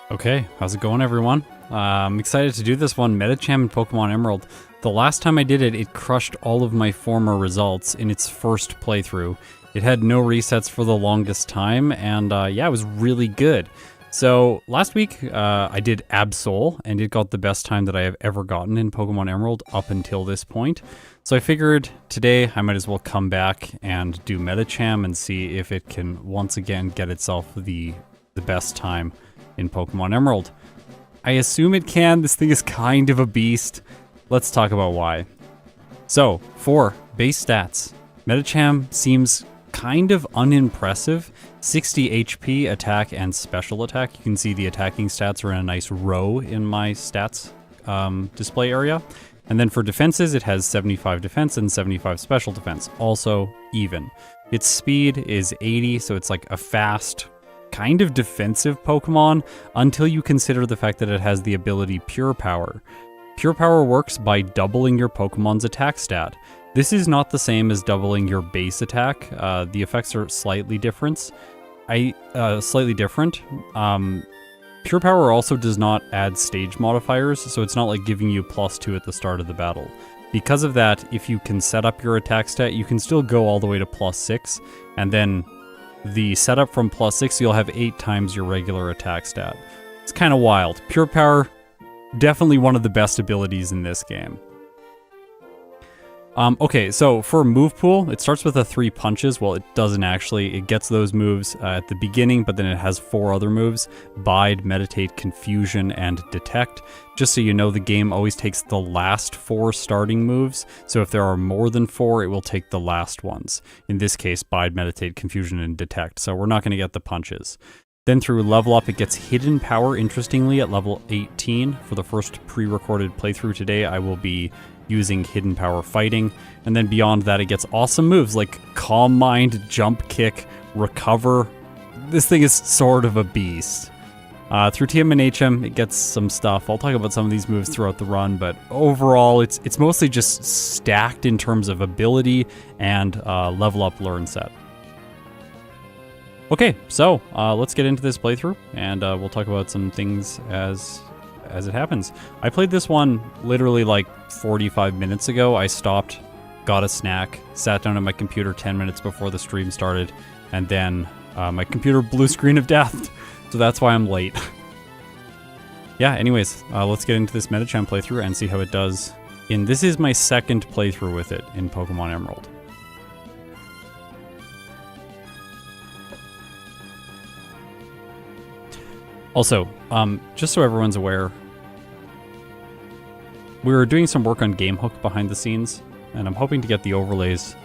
Okay, how's it going, everyone? I'm excited to do this one, Medicham in Pokemon Emerald. The last time I did it, it crushed all of my former results in its first playthrough. It had no resets for the longest time, and yeah, it was really good. So last week, I did Absol, and it got the best time that I have ever gotten in Pokemon Emerald up until this point. So I figured today I might as well come back and do Medicham and see if it can once again get itself the best time in Pokemon Emerald. I assume it can. This thing is kind of a beast. Let's talk about why. So, for base stats, Medicham seems kind of unimpressive. 60 HP, attack, and special attack. You can see the attacking stats are in a nice row in my stats display area. And then for defenses, it has 75 defense and 75 special defense. Also even. Its speed is 80, so it's like a fast, kind of defensive Pokemon until you consider the fact that it has the ability Pure Power. Pure Power works by doubling your Pokemon's attack stat. This is not the same as doubling your base attack. The effects are slightly different. Pure Power also does not add stage modifiers, so it's not like giving you +2 at the start of the battle. Because of that, if you can set up your attack stat, you can still go all the way to +6, and then the setup from +6, you'll have 8 times your regular attack stat. It's kind of wild. Pure Power, definitely one of the best abilities in this game. Okay, so for move pool, it starts with 3 punches. Well, it doesn't actually. It gets those moves at the beginning, but then it has 4 other moves: Bide, Meditate, Confusion, and Detect. Just so you know, the game always takes the last 4 starting moves, so if there are more than 4, it will take the last ones. In this case, Bide, Meditate, Confusion, and Detect, so we're not going to get the punches. Then through level up, it gets Hidden Power, interestingly, at level 18. For the first pre-recorded playthrough today, I will be using Hidden Power Fighting. And then beyond that, it gets awesome moves like Calm Mind, Jump Kick, Recover. This thing is sort of a beast. Through TM Medicham, it gets some stuff. I'll talk about some of these moves throughout the run, but overall, it's mostly just stacked in terms of ability and level up learn set. Okay, so let's get into this playthrough, and we'll talk about some things as it happens. I played this one literally like 45 minutes ago. I stopped, got a snack, sat down at my computer 10 minutes before the stream started, and then my computer blue screen of death, so that's why I'm late. Yeah, anyways, let's get into this Medicham playthrough and see how it does. This is my second playthrough with it in Pokemon Emerald. Also, just so everyone's aware, we're doing some work on GameHook behind the scenes, and I'm hoping to get the overlays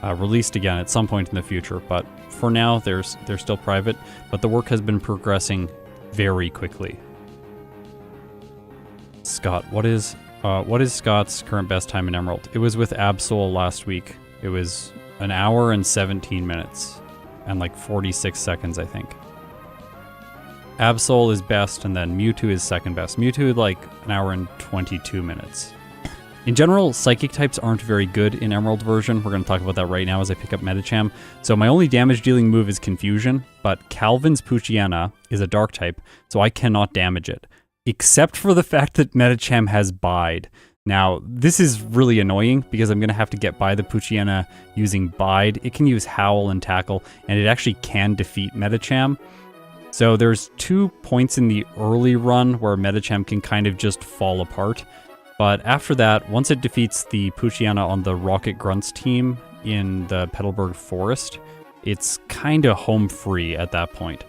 released again at some point in the future, but for now, they're still private, but the work has been progressing very quickly. Scott, what is Scott's current best time in Emerald? It was with Absol last week. It was 1 hour and 17 minutes, and like 46 seconds, I think. Absol is best, and then Mewtwo is second best. Mewtwo like 1 hour and 22 minutes. In general, Psychic types aren't very good in Emerald version. We're going to talk about that right now as I pick up Medicham. So my only damage-dealing move is Confusion, but Calvin's Poochyena is a Dark type, so I cannot damage it. Except for the fact that Medicham has Bide. Now, this is really annoying because I'm going to have to get by the Poochyena using Bide. It can use Howl and Tackle, and it actually can defeat Medicham. So there's 2 points in the early run where Medicham can kind of just fall apart. But after that, once it defeats the Poochyena on the Rocket Grunts team in the Petalburg Forest, it's kind of home free at that point.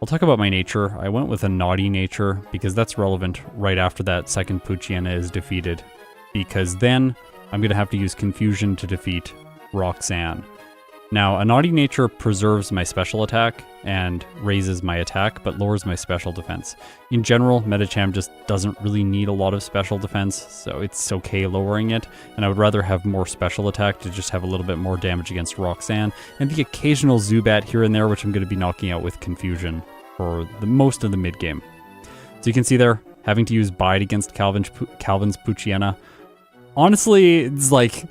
I'll talk about my nature. I went with a naughty nature because that's relevant right after that second Poochyena is defeated. Because then I'm going to have to use Confusion to defeat Roxanne. Now, a naughty nature preserves my special attack and raises my attack, but lowers my special defense. In general, Medicham just doesn't really need a lot of special defense, so it's okay lowering it, and I would rather have more special attack to just have a little bit more damage against Roxanne, and the occasional Zubat here and there, which I'm going to be knocking out with Confusion for most of the mid-game. So you can see there, having to use Bide against Calvin's Poochyena. Honestly, it's like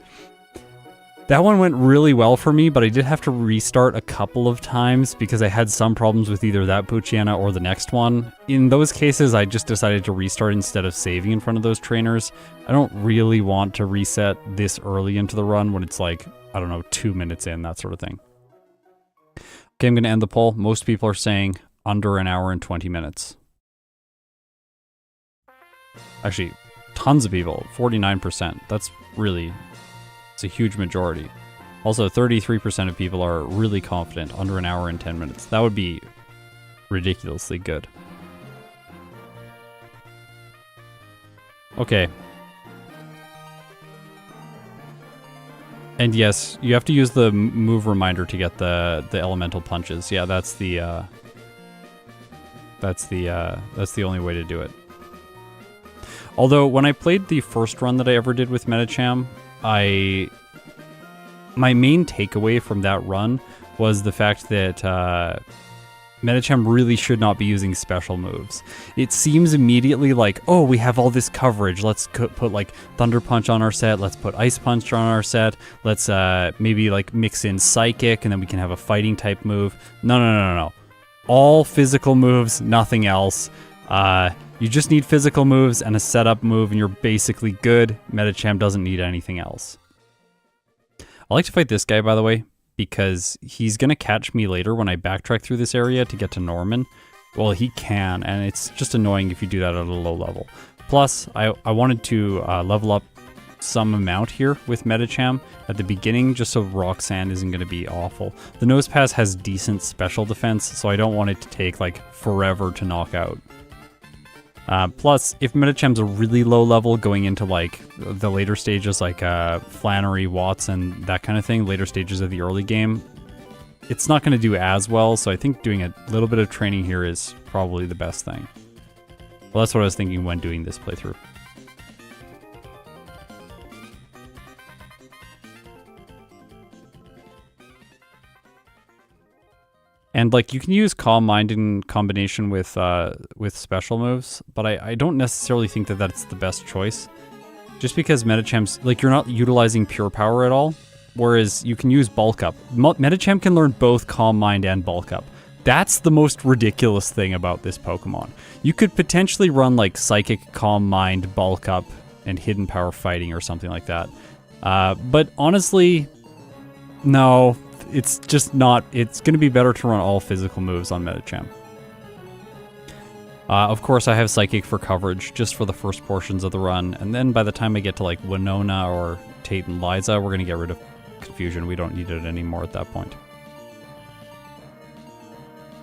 That one went really well for me, but I did have to restart a couple of times because I had some problems with either that Poochyena or the next one. In those cases, I just decided to restart instead of saving in front of those trainers. I don't really want to reset this early into the run when it's like, I don't know, 2 minutes in, that sort of thing. Okay, I'm going to end the poll. Most people are saying under an hour and 20 minutes. Actually, tons of people, 49%. That's really... It's a huge majority. Also, 33% of people are really confident under an hour and 10 minutes. That would be ridiculously good. Okay. And yes, you have to use the move reminder to get the elemental punches. Yeah, that's the only way to do it. Although when I played the first run that I ever did with Medicham, my main takeaway from that run was the fact that Medicham really should not be using special moves. It seems immediately like, oh, we have all this coverage. Let's put like Thunder Punch on our set. Let's put Ice Punch on our set. Let's maybe like mix in Psychic and then we can have a fighting type move. No. All physical moves, nothing else. You just need physical moves and a setup move, and you're basically good. Medicham doesn't need anything else. I like to fight this guy, by the way, because he's going to catch me later when I backtrack through this area to get to Norman. Well, he can, and it's just annoying if you do that at a low level. Plus, I wanted to level up some amount here with Medicham at the beginning, just so Roxanne isn't going to be awful. The Nose Pass has decent special defense, so I don't want it to take like forever to knock out. Plus, if Medicham's a really low level going into like the later stages like Flannery, Watson, that kind of thing, later stages of the early game, it's not going to do as well, so I think doing a little bit of training here is probably the best thing. Well, that's what I was thinking when doing this playthrough. And like you can use Calm Mind in combination with special moves, but I don't necessarily think that that's the best choice. Just because Medicham's, like, you're not utilizing Pure Power at all, whereas you can use Bulk Up. Medicham can learn both Calm Mind and Bulk Up. That's the most ridiculous thing about this Pokemon. You could potentially run like Psychic, Calm Mind, Bulk Up, and Hidden Power Fighting or something like that. But honestly, no. It's just not, it's going to be better to run all physical moves on Medicham. Of course, I have Psychic for coverage, just for the first portions of the run, and then by the time I get to like Winona or Tate and Liza, we're going to get rid of Confusion. We don't need it anymore at that point.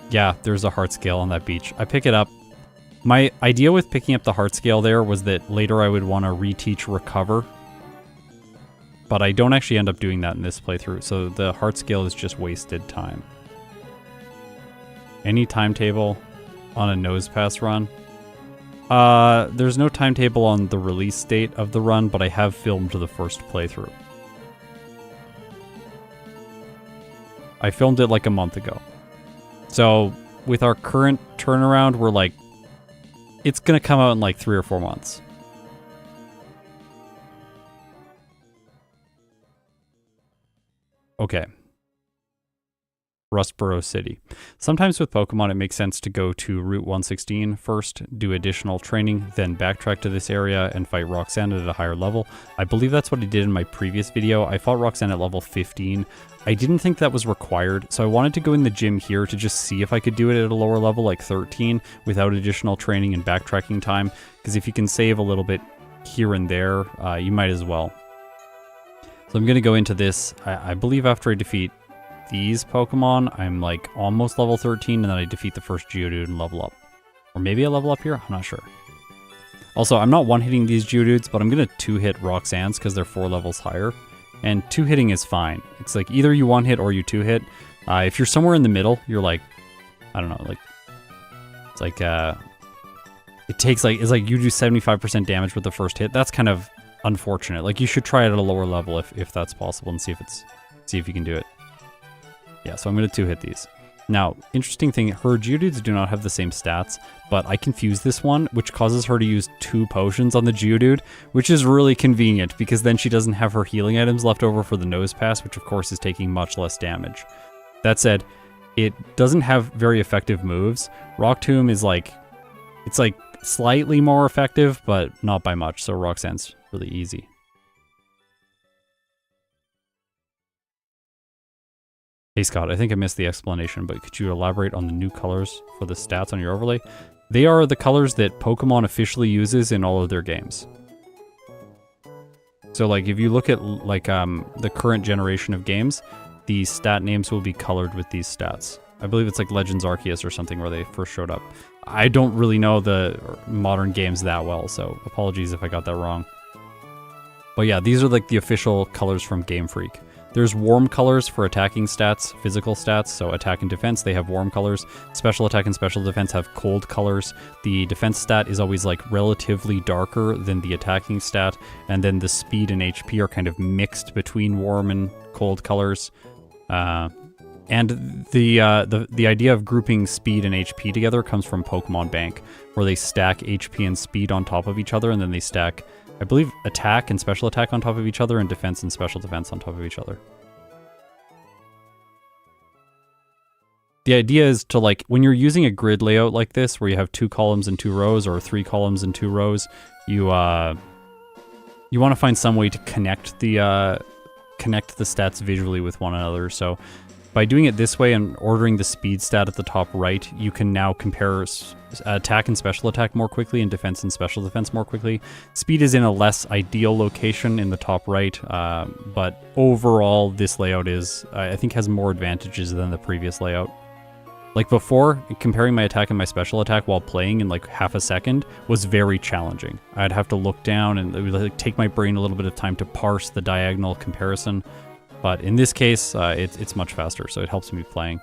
Yeah, there's a heart scale on that beach. I pick it up. My idea with picking up the heart scale there was that later I would want to reteach Recover, but I don't actually end up doing that in this playthrough, so the heart scale is just wasted time. Any timetable on a Nose Pass run? There's no timetable on the release date of the run, but I have filmed the first playthrough. I filmed it like a month ago. So with our current turnaround, we're like, it's gonna come out in like 3 or 4 months. Okay. Rustboro City. Sometimes with Pokemon, it makes sense to go to Route 116 first, do additional training, then backtrack to this area and fight Roxanne at a higher level. I believe that's what I did in my previous video. I fought Roxanne at level 15. I didn't think that was required, so I wanted to go in the gym here to just see if I could do it at a lower level, like 13, without additional training and backtracking time, because if you can save a little bit here and there, you might as well. So I'm going to go into this. I believe after I defeat these Pokemon, I'm like almost level 13, and then I defeat the first Geodude and level up. Or maybe I level up here? I'm not sure. Also, I'm not one-hitting these Geodudes, but I'm going to two-hit Roxanne's because they're 4 levels higher. And two-hitting is fine. It's like either you one-hit or you two-hit. If you're somewhere in the middle, you're like, I don't know, like, it's like, it takes like, it's like you do 75% damage with the first hit. That's kind of unfortunate. Like, you should try it at a lower level if that's possible and see if you can do it. Yeah, so I'm going to two-hit these. Now, interesting thing, her Geodudes do not have the same stats, but I confuse this one, which causes her to use 2 potions on the Geodude, which is really convenient because then she doesn't have her healing items left over for the Nose Pass, which of course is taking much less damage. That said, it doesn't have very effective moves. Rock Tomb is like, it's like slightly more effective, but not by much, so Rock Sand's really easy. Hey Scott, I think I missed the explanation, but could you elaborate on the new colors for the stats on your overlay? They are the colors that Pokemon officially uses in all of their games. So like if you look at like the current generation of games, the stat names will be colored with these stats. I believe it's like Legends Arceus or something where they first showed up. I don't really know the modern games that well, so apologies if I got that wrong. But yeah, these are like the official colors from Game Freak. There's warm colors for attacking stats, physical stats, so attack and defense, they have warm colors. Special attack and special defense have cold colors. The defense stat is always like relatively darker than the attacking stat, and then the speed and HP are kind of mixed between warm and cold colors. And the idea of grouping speed and HP together comes from Pokemon Bank, where they stack HP and speed on top of each other, and then they stack, I believe, attack and special attack on top of each other, and defense and special defense on top of each other. The idea is to, like, when you're using a grid layout like this, where you have 2 columns and 2 rows, or 3 columns and 2 rows, you want to find some way to connect the stats visually with one another. So by doing it this way and ordering the speed stat at the top right, you can now compare attack and special attack more quickly and defense and special defense more quickly. Speed is in a less ideal location in the top right, but overall this layout is, I think, has more advantages than the previous layout. Like before, comparing my attack and my special attack while playing in like half a second was very challenging. I'd have to look down and it would like take my brain a little bit of time to parse the diagonal comparison. But in this case, it's much faster, so it helps me playing.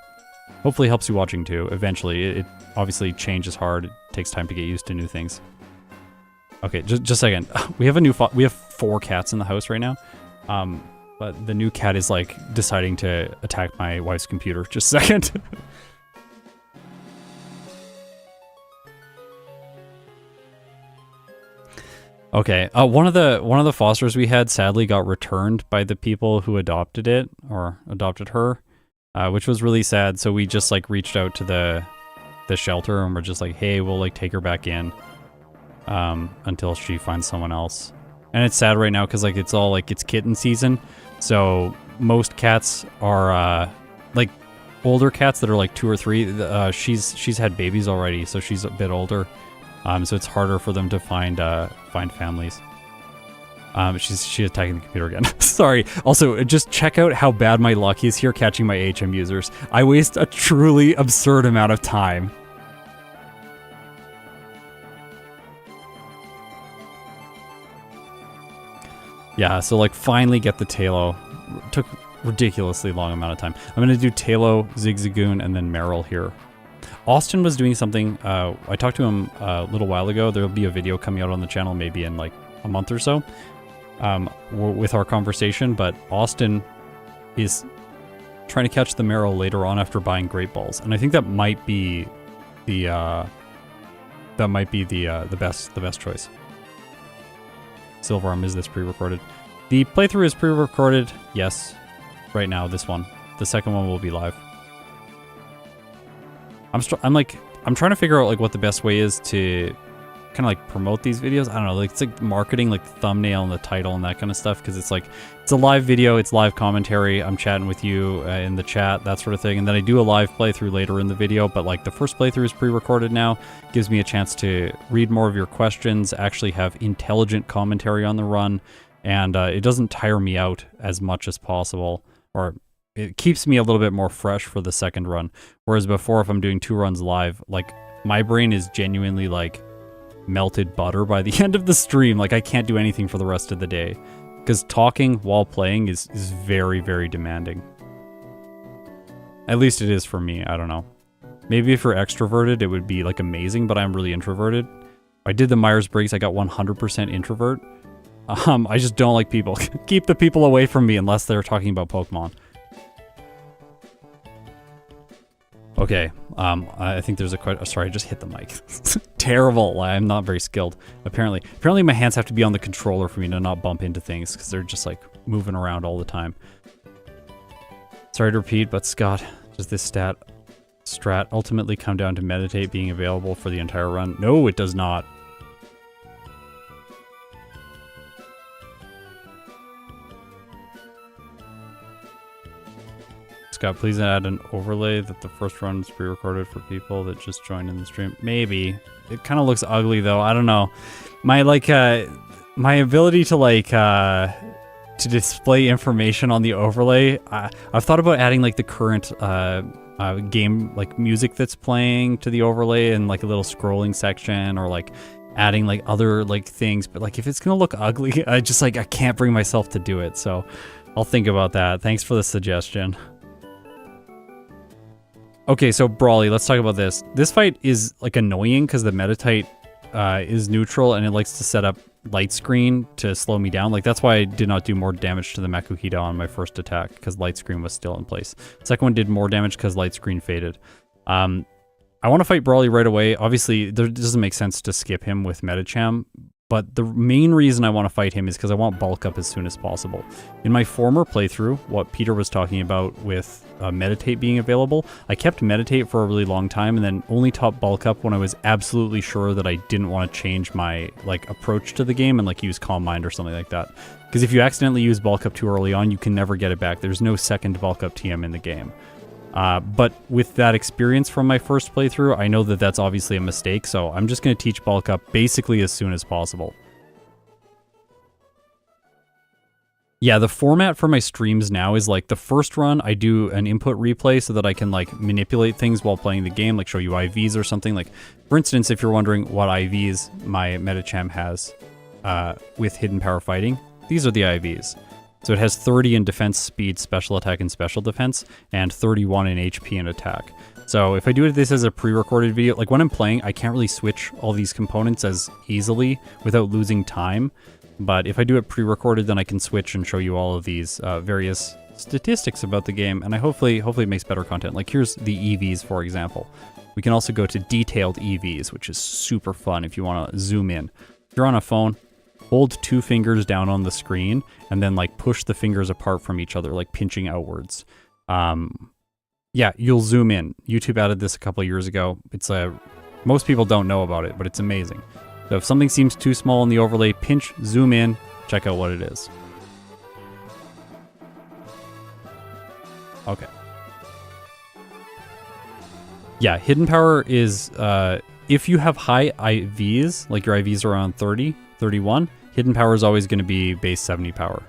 Hopefully helps you watching too. Eventually, it obviously changes hard. It takes time to get used to new things. Okay, just a second. We have 4 cats in the house right now. But the new cat is like deciding to attack my wife's computer. Just a second. Okay, one of the fosters we had sadly got returned by the people who adopted it, or adopted her, which was really sad. So we just like reached out to the shelter and we're just like, hey, we'll like take her back in until she finds someone else. And it's sad right now because like it's all like it's kitten season, so most cats are like older cats that are like 2 or 3. She's had babies already, so she's a bit older. So it's harder for them to find families. She's attacking the computer again. Sorry. Also, just check out how bad my luck is here catching my HM users. I waste a truly absurd amount of time. Yeah, so like finally get the Tailo. Took ridiculously long amount of time. I'm gonna do Tailo, Zigzagoon, and then Meryl here. Austin was doing something, I talked to him a little while ago. There'll be a video coming out on the channel maybe in like a month or so with our conversation, but Austin is trying to catch the Meryl later on after buying Great Balls, and I think that might be the best choice. Silverarm, is this pre-recorded? The playthrough is pre-recorded, yes, right now, this one. The second one will be live. I'm trying to figure out like what the best way is to kind of like promote these videos. I don't know, like it's like marketing, like the thumbnail and the title and that kind of stuff, because it's like it's a live video, it's live commentary, I'm chatting with you in the chat, that sort of thing, and then I do a live playthrough later in the video. But like the first playthrough is pre-recorded now, gives me a chance to read more of your questions, actually have intelligent commentary on the run, and it doesn't tire me out as much as possible, or it keeps me a little bit more fresh for the second run. Whereas before, if I'm doing 2 runs live, like my brain is genuinely like melted butter by the end of the stream. Like I can't do anything for the rest of the day because talking while playing is very, very demanding. At least it is for me. I don't know. Maybe if you're extroverted, it would be like amazing, but I'm really introverted. I did the Myers-Briggs. I got 100% introvert. I just don't like people. Keep the people away from me unless they're talking about Pokemon. Okay, I think there's a question. Oh, sorry, I just hit the mic. Terrible. I'm not very skilled. Apparently my hands have to be on the controller for me to not bump into things because they're just like moving around all the time. Sorry to repeat, but Scott, does this strat ultimately come down to meditate being available for the entire run? No, it does not. Scott, please add an overlay that the first run is pre-recorded for people that just joined in the stream. Maybe. It kind of looks ugly though. I don't know. My my ability to to display information on the overlay. I've thought about adding like the current game like music that's playing to the overlay and like a little scrolling section, or like adding like other like things. But like if it's gonna look ugly, I can't bring myself to do it. So I'll think about that. Thanks for the suggestion. Okay, so Brawly, let's talk about this. This fight is like annoying because the Meditite is neutral and it likes to set up light screen to slow me down. Like that's why I did not do more damage to the Makuhita on my first attack, because light screen was still in place. Second one did more damage because light screen faded. I want to fight Brawly right away. Obviously, there doesn't make sense to skip him with Medicham, but the main reason I want to fight him is because I want bulk up as soon as possible. In my former playthrough, what Peter was talking about with Meditate being available, I kept Meditate for a really long time and then only taught bulk up when I was absolutely sure that I didn't want to change my like approach to the game and like use Calm Mind or something like that. Because if you accidentally use bulk up too early on, you can never get it back. There's no second bulk up TM in the game. But with that experience from my first playthrough, I know that that's obviously a mistake, so I'm just going to teach bulk up basically as soon as possible. Yeah, the format for my streams now is like the first run, I do an input replay so that I can like manipulate things while playing the game, like show you IVs or something. Like, for instance, if you're wondering what IVs my Medicham has with Hidden Power Fighting, these are the IVs. So it has 30 in defense, speed, special attack, and special defense, and 31 in HP and attack. So if I do this as a pre-recorded video, like when I'm playing, I can't really switch all these components as easily without losing time. But if I do it pre-recorded, then I can switch and show you all of these various statistics about the game, and hopefully it makes better content. Like here's the EVs, for example. We can also go to detailed EVs, which is super fun if you want to zoom in. If you're on a phone, hold 2 fingers down on the screen and then like push the fingers apart from each other, like pinching outwards. Yeah, you'll zoom in. YouTube added this a couple of years ago. It's most people don't know about it, but it's amazing. So if something seems too small in the overlay, pinch, zoom in, check out what it is. Okay. Yeah, Hidden Power is, if you have high IVs, like your IVs are around 30, 31, Hidden Power is always going to be base 70 power.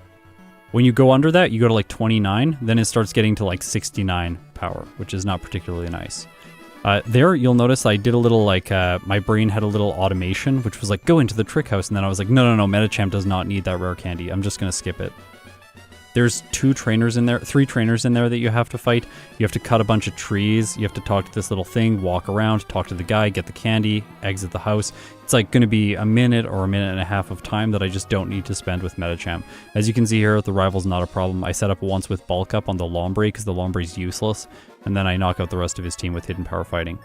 When you go under that, you go to like 29, then it starts getting to like 69 power, which is not particularly nice. There, you'll notice I did a little like, my brain had a little automation, which was like, go into the trick house, and then I was like, no, Medicham does not need that rare candy. I'm just going to skip it. There's 3 trainers in there that you have to fight. You have to cut a bunch of trees, you have to talk to this little thing, walk around, talk to the guy, get the candy, exit the house. It's like going to be a minute or a minute and a half of time that I just don't need to spend with Medicham. As you can see here, the rival's not a problem. I set up once with bulk up on the Lombre because the Lombre's useless, and then I knock out the rest of his team with Hidden Power Fighting.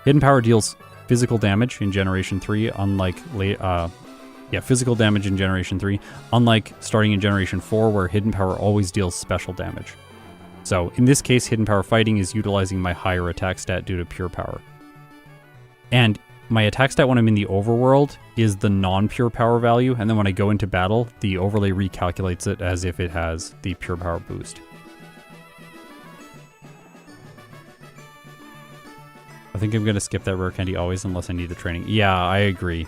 Hidden Power deals physical damage in Generation 3, unlike physical damage in Generation 3, unlike starting in Generation 4, where Hidden Power always deals special damage. So, in this case, Hidden Power Fighting is utilizing my higher attack stat due to pure power. And my attack stat when I'm in the overworld is the non-pure power value, and then when I go into battle, the overlay recalculates it as if it has the pure power boost. I think I'm going to skip that rare candy always unless I need the training. Yeah, I agree.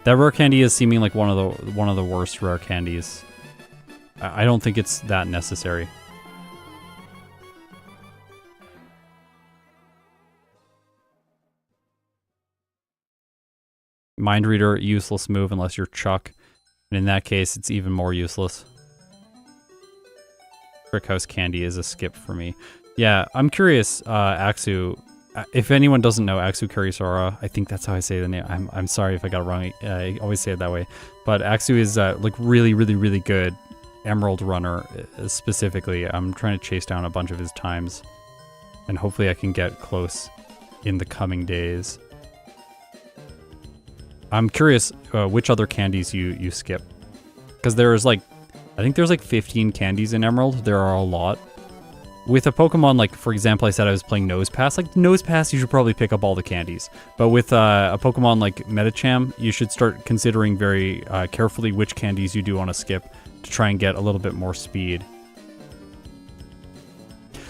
That rare candy is seeming like one of the worst rare candies. I don't think it's that necessary. Mind Reader, useless move unless you're Chuck. And in that case, it's even more useless. Trick House Candy is a skip for me. Yeah, I'm curious, Axu. If anyone doesn't know Axu Karisara, I think that's how I say the name. I'm sorry if I got it wrong. I always say it that way. But Axu is like really, really, really good Emerald Runner specifically. I'm trying to chase down a bunch of his times. and hopefully I can get close in the coming days. I'm curious which other candies you skip, because there's like, I think there's like 15 candies in Emerald. There are a lot. With a Pokemon, like, for example, I said I was playing Nosepass. Like, Nosepass, you should probably pick up all the candies. But with a Pokemon like Medicham, you should start considering very carefully which candies you do want to skip to try and get a little bit more speed.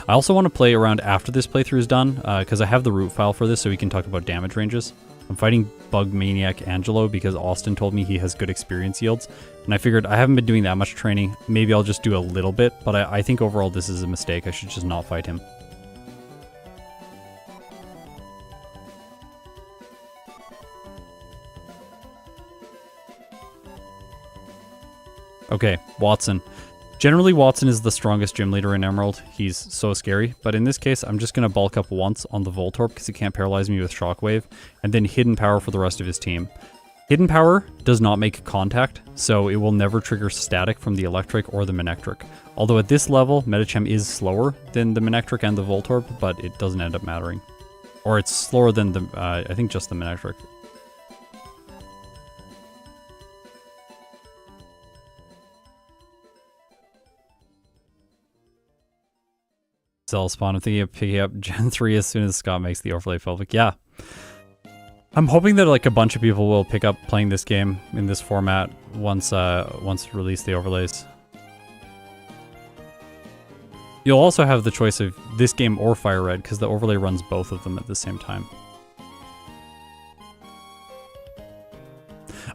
I also want to play around after this playthrough is done, because I have the root file for this so we can talk about damage ranges. I'm fighting Bug Maniac Angelo because Austin told me he has good experience yields, and I figured I haven't been doing that much training. Maybe I'll just do a little bit, but I think overall this is a mistake. I should just not fight him. Okay, Watson. Generally, Watson is the strongest gym leader in Emerald. He's so scary, but in this case, I'm just going to bulk up once on the Voltorb because he can't paralyze me with Shockwave, and then Hidden Power for the rest of his team. Hidden Power does not make contact, so it will never trigger static from the Electric or the Manectric. Although at this level, Medicham is slower than the Manectric and the Voltorb, but it doesn't end up mattering. Or it's slower than the, I think just the Manectric. Cell spawn. I'm thinking of picking up Gen 3 as soon as Scott makes the overlay public. Yeah. I'm hoping that like a bunch of people will pick up playing this game in this format once release the overlays. You'll also have the choice of this game or Fire Red because the overlay runs both of them at the same time.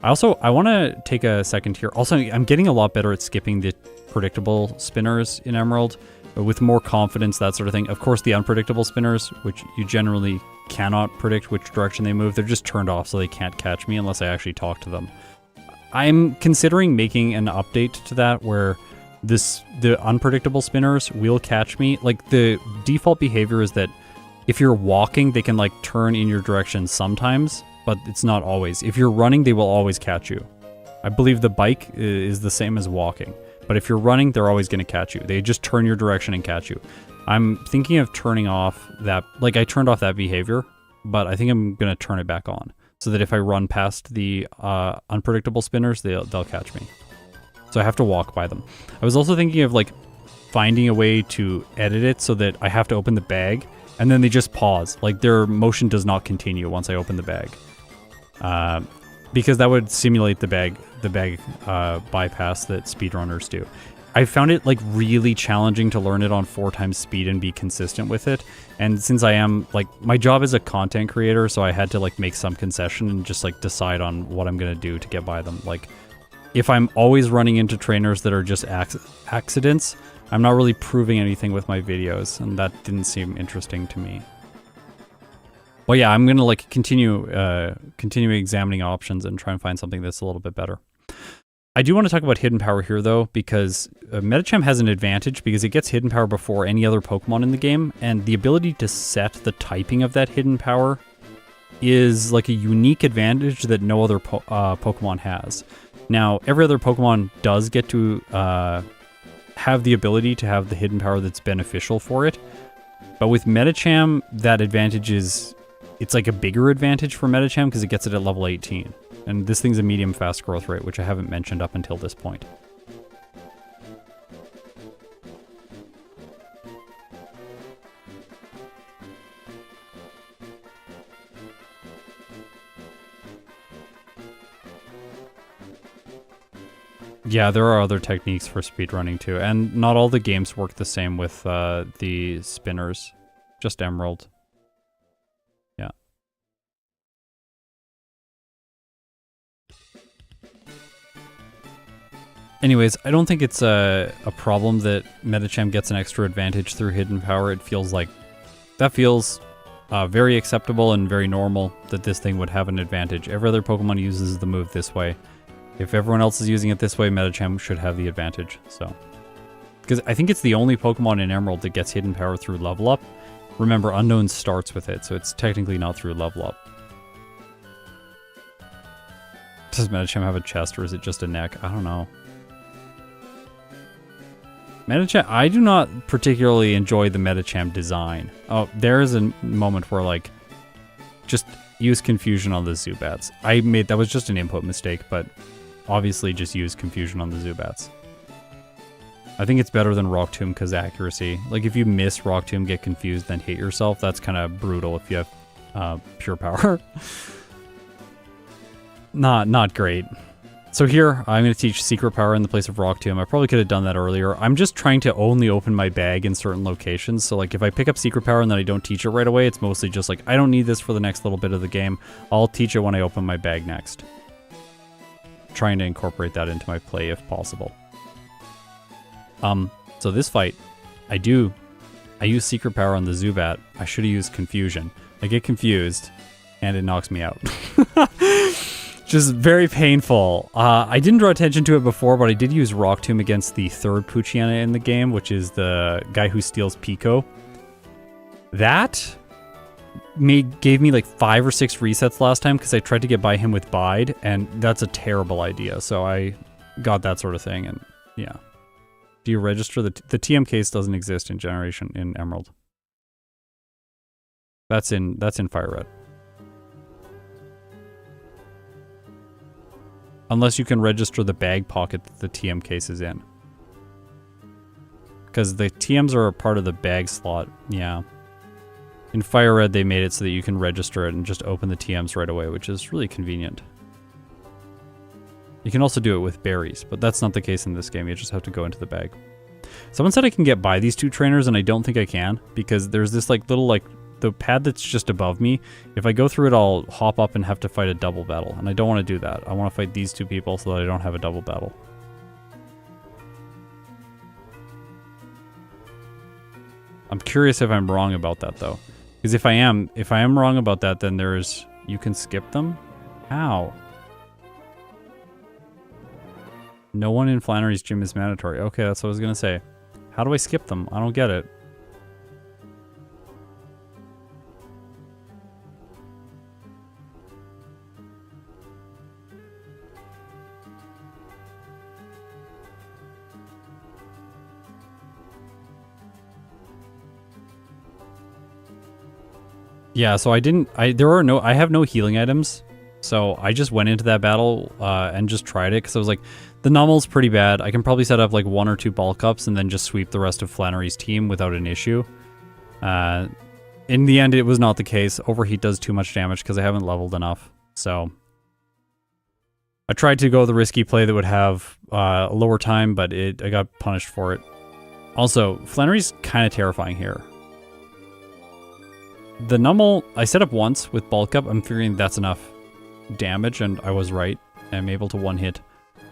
I want to take a second here. Also, I'm getting a lot better at skipping the predictable spinners in Emerald with more confidence, that sort of thing. Of course, the unpredictable spinners, which you generally cannot predict which direction they move, they're just turned off so they can't catch me unless I actually talk to them. I'm considering making an update to that where the unpredictable spinners will catch me. Like, the default behavior is that if you're walking, they can like turn in your direction sometimes, but it's not always. If you're running, they will always catch you. I believe the bike is the same as walking. But if you're running, they're always going to catch you. They just turn your direction and catch you. I'm thinking of turning off that, like I turned off that behavior, but I think I'm going to turn it back on so that if I run past the unpredictable spinners, they'll catch me. So I have to walk by them. I was also thinking of like finding a way to edit it so that I have to open the bag and then they just pause. Like their motion does not continue once I open the bag. Because that would simulate the bag bypass that speedrunners do. I found it like really challenging to learn it on 4x speed and be consistent with it. And since I am like, my job is a content creator, so I had to like make some concession and just like decide on what I'm gonna do to get by them. Like, if I'm always running into trainers that are just accidents, I'm not really proving anything with my videos, and that didn't seem interesting to me. Well, yeah, I'm gonna like continue examining options and try and find something that's a little bit better. I do want to talk about Hidden Power here, though, because Medicham has an advantage because it gets Hidden Power before any other Pokemon in the game, and the ability to set the typing of that Hidden Power is like a unique advantage that no other Pokemon has. Now, every other Pokemon does get to have the ability to have the Hidden Power that's beneficial for it, but with Medicham, that advantage is... It's like a bigger advantage for Medicham because it gets it at level 18. And this thing's a medium fast growth rate, which I haven't mentioned up until this point. Yeah, there are other techniques for speedrunning too, and not all the games work the same with the spinners, just Emerald. Yeah. Anyways, I don't think it's a problem that Medicham gets an extra advantage through Hidden Power. It feels like, that feels very acceptable and very normal that this thing would have an advantage. Every other Pokemon uses the move this way. If everyone else is using it this way, Medicham should have the advantage, so. Because I think it's the only Pokemon in Emerald that gets Hidden Power through level up. Remember, Unknown starts with it, so it's technically not through level up. Does Medicham have a chest, or is it just a neck? I don't know. Medicham, I do not particularly enjoy the Medicham design. Oh, there is a moment where, like, just use confusion on the Zubats. That was just an input mistake, but obviously just use confusion on the Zubats. I think it's better than Rock Tomb because accuracy. Like, if you miss Rock Tomb, get confused, then hit yourself, that's kind of brutal if you have pure power. Not great. So here, I'm going to teach Secret Power in the place of Rock Tomb. I probably could have done that earlier. I'm just trying to only open my bag in certain locations. So like if I pick up Secret Power and then I don't teach it right away, it's mostly just like, I don't need this for the next little bit of the game. I'll teach it when I open my bag next. Trying to incorporate that into my play if possible. So this fight, I use Secret Power on the Zubat. I should have used Confusion. I get confused and it knocks me out. Just very painful. I didn't draw attention to it before, but I did use Rock Tomb against the third Poochyena in the game, which is the guy who steals Pico. That gave me like 5 or 6 resets last time because I tried to get by him with Bide, and that's a terrible idea. So I got that sort of thing, and yeah. Do you register the TM case doesn't exist in Generation in Emerald? That's in Fire Red. Unless you can register the bag pocket that the TM case is in. Because the TMs are a part of the bag slot, yeah. In Fire Red, they made it so that you can register it and just open the TMs right away, which is really convenient. You can also do it with berries, but that's not the case in this game. You just have to go into the bag. Someone said I can get by these 2 trainers, and I don't think I can, because there's this like little like the pad that's just above me. If I go through it, I'll hop up and have to fight a double battle, and I don't want to do that. I want to fight these 2 people so that I don't have a double battle. I'm curious if I'm wrong about that though, because if I am wrong about that, then you can skip them. How? No one in Flannery's gym is mandatory. Okay, that's what I was gonna say. How do I skip them? I don't get it. Yeah, so I have no healing items, so I just went into that battle and just tried it, because I was like, the Nummel's pretty bad. I can probably set up like 1 or 2 bulk ups and then just sweep the rest of Flannery's team without an issue. In the end, it was not the case. Overheat does too much damage because I haven't leveled enough, so I tried to go the risky play that would have a lower time, but I got punished for it. Also, Flannery's kind of terrifying here. The Nummel, I set up once with bulk up. I'm figuring that's enough damage, and I was right. I'm able to one-hit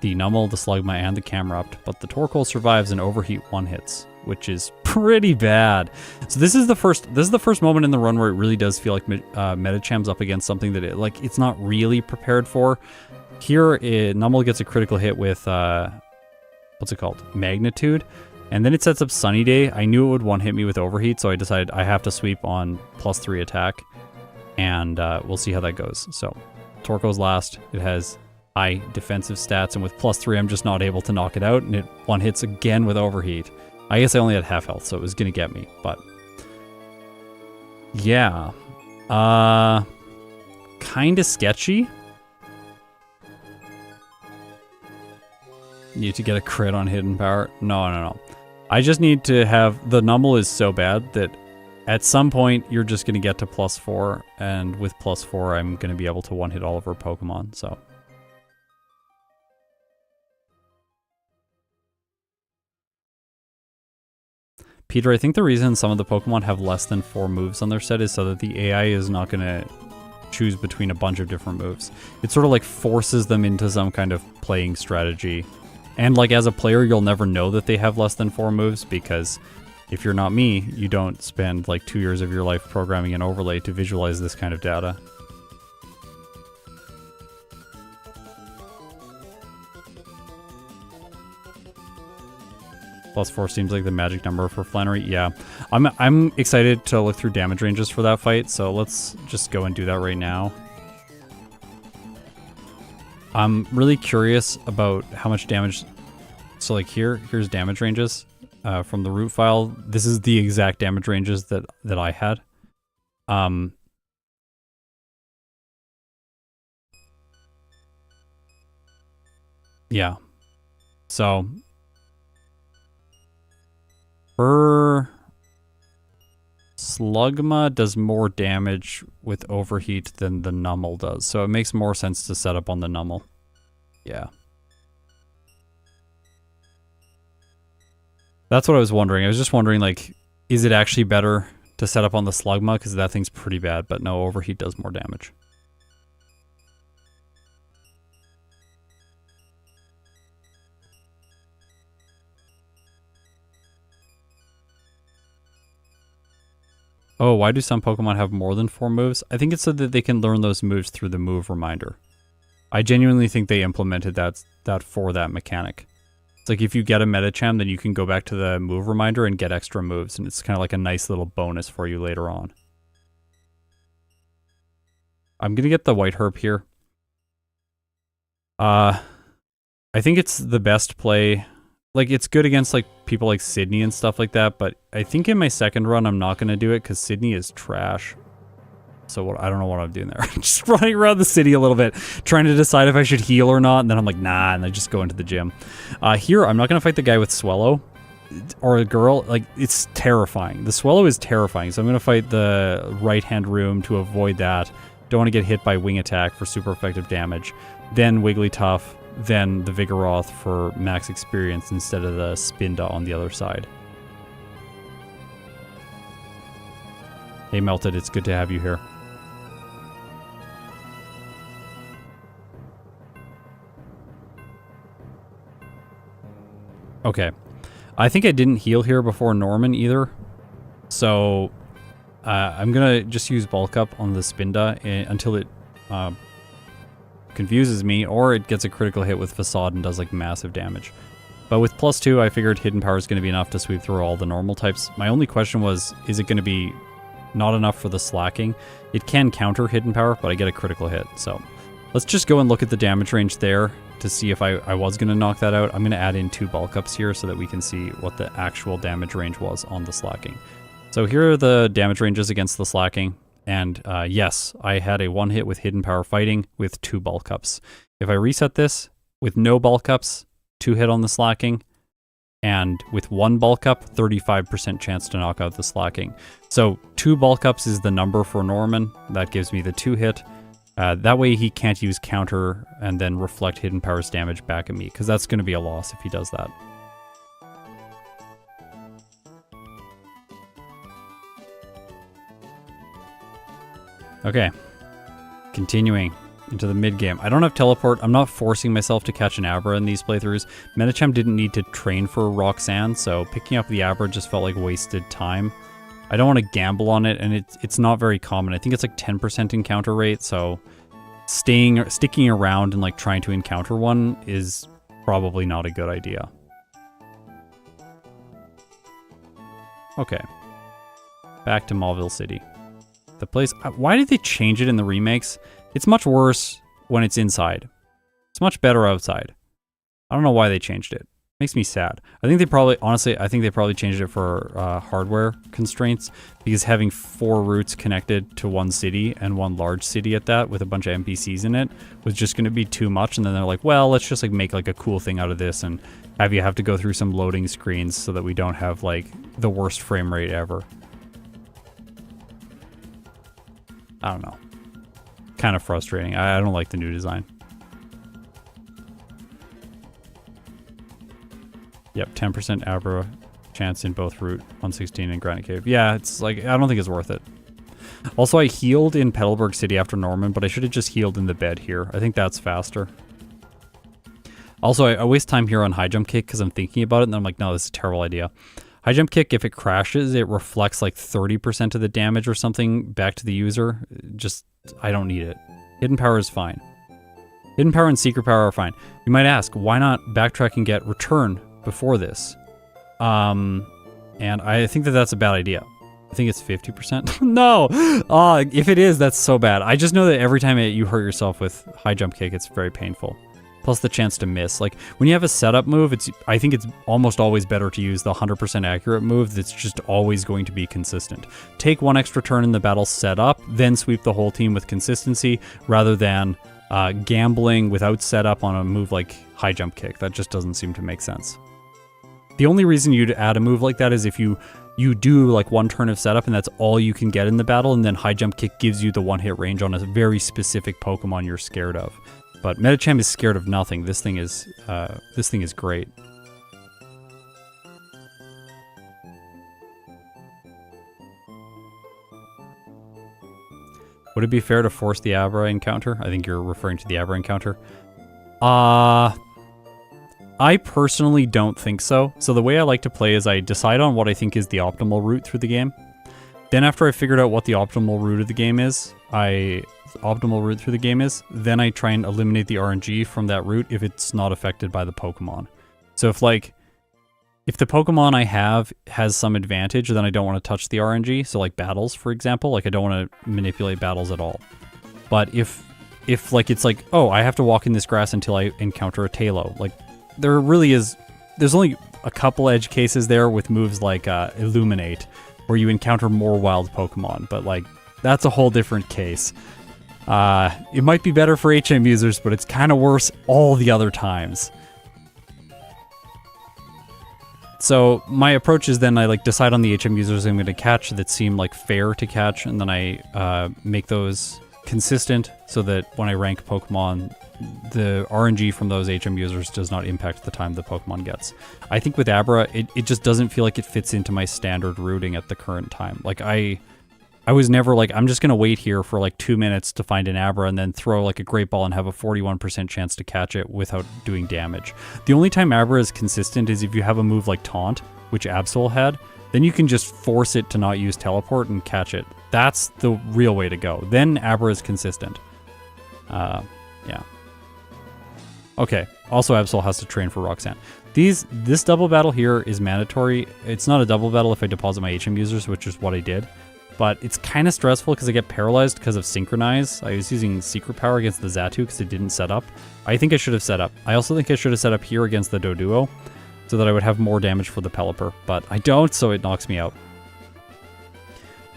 the Nummel, the Slugma, and the Camerupt, but the Torkoal survives and Overheat one-hits, which is pretty bad. So this is the first moment in the run where it really does feel like Medicham's up against something that it's not really prepared for. Here, Nummel gets a critical hit with what's it called? Magnitude. And then it sets up Sunny Day. I knew it would one-hit me with Overheat, so I decided I have to sweep on +3 attack. And we'll see how that goes. So, Torko's last. It has high defensive stats, and with +3 I'm just not able to knock it out, and it one-hits again with Overheat. I guess I only had half health, so it was going to get me, but... yeah. Kinda sketchy. Need to get a crit on Hidden Power. No. I just need to have... the Nummel is so bad that at some point you're just going to get to +4, and with +4 I'm going to be able to one-hit all of her Pokemon, so... Peter, I think the reason some of the Pokemon have less than 4 moves on their set is so that the AI is not going to choose between a bunch of different moves. It sort of like forces them into some kind of playing strategy. And like as a player, you'll never know that they have less than 4 moves, because if you're not me, you don't spend like 2 years of your life programming an overlay to visualize this kind of data. +4 seems like the magic number for Flannery. Yeah, I'm excited to look through damage ranges for that fight, so let's just go and do that right now. I'm really curious about how much damage. So like here's damage ranges. from the root file. This is the exact damage ranges that I had. Yeah. So her Slugma does more damage with overheat than the Nummel does, so it makes more sense to set up on the Nummel. Yeah. That's what I was wondering. I was just wondering, like, is it actually better to set up on the Slugma? Because that thing's pretty bad, but no, overheat does more damage. Oh, why do some Pokemon have more than 4 moves? I think it's so that they can learn those moves through the move reminder. I genuinely think they implemented that for that mechanic. It's like if you get a Medicham, then you can go back to the move reminder and get extra moves, and it's kind of like a nice little bonus for you later on. I'm gonna get the White Herb here. I think it's the best play. Like, it's good against, like, people like Sydney and stuff like that, but I think in my second run, I'm not going to do it because Sydney is trash. So I don't know what I'm doing there. Just running around the city a little bit, trying to decide if I should heal or not, and then I'm like, nah, and I just go into the gym. Here, I'm not going to fight the guy with Swellow, or a girl. Like, it's terrifying. The Swellow is terrifying, so I'm going to fight the right-hand room to avoid that. Don't want to get hit by Wing Attack for super effective damage. Then Wigglytuff. Then the Vigoroth for max experience instead of the Spinda on the other side. Hey Melted, it's good to have you here. Okay. I think I didn't heal here before Norman either. So I'm going to just use Bulk Up on the Spinda until it confuses me, or it gets a critical hit with Facade and does like massive damage. But with +2, I figured Hidden Power is going to be enough to sweep through all the normal types. My only question was, is it going to be not enough for the slacking? It can counter Hidden Power, but I get a critical hit. So let's just go and look at the damage range there to see if I was going to knock that out. I'm going to add in 2 Bulk Ups here so that we can see what the actual damage range was on the slacking. So here are the damage ranges against the slacking. And yes, I had a 1-hit with Hidden Power Fighting with 2 Bulk Ups. If I reset this with no Bulk Ups, 2-hit on the slacking, and with 1 Bulk Up, 35% chance to knock out the slacking. So 2 Bulk Ups is the number for Norman. That gives me the 2-hit. That way he can't use counter and then reflect Hidden Power's damage back at me, because that's going to be a loss if he does that. Okay, continuing into the mid-game. I don't have Teleport. I'm not forcing myself to catch an Abra in these playthroughs. Medicham didn't need to train for Roxanne, so picking up the Abra just felt like wasted time. I don't want to gamble on it, and it's not very common. I think it's like 10% encounter rate, so sticking around and like trying to encounter one is probably not a good idea. Okay, back to Mauville City. The place, why did they change it in the remakes? It's much worse when it's inside. It's much better outside. I don't know why they changed it. Makes me sad. I think they probably, honestly, I think they probably changed it for hardware constraints, because having 4 routes connected to one city, and one large city at that with a bunch of NPCs in it, was just going to be too much. And then they're like, well, let's just like make like a cool thing out of this and have to go through some loading screens so that we don't have like the worst frame rate ever. I don't know. Kind of frustrating. I don't like the new design. Yep, 10% Abra chance in both Route 116 and Granite Cave. Yeah, it's like, I don't think it's worth it. Also, I healed in Petalburg City after Norman, but I should have just healed in the bed here. I think that's faster. Also, I waste time here on High Jump Kick because I'm thinking about it, and then I'm like, no, this is a terrible idea. High Jump Kick, if it crashes, it reflects like 30% of the damage or something back to the user. Just, I don't need it. Hidden Power is fine. Hidden Power and Secret Power are fine. You might ask, why not backtrack and get Return before this? And I think that that's a bad idea. I think it's 50%. No! If it is, that's so bad. I just know that every time you hurt yourself with High Jump Kick, it's very painful. plus the chance to miss. Like, when you have a setup move, I think it's almost always better to use the 100% accurate move that's just always going to be consistent. Take one extra turn in the battle setup, then sweep the whole team with consistency, rather than gambling without setup on a move like high jump kick. That just doesn't seem to make sense. The only reason you'd add a move like that is if you do like one turn of setup and that's all you can get in the battle, and then high jump kick gives you the one hit range on a very specific Pokemon you're scared of. But Medicham is scared of nothing. This thing is great. Would it be fair to force the Abra encounter? I think you're referring to the Abra encounter. I personally don't think so. So the way I like to play is I decide on what I think is the optimal route through the game. Then after I figured out what the optimal route of the game is, then I try and eliminate the RNG from that route if it's not affected by the Pokemon. So if the Pokemon I have has some advantage, then I don't want to touch the RNG. So like battles, for example, like I don't want to manipulate battles at all. But if like it's like, oh, I have to walk in this grass until I encounter a Talo, like there's only a couple edge cases there with moves like Illuminate, where you encounter more wild Pokemon, but like that's a whole different case. It might be better for HM users, but it's kind of worse all the other times. So my approach is then I like decide on the HM users I'm going to catch that seem like fair to catch, and then I make those consistent so that when I rank Pokemon, the RNG from those HM users does not impact the time the Pokemon gets. I think with Abra, it just doesn't feel like it fits into my standard routing at the current time. Like I was never like, I'm just going to wait here for like 2 minutes to find an Abra and then throw like a Great Ball and have a 41% chance to catch it without doing damage. The only time Abra is consistent is if you have a move like Taunt, which Absol had, then you can just force it to not use Teleport and catch it. That's the real way to go. Then Abra is consistent. Yeah. Okay, also Absol has to train for Roxanne. This double battle here is mandatory. It's not a double battle if I deposit my HM users, which is what I did. But it's kind of stressful because I get paralyzed because of Synchronize. I was using Secret Power against the Xatu because it didn't set up. I think I should have set up. I also think I should have set up here against the Doduo so that I would have more damage for the Pelipper. But I don't, so it knocks me out.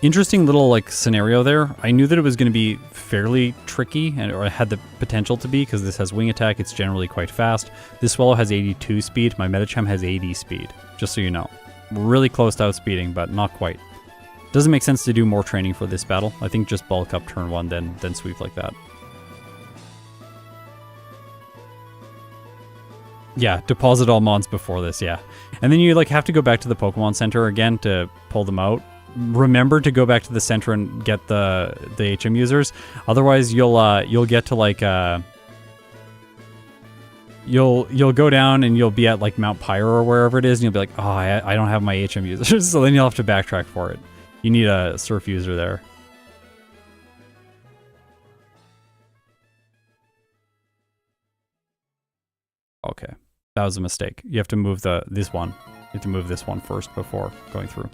Interesting little like scenario there. I knew that it was going to be fairly tricky, or it had the potential to be, because this has wing attack. It's generally quite fast. This Swallow has 82 speed. My Medicham has 80 speed, just so you know. We're really close to outspeeding, but not quite. Doesn't make sense to do more training for this battle. I think just bulk up turn 1, then sweep like that. Yeah, deposit all mons before this, yeah. And then you like have to go back to the Pokemon Center again to pull them out. Remember to go back to the center and get the HM users. Otherwise, you'll get to like you'll go down and you'll be at like Mount Pyre or wherever it is, and you'll be like, oh, I don't have my HM users. So then you'll have to backtrack for it. You need a surf user there. Okay, that was a mistake. You have to move this one. You have to move this one first before going through.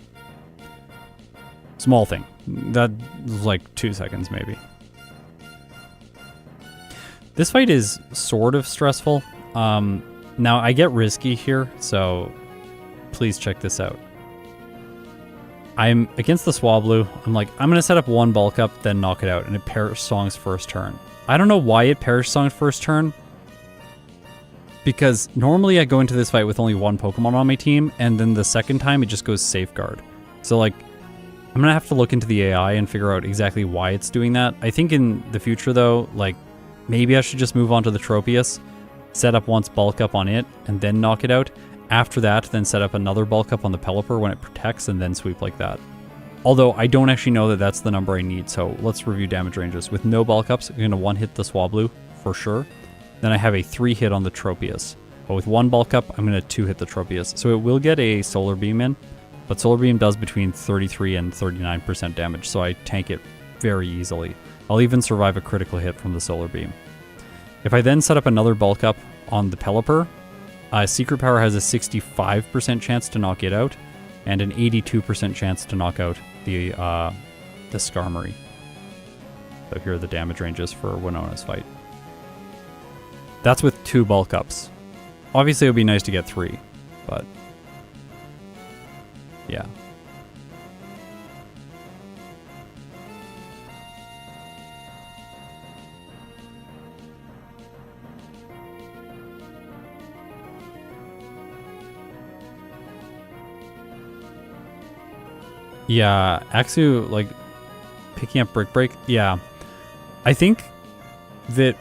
Small thing. That was like 2 seconds maybe. This fight is sort of stressful. Now I get risky here, so please check this out. I'm against the Swablu. I'm like, I'm going to set up one bulk up, then knock it out, and it Perish Song's first turn. I don't know why it Perish Song's first turn, because normally I go into this fight with only one Pokemon on my team, and then the second time it just goes Safeguard. So like, I'm going to have to look into the AI and figure out exactly why it's doing that. I think in the future though, like, maybe I should just move on to the Tropius, set up once bulk up on it, and then knock it out. After that, then set up another bulk up on the Pelipper when it protects, and then sweep like that. Although I don't actually know that that's the number I need, so let's review damage ranges. With no bulk ups, I'm going to 1-hit the Swablu for sure. Then I have a 3-hit on the Tropius. But with one bulk up, I'm going to 2-hit the Tropius. So it will get a Solar Beam in, but Solar Beam does between 33 and 39% damage, so I tank it very easily. I'll even survive a critical hit from the Solar Beam. If I then set up another bulk up on the Pelipper, Secret Power has a 65% chance to knock it out, and an 82% chance to knock out the Skarmory. So here are the damage ranges for Winona's fight. That's with 2 bulk ups. Obviously, it would be nice to get 3, but yeah. Yeah, Axu, like, picking up Brick Break, yeah. I think that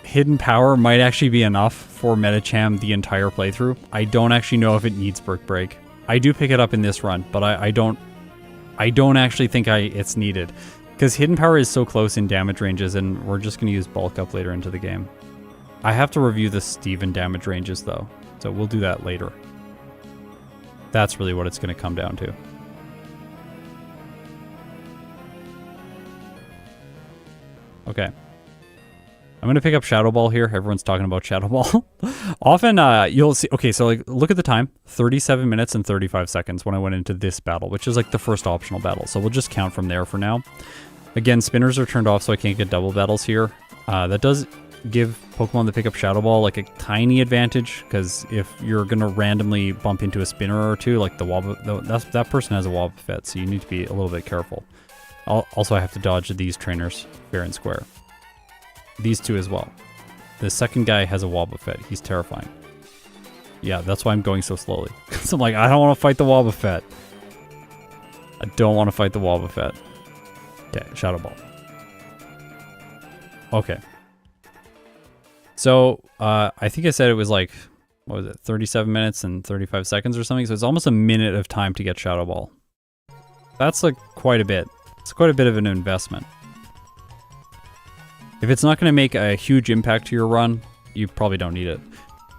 Hidden Power might actually be enough for Medicham the entire playthrough. I don't actually know if it needs Brick Break. I do pick it up in this run, but I don't actually think it's needed. Because Hidden Power is so close in damage ranges, and we're just going to use Bulk Up later into the game. I have to review the Steven damage ranges, though, so we'll do that later. That's really what it's going to come down to. Okay. I'm going to pick up Shadow Ball here. Everyone's talking about Shadow Ball. Often you'll see... Okay, so like look at the time. 37 minutes and 35 seconds when I went into this battle, which is like the first optional battle. So we'll just count from there for now. Again, spinners are turned off so I can't get double battles here. That does give Pokemon that pick up Shadow Ball like a tiny advantage, because if you're going to randomly bump into a spinner or two, like the Wobbuffet, that person has a Wobbuffet, so you need to be a little bit careful. Also, I have to dodge these trainers fair and square. These two as well. The second guy has a Wobbuffet. He's terrifying. Yeah, that's why I'm going so slowly. So I'm like, I don't want to fight the Wobbuffet. I don't want to fight the Wobbuffet. Okay, Shadow Ball. Okay. So, I think I said it was like, what was it, 37 minutes and 35 seconds or something? So it's almost a minute of time to get Shadow Ball. That's like quite a bit. It's quite a bit of an investment. If it's not going to make a huge impact to your run, you probably don't need it.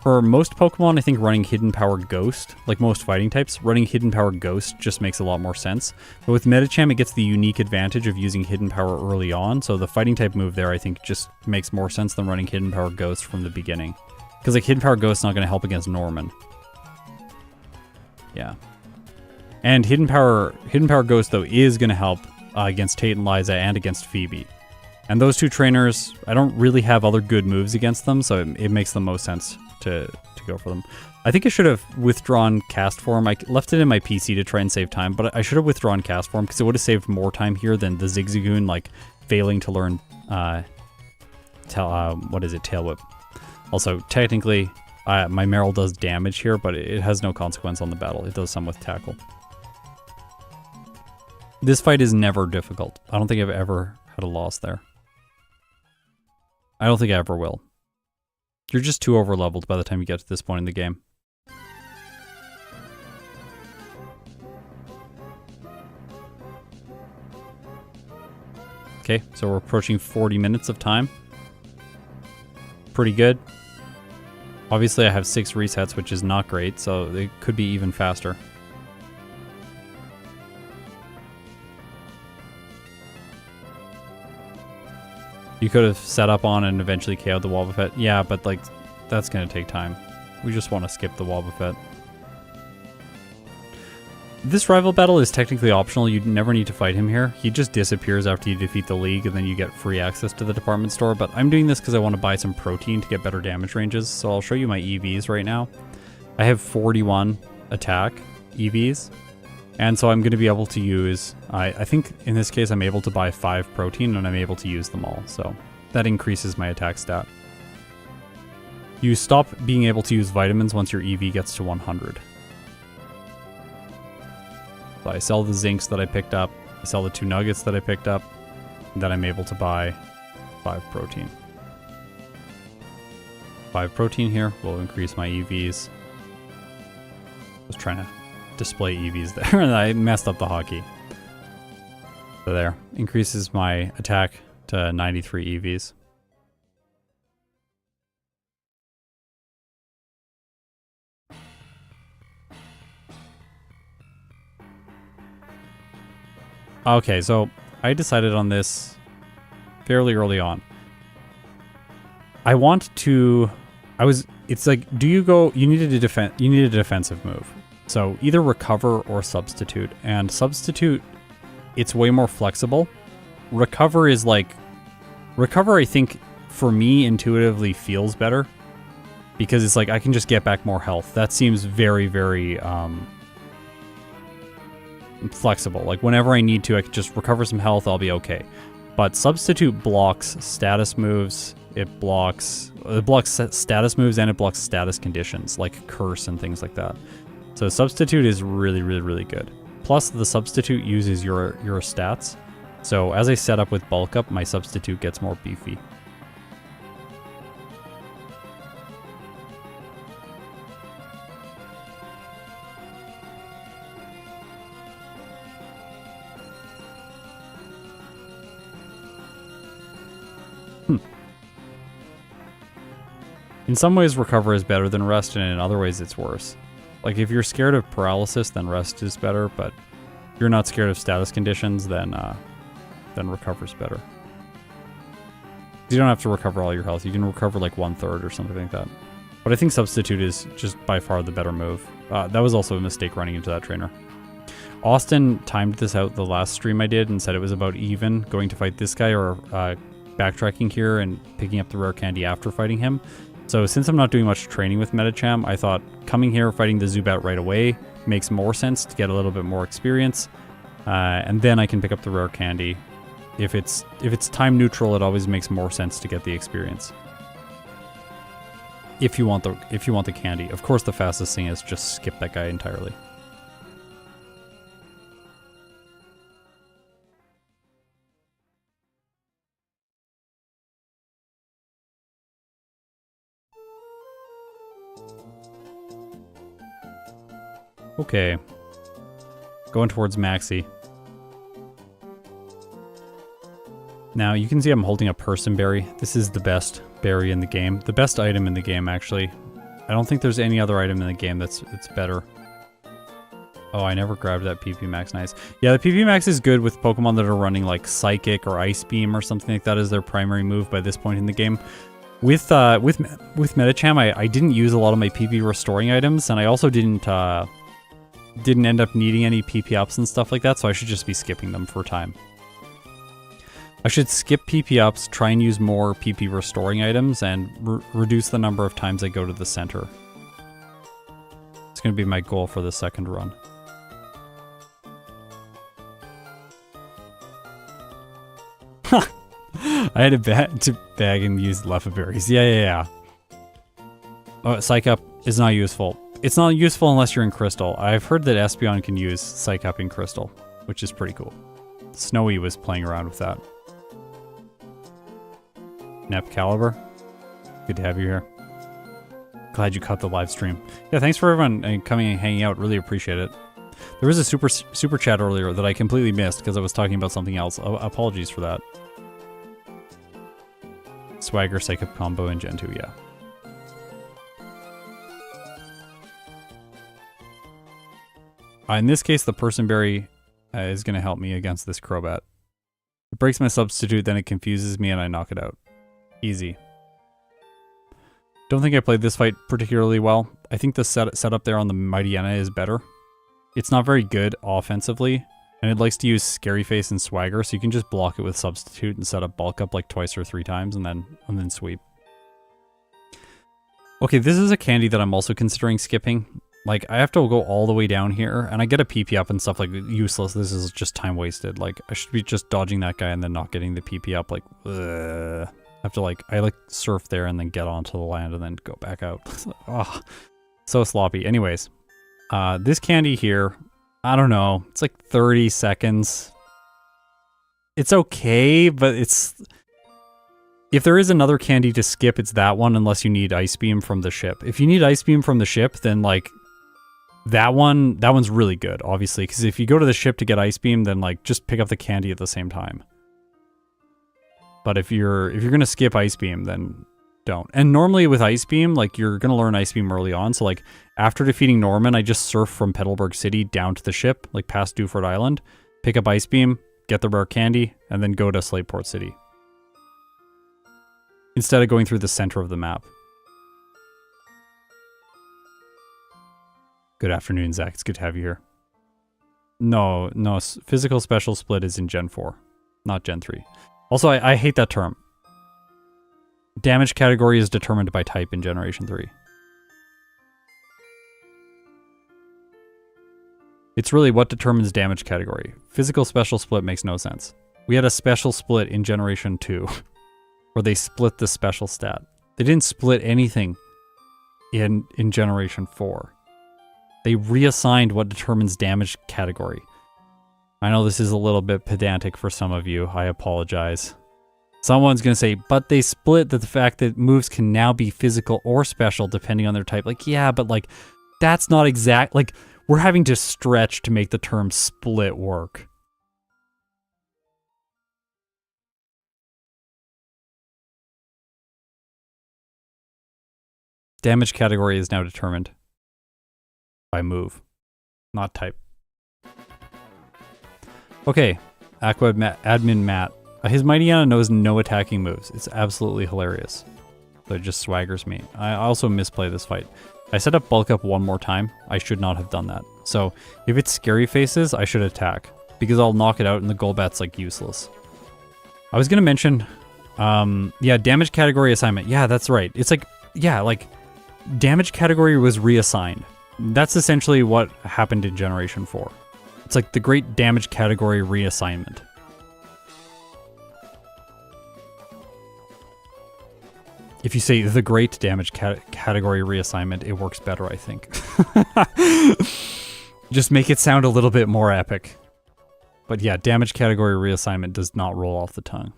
For most Pokemon, I think running Hidden Power Ghost, like most fighting types, running Hidden Power Ghost just makes a lot more sense. But with Medicham, it gets the unique advantage of using Hidden Power early on, so the fighting type move there, I think, just makes more sense than running Hidden Power Ghost from the beginning. Because like Hidden Power Ghost is not going to help against Norman. Yeah. And Hidden Power Ghost, though, is going to help against Tate and Liza and against Phoebe. And those two trainers, I don't really have other good moves against them, so it makes the most sense to go for them. I think I should have withdrawn Cast Form. I left it in my PC to try and save time, but I should have withdrawn Cast Form because it would have saved more time here than the Zigzagoon, like, failing to learn, Tail Whip. Also, technically, my Meryl does damage here, but it has no consequence on the battle. It does some with Tackle. This fight is never difficult. I don't think I've ever had a loss there. I don't think I ever will. You're just too over-leveled by the time you get to this point in the game. Okay, so we're approaching 40 minutes of time. Pretty good. Obviously I have 6 resets, which is not great, so it could be even faster. You could have set up on and eventually KO'd the Wobbuffet. Yeah, but like, that's going to take time. We just want to skip the Wobbuffet. This rival battle is technically optional. You never need to fight him here. He just disappears after you defeat the League, and then you get free access to the department store. But I'm doing this because I want to buy some protein to get better damage ranges. So I'll show you my EVs right now. I have 41 attack EVs. And so I'm going to be able to use, I think in this case I'm able to buy 5 protein and I'm able to use them all. So that increases my attack stat. You stop being able to use vitamins once your EV gets to 100. So I sell the zincs that I picked up, I sell the 2 nuggets that I picked up, and then I'm able to buy 5 protein. 5 protein here will increase my EVs. I was trying to display EVs there and I messed up the hotkey. So there, increases my attack to 93 EVs. Okay, so I decided on this fairly early on. I want to, it's like, you needed a defensive move. So either recover or substitute. And substitute, it's way more flexible. Recover, I think, for me, intuitively feels better. Because it's like, I can just get back more health. That seems very, very flexible. Like, whenever I need to, I can just recover some health, I'll be okay. But Substitute blocks status moves, it blocks status moves, and it blocks status conditions, like Curse and things like that. So Substitute is really, really, really good. Plus, the Substitute uses your stats. So as I set up with Bulk Up, my Substitute gets more beefy. In some ways, Recover is better than Rest, and in other ways, it's worse. Like, if you're scared of paralysis, then Rest is better, but if you're not scared of status conditions, then Recover's better. You don't have to recover all your health. You can recover like 1/3 or something like that. But I think Substitute is just by far the better move. That was also a mistake running into that trainer. Austin timed this out the last stream I did and said it was about even going to fight this guy or backtracking here and picking up the rare candy after fighting him. So since I'm not doing much training with Medicham, I thought coming here, fighting the Zubat right away makes more sense to get a little bit more experience. And then I can pick up the rare candy. If it's time neutral, it always makes more sense to get the experience. If you want the candy. Of course, the fastest thing is just skip that guy entirely. Okay. Going towards Maxi. Now, you can see I'm holding a Person Berry. This is the best berry in the game. The best item in the game, actually. I don't think there's any other item in the game that's better. Oh, I never grabbed that PP Max. Nice. Yeah, the PP Max is good with Pokemon that are running like Psychic or Ice Beam or something like that as their primary move by this point in the game. With Medicham, I didn't use a lot of my PP restoring items, and I also didn't end up needing any PP ups and stuff like that, so I should just be skipping them for time. I should skip PP ups, try and use more PP restoring items, and reduce the number of times I go to the center. It's going to be my goal for the second run. I had to bag and use Leffa berries. Yeah. Oh, Psych Up is not useful. It's not useful unless you're in Crystal. I've heard that Espeon can use Psych Up in Crystal, which is pretty cool. Snowy was playing around with that. Nep Caliber, good to have you here. Glad you caught the live stream. Yeah, thanks for everyone coming and hanging out. Really appreciate it. There was a super chat earlier that I completely missed because I was talking about something else. Apologies for that. Swagger, Psych Up combo, and Gen 2, yeah. In this case, the Person Berry is going to help me against this Crobat. It breaks my Substitute, then it confuses me, and I knock it out. Easy. Don't think I played this fight particularly well. I think the setup there on the Mightyena is better. It's not very good offensively, and it likes to use Scary Face and Swagger, so you can just block it with Substitute and set up Bulk Up like twice or 3 times, and then sweep. Okay, this is a candy that I'm also considering skipping. Like, I have to go all the way down here, and I get a PP up and stuff, like, useless. This is just time wasted. Like, I should be just dodging that guy and then not getting the PP up. Like, ugh. I have to, like, surf there and then get onto the land and then go back out. Oh, so sloppy. Anyways, this candy here, I don't know. It's like 30 seconds. It's okay, but it's... If there is another candy to skip, it's that one, unless you need Ice Beam from the ship. If you need Ice Beam from the ship, then, like... That one's really good, obviously, because if you go to the ship to get Ice Beam, then like just pick up the candy at the same time. But if you're gonna skip Ice Beam, then don't. And normally with Ice Beam, like you're gonna learn Ice Beam early on. So like after defeating Norman, I just surf from Petalburg City down to the ship, like past Dewford Island, pick up Ice Beam, get the rare candy, and then go to Slateport City. Instead of going through the center of the map. Good afternoon, Zach. It's good to have you here. No, physical special split is in Gen 4, not Gen 3. Also, I hate that term. damage category is determined by type in Generation 3. It's really what determines damage category. Physical special split makes no sense. We had a special split in Generation 2 where they split the special stat. They didn't split anything in Generation 4. They reassigned what determines damage category. I know this is a little bit pedantic for some of you. I apologize. Someone's going to say, but they split the fact that moves can now be physical or special depending on their type. Like, yeah, but like, that's not exact. Like, we're having to stretch to make the term split work. Damage category is now determined by move, not type. Okay, admin Matt. His Mightyana knows no attacking moves. It's absolutely hilarious. But it just swaggers me. I also misplay this fight. I set up bulk up one more time. I should not have done that. So if it's scary faces, I should attack because I'll knock it out and the Golbat's like useless. I was gonna mention, yeah, damage category assignment. Yeah, that's right. It's like, yeah, like damage category was reassigned. That's essentially what happened in Generation 4. It's like the great damage category reassignment. If you say the great damage category reassignment, it works better, I think. Just make it sound a little bit more epic. But yeah, damage category reassignment does not roll off the tongue.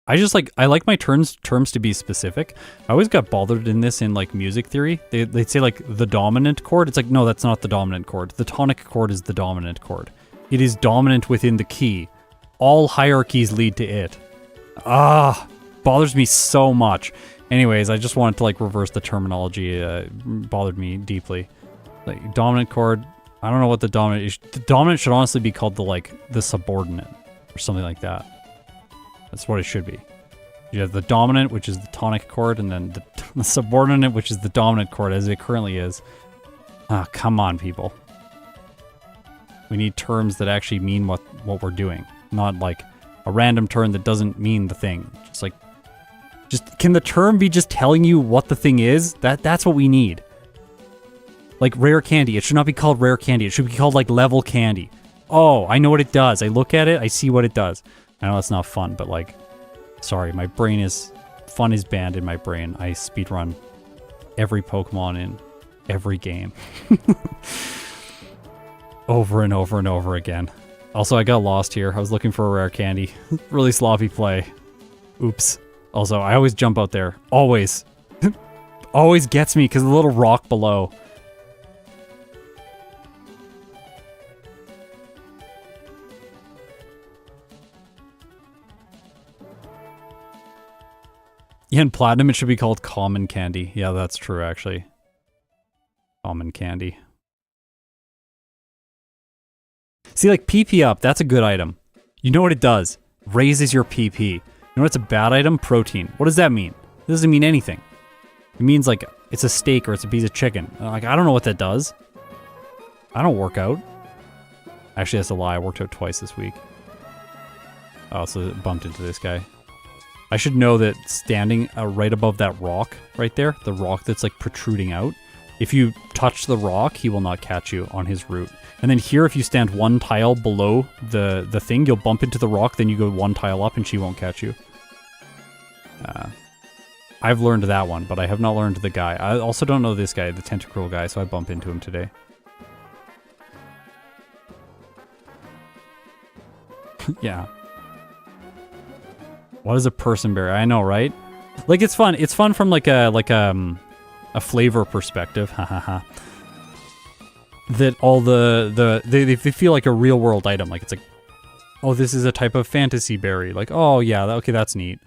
I like my terms to be specific. I always got bothered in this in like music theory. They'd say like the dominant chord. It's like, no, that's not the dominant chord. The tonic chord is the dominant chord. It is dominant within the key. All hierarchies lead to it. Bothers me so much. Anyways, I just wanted to like reverse the terminology. Bothered me deeply. Like dominant chord. I don't know what the dominant is. The dominant should honestly be called the subordinate or something like that. That's what it should be. You have the dominant, which is the tonic chord, and then the subordinate, which is the dominant chord, as it currently is. Ah, come on, people. We need terms that actually mean what we're doing, not like a random term that doesn't mean the thing. Just can the term be just telling you what the thing is? That's what we need. Like rare candy, it should not be called rare candy. It should be called like level candy. Oh, I know what it does. I look at it, I see what it does. I know it's not fun, but like, sorry, my brain is, fun is banned in my brain. I speedrun every Pokemon in every game. Over and over and over again. Also, I got lost here. I was looking for a rare candy. Really sloppy play. Oops. Also, I always jump out there. Always. Always gets me because the little rock below. Yeah, in Platinum, it should be called Common Candy. Yeah, that's true, actually. Common Candy. See, like, PP up, that's a good item. You know what it does? Raises your PP. You know what's a bad item? Protein. What does that mean? It doesn't mean anything. It means, like, it's a steak or it's a piece of chicken. Like, I don't know what that does. I don't work out. Actually, that's a lie. I worked out twice this week. Oh, so it bumped into this guy. I should know that standing right above that rock right there, the rock that's like protruding out, if you touch the rock, he will not catch you on his route. And then here, if you stand one tile below the thing, you'll bump into the rock, then you go one tile up and she won't catch you. I've learned that one, but I have not learned the guy. I also don't know this guy, the tentacruel guy, so I bump into him today. Yeah. What is a personberry? I know, right? Like, it's fun. It's fun from like a flavor perspective. Hahaha. That all they feel like a real world item. Like, it's like, oh, this is a type of fantasy berry. Like, oh yeah, okay, that's neat.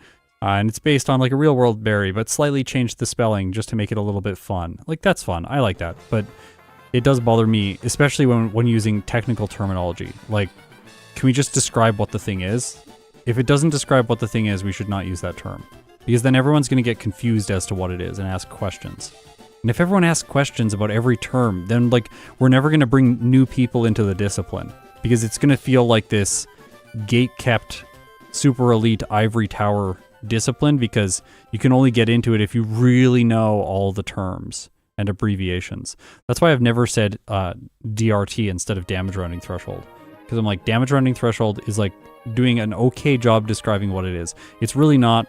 And it's based on like a real world berry, but slightly changed the spelling just to make it a little bit fun. Like, that's fun. I like that. But it does bother me, especially when using technical terminology. Like, can we just describe what the thing is? If it doesn't describe what the thing is, we should not use that term. Because then everyone's going to get confused as to what it is and ask questions. And if everyone asks questions about every term, then like we're never going to bring new people into the discipline. Because it's going to feel like this gate-kept, super elite ivory tower disciplined because you can only get into it if you really know all the terms and abbreviations. That's why I've never said DRT instead of damage rounding threshold. Because I'm like, damage rounding threshold is like doing an okay job describing what it is. It's really not.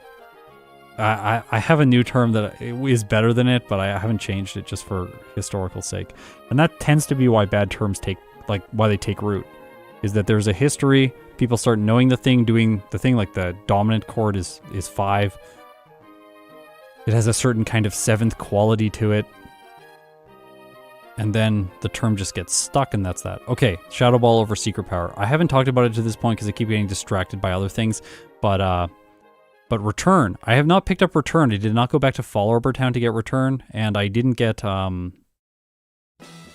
I have a new term that is better than it, but I haven't changed it just for historical sake. And that tends to be why bad terms why they take root. Is that there's a history, people start knowing the thing, doing the thing, like the dominant chord is 5. It has a certain kind of 7th quality to it. And then the term just gets stuck, and that's that. Okay, Shadow Ball over Secret Power. I haven't talked about it to this point because I keep getting distracted by other things, but Return. I have not picked up Return. I did not go back to Fall Arbor Town to get Return, and I didn't get, I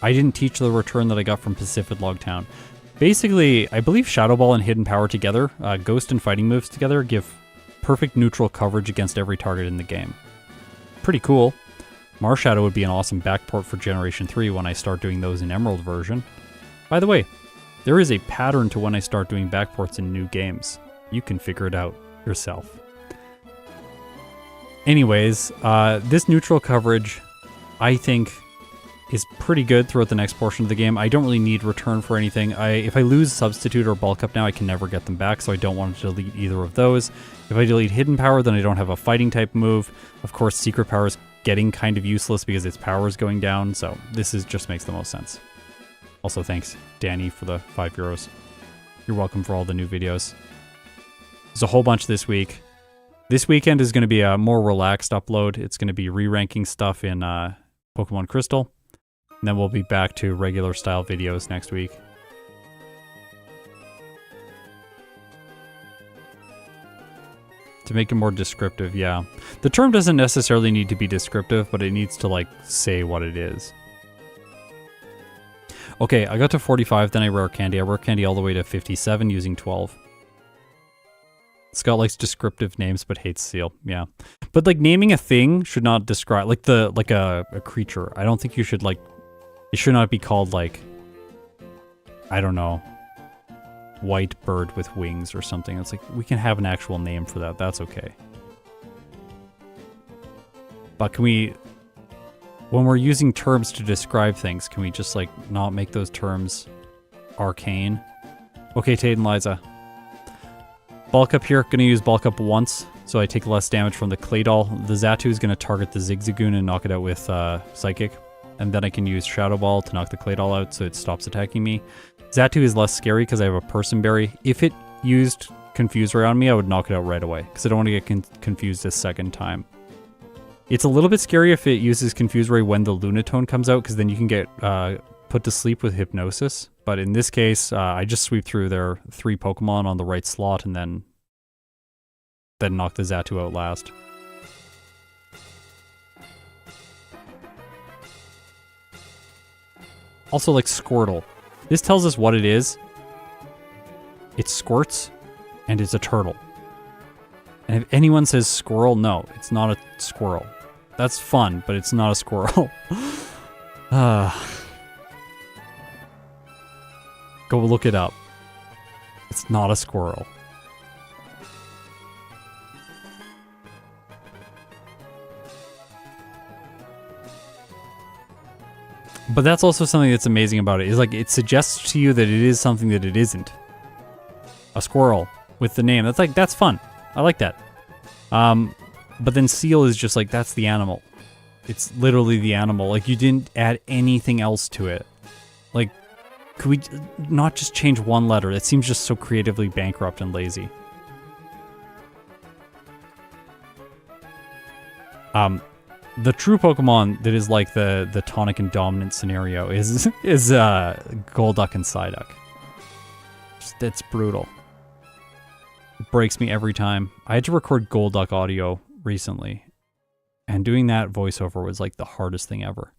didn't teach the Return that I got from Pacific Log Town. Basically, I believe Shadow Ball and Hidden Power together, Ghost and Fighting moves together, give perfect neutral coverage against every target in the game. Pretty cool. Marshadow would be an awesome backport for Generation 3 when I start doing those in Emerald version. By the way, there is a pattern to when I start doing backports in new games. You can figure it out yourself. Anyways, this neutral coverage, I think, is pretty good throughout the next portion of the game. I don't really need Return for anything. If I lose Substitute or Bulk Up now, I can never get them back, so I don't want to delete either of those. If I delete Hidden Power, then I don't have a fighting type move. Of course, Secret Power is getting kind of useless because its power is going down, so this just makes the most sense. Also, thanks, Danny, for the €5. You're welcome for all the new videos. There's a whole bunch this week. This weekend is going to be a more relaxed upload. It's going to be re-ranking stuff in Pokemon Crystal. And then we'll be back to regular style videos next week. To make it more descriptive, yeah. The term doesn't necessarily need to be descriptive, but it needs to, like, say what it is. Okay, I got to 45, then I rare candy. I rare candy all the way to 57 using 12. Scott likes descriptive names but hates Seal. Yeah. But, like, naming a thing should not describe, like, a creature. I don't think you should, like, it should not be called, like, I don't know, white bird with wings or something. It's like, we can have an actual name for that. That's okay. But can we, when we're using terms to describe things, can we just, like, not make those terms arcane? Okay, Tate and Liza. Bulk Up here. Gonna use Bulk Up once, so I take less damage from the Claydol. The Xatu is gonna target the Zigzagoon and knock it out with Psychic. And then I can use Shadow Ball to knock the Claydol out so it stops attacking me. Xatu is less scary because I have a Person Berry. If it used Confuse Ray on me, I would knock it out right away because I don't want to get confused a second time. It's a little bit scary if it uses Confuse Ray when the Lunatone comes out because then you can get put to sleep with Hypnosis. But in this case, I just sweep through their 3 Pokemon on the right slot and then knock the Xatu out last. Also, like Squirtle. This tells us what it is. It squirts, and it's a turtle. And if anyone says squirrel, no, it's not a squirrel. That's fun, but it's not a squirrel. Go look it up. It's not a squirrel. But that's also something that's amazing about it, is like it suggests to you that it is something that it isn't. A squirrel with the name. That's fun. I like that. But then Seal is just like, that's the animal. It's literally the animal. Like, you didn't add anything else to it. Like, could we not just change one letter? It seems just so creatively bankrupt and lazy. The true Pokemon that is like the tonic and dominant scenario is Golduck and Psyduck. That's brutal. It breaks me every time. I had to record Golduck audio recently, and doing that voiceover was like the hardest thing ever.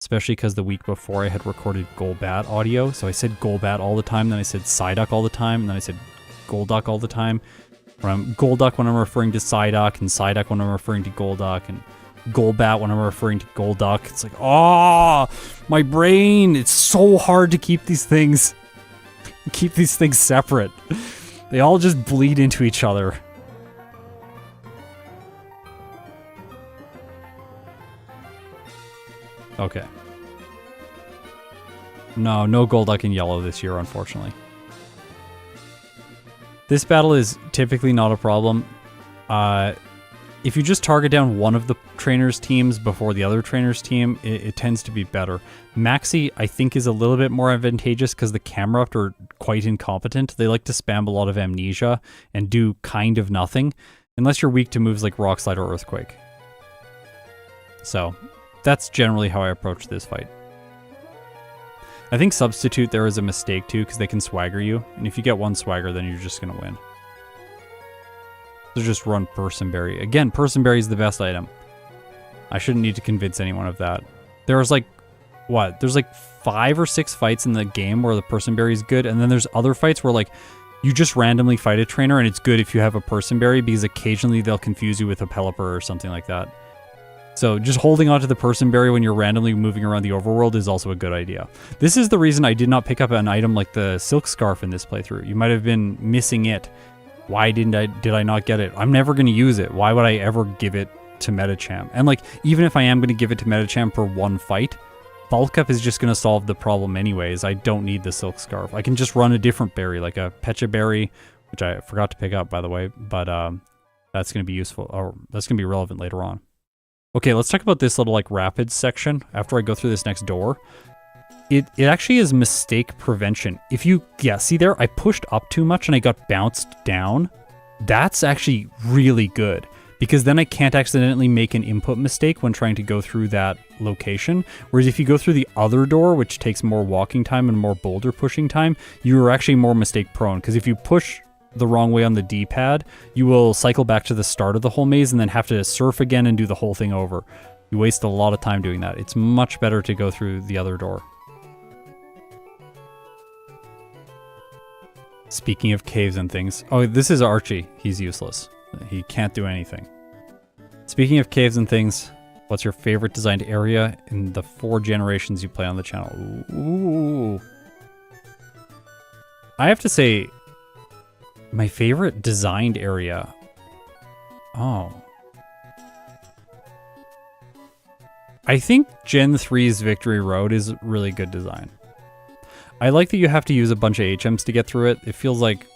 Especially because the week before I had recorded Golbat audio, so I said Golbat all the time, then I said Psyduck all the time, and then I said Golduck all the time. Golduck when I'm referring to Psyduck, and Psyduck when I'm referring to Golduck, and Golbat when I'm referring to Golduck. It's like, oh, my brain, it's so hard to keep these things separate. They all just bleed into each other. Okay. No, no Golduck in yellow this year, unfortunately. This battle is typically not a problem. If you just target down one of the trainer's teams before the other trainer's team, it tends to be better. Maxi, I think, is a little bit more advantageous because the Camerupt are quite incompetent. They like to spam a lot of Amnesia and do kind of nothing, unless you're weak to moves like Rock Slide or Earthquake. So, that's generally how I approach this fight. I think Substitute there is a mistake too, because they can swagger you, and if you get one swagger, then you're just going to win. So just run Personberry. Again, Personberry is the best item. I shouldn't need to convince anyone of that. There's like, what? There's like 5 or 6 fights in the game where the Personberry is good, and then there's other fights where like you just randomly fight a trainer, and it's good if you have a Personberry because occasionally they'll confuse you with a Pelipper or something like that. So just holding onto the Personberry when you're randomly moving around the overworld is also a good idea. This is the reason I did not pick up an item like the Silk Scarf in this playthrough. You might have been missing it. Why did I not get it? I'm never going to use it. Why would I ever give it to Medicham? And like, even if I am going to give it to Medicham for one fight, Bulk Up is just going to solve the problem anyways. I don't need the Silk Scarf. I can just run a different berry, like a Pecha Berry, which I forgot to pick up, by the way, but that's going to be useful, or that's going to be relevant later on. Okay, let's talk about this little like rapids section after I go through this next door. It actually is mistake prevention. If you, yeah, see there, I pushed up too much and I got bounced down. That's actually really good because then I can't accidentally make an input mistake when trying to go through that location. Whereas if you go through the other door, which takes more walking time and more boulder pushing time, you are actually more mistake prone. Because if you push the wrong way on the D-pad, you will cycle back to the start of the whole maze and then have to surf again and do the whole thing over. You waste a lot of time doing that. It's much better to go through the other door. Speaking of caves and things. Oh, this is Archie. He's useless. He can't do anything. Speaking of caves and things, what's your favorite designed area in the 4 generations you play on the channel? Ooh. I have to say, my favorite designed area. Oh. I think Gen 3's Victory Road is really good design. I like that you have to use a bunch of HMs to get through it. It feels like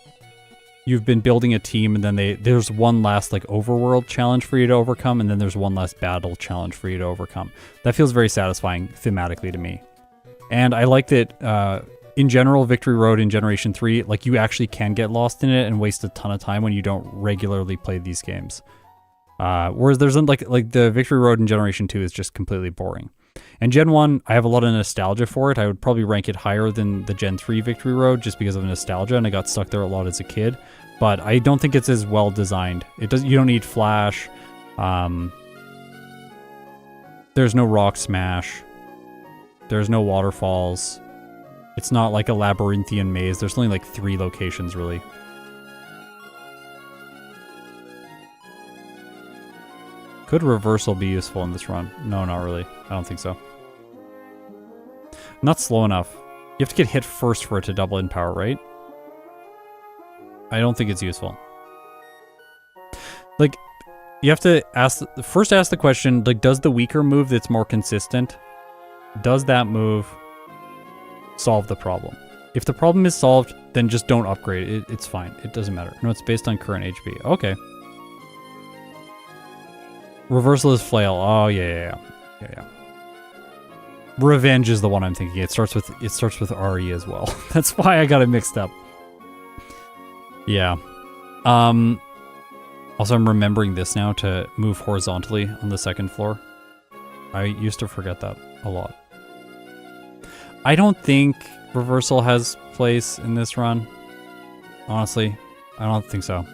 you've been building a team and then there's one last like overworld challenge for you to overcome and then there's one last battle challenge for you to overcome. That feels very satisfying thematically to me. And I like that in general, Victory Road in Generation 3, like you actually can get lost in it and waste a ton of time when you don't regularly play these games. Whereas there's like the Victory Road in Generation 2 is just completely boring. And Gen 1, I have a lot of nostalgia for it. I would probably rank it higher than the Gen 3 Victory Road just because of nostalgia, and I got stuck there a lot as a kid. But I don't think it's as well designed. You don't need flash. There's no rock smash. There's no waterfalls. It's not like a labyrinthian maze. There's only like 3 locations, really. Could reversal be useful in this run? No, not really. I don't think so. Not slow enough. You have to get hit first for it to double in power, right? I don't think it's useful. Like, you have to first ask the question, like, does the weaker move that's more consistent, does that move solve the problem? If the problem is solved, then just don't upgrade it. It's fine. It doesn't matter. No, it's based on current HP. Okay. Reversal is flail. Oh yeah. Revenge is the one I'm thinking. It starts with RE as well. That's why I got it mixed up. Yeah. Also, I'm remembering this now to move horizontally on the 2nd floor. I used to forget that a lot. I don't think reversal has place in this run. Honestly, I don't think so.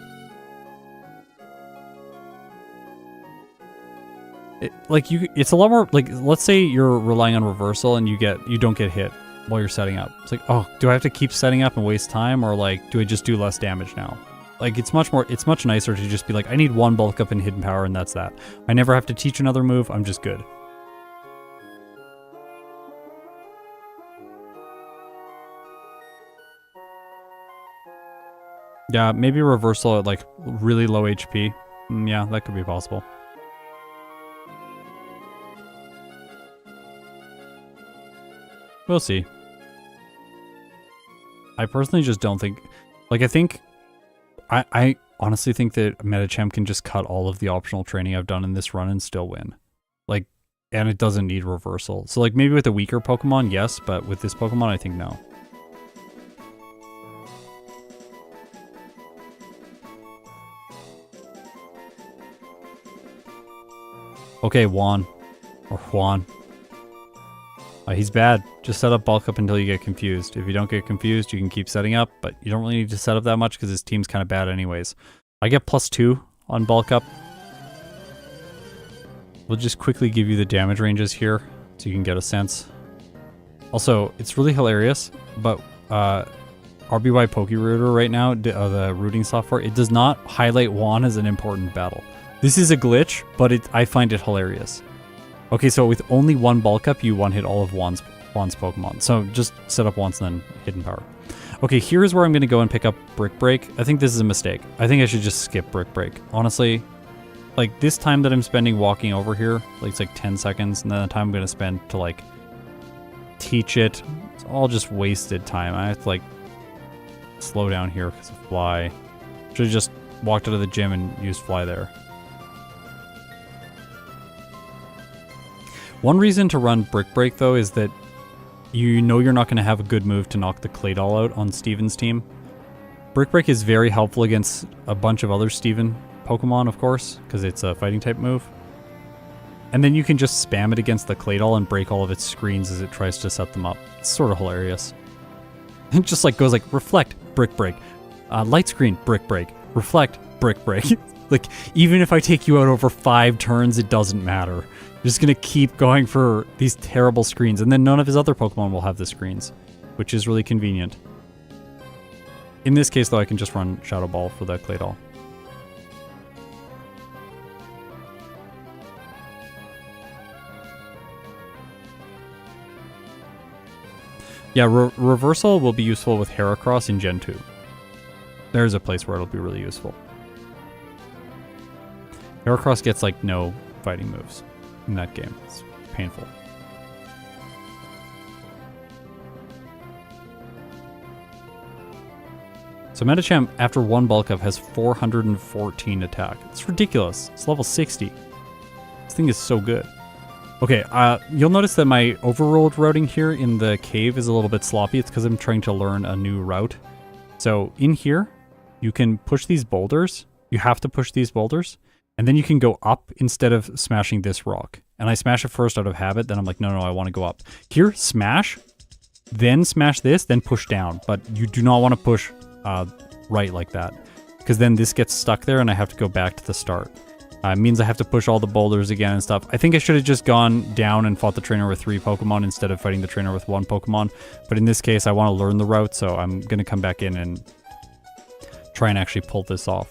It's a lot more like, let's say you're relying on reversal and you don't get hit while you're setting up. It's like, oh, do I have to keep setting up and waste time, or like, do I just do less damage now? Like, it's much nicer to just be like, I need 1 bulk up and hidden power and that's that. I never have to teach another move. I'm just good. Yeah, maybe reversal at like really low HP. Yeah, that could be possible. We'll see. I personally just don't think... Like, I honestly think that Medicham can just cut all of the optional training I've done in this run and still win. Like, and it doesn't need reversal. So, like, maybe with a weaker Pokemon, yes, but with this Pokemon, I think no. Okay, Juan. Or Juan. He's bad. Just set up bulk up until you get confused. If you don't get confused, you can keep setting up, but you don't really need to set up that much because his team's kind of bad anyways. I get +2 on bulk up. We'll just quickly give you the damage ranges here so you can get a sense. Also, it's really hilarious, but RBY PokeRouter right now, the routing software, it does not highlight Juan as an important battle. This is a glitch, but I find it hilarious. Okay, so with only one bulk up, you one-hit all of Juan's Pokemon. So just set up once and then Hidden Power. Okay, here's where I'm going to go and pick up Brick Break. I think this is a mistake. I think I should just skip Brick Break. Honestly, like this time that I'm spending walking over here, like it's like 10 seconds, and then the time I'm going to spend to like teach it, it's all just wasted time. I have to like slow down here because of Fly. Should have just walked out of the gym and used Fly there. One reason to run Brick Break, though, is that you know you're not going to have a good move to knock the Claydol out on Steven's team. Brick Break is very helpful against a bunch of other Steven Pokemon, of course, because it's a fighting-type move. And then you can just spam it against the Claydol and break all of its screens as it tries to set them up. It's sort of hilarious. It just like goes like, Reflect, Brick Break, Light Screen, Brick Break, Reflect, Brick Break. Like, even if I take you out over 5 turns, it doesn't matter. Just gonna keep going for these terrible screens, and then none of his other Pokemon will have the screens, which is really convenient. In this case, though, I can just run Shadow Ball for the Claydol. Yeah, Reversal will be useful with Heracross in Gen 2. There's a place where it'll be really useful. Heracross gets, like, no fighting moves in that game. It's painful. So Medicham, after one bulk up, has 414 attack. It's ridiculous. It's level 60. This thing is so good. Okay, you'll notice that my overworld routing here in the cave is a little bit sloppy. It's because I'm trying to learn a new route. So in here, you can push these boulders. You have to push these boulders. And then you can go up instead of smashing this rock. And I smash it first out of habit. Then I'm like, no, I want to go up. Here, smash. Then smash this. Then push down. But you do not want to push right like that. Because then this gets stuck there and I have to go back to the start. It means I have to push all the boulders again and stuff. I think I should have just gone down and fought the trainer with 3 Pokemon instead of fighting the trainer with 1 Pokemon. But in this case, I want to learn the route. So I'm going to come back in and try and actually pull this off.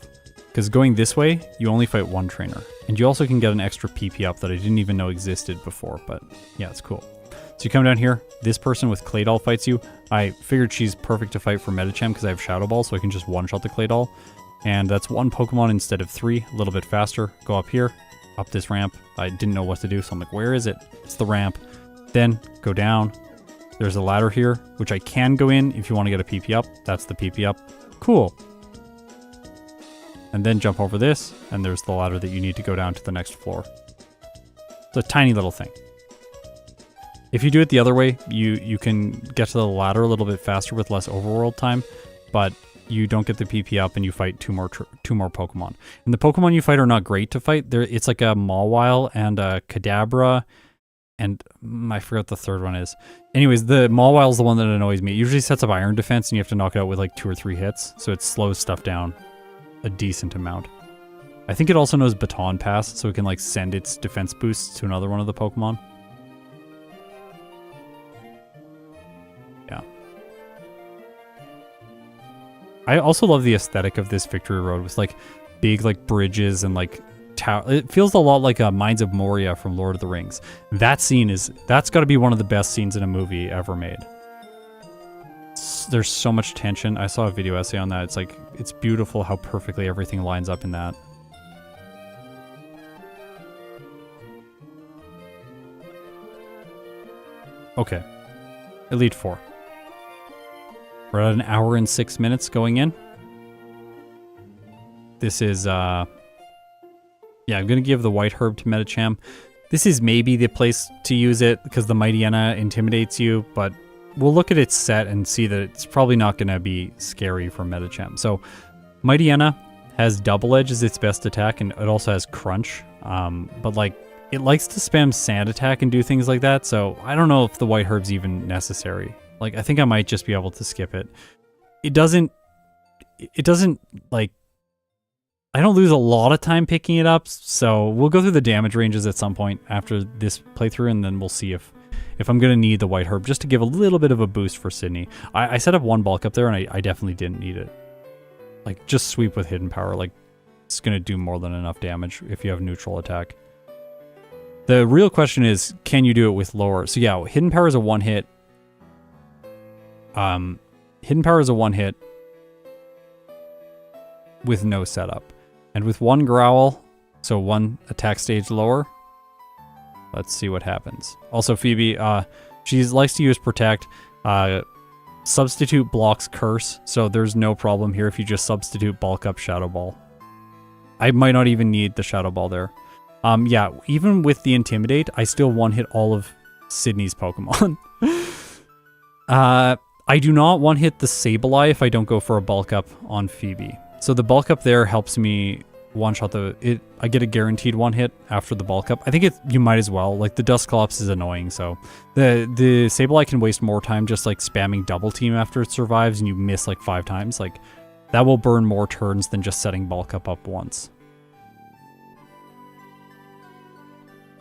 Because going this way, you only fight 1 trainer. And you also can get an extra PP up that I didn't even know existed before. But yeah, it's cool. So you come down here. This person with Claydol fights you. I figured she's perfect to fight for Medicham because I have Shadow Ball, so I can just one-shot the Claydol. And that's 1 Pokemon instead of 3. A little bit faster. Go up here. Up this ramp. I didn't know what to do, so I'm like, where is it? It's the ramp. Then go down. There's a ladder here, which I can go in if you want to get a PP up. That's the PP up. Cool. And then jump over this, and there's the ladder that you need to go down to the next floor. It's a tiny little thing. If you do it the other way, you can get to the ladder a little bit faster with less overworld time, but you don't get the PP up and you fight two more Pokemon. And the Pokemon you fight are not great to fight. It's like a Mawile and a Kadabra, and I forgot the third one is. Anyways, the Mawile is the one that annoys me. It usually sets up Iron Defense and you have to knock it out with like 2 or 3 hits, so it slows stuff down a decent amount. I think it also knows Baton Pass, so it can like send its defense boosts to another one of the Pokemon. Yeah. I also love the aesthetic of this Victory Road with like big like bridges and like tower. It feels a lot like Mines of Moria from Lord of the Rings. That scene that's got to be one of the best scenes in a movie ever made. There's so much tension. I saw a video essay on that. It's like, it's beautiful how perfectly everything lines up in that. Okay. Elite 4. We're at an hour and 6 minutes going in. This is, yeah, I'm going to give the White Herb to Medicham. This is maybe the place to use it because the Mighty Enna intimidates you, but we'll look at its set and see that it's probably not going to be scary for Medicham. So, Mighty Enna has Double Edge as its best attack, and it also has Crunch. But, like, it likes to spam Sand Attack and do things like that, so I don't know if the White Herb's even necessary. Like, I think I might just be able to skip it. It doesn't, like, I don't lose a lot of time picking it up, so we'll go through the damage ranges at some point after this playthrough, and then we'll see if I'm going to need the White Herb just to give a little bit of a boost for Sydney. I set up one bulk up there, and I definitely didn't need it. Like, just sweep with Hidden Power. Like, it's going to do more than enough damage if you have neutral attack. The real question is, can you do it with lower? So yeah, Hidden Power is a one-hit. Hidden Power is a one-hit with no setup. And with one Growl, so one attack stage lower, let's see what happens. Also, Phoebe, she likes to use Protect. Substitute blocks Curse, so there's no problem here if you just substitute bulk up Shadow Ball. I might not even need the Shadow Ball there. Yeah, even with the Intimidate, I still one-hit all of Sydney's Pokemon. I do not one-hit the Sableye if I don't go for a bulk up on Phoebe. So the bulk up there helps me one-shot I get a guaranteed one-hit after the bulk up. I think you might as well. Like, the Dusclops is annoying, so the Sableye can waste more time just, like, spamming Double Team after it survives and you miss, like, 5 times. Like, that will burn more turns than just setting bulk up once.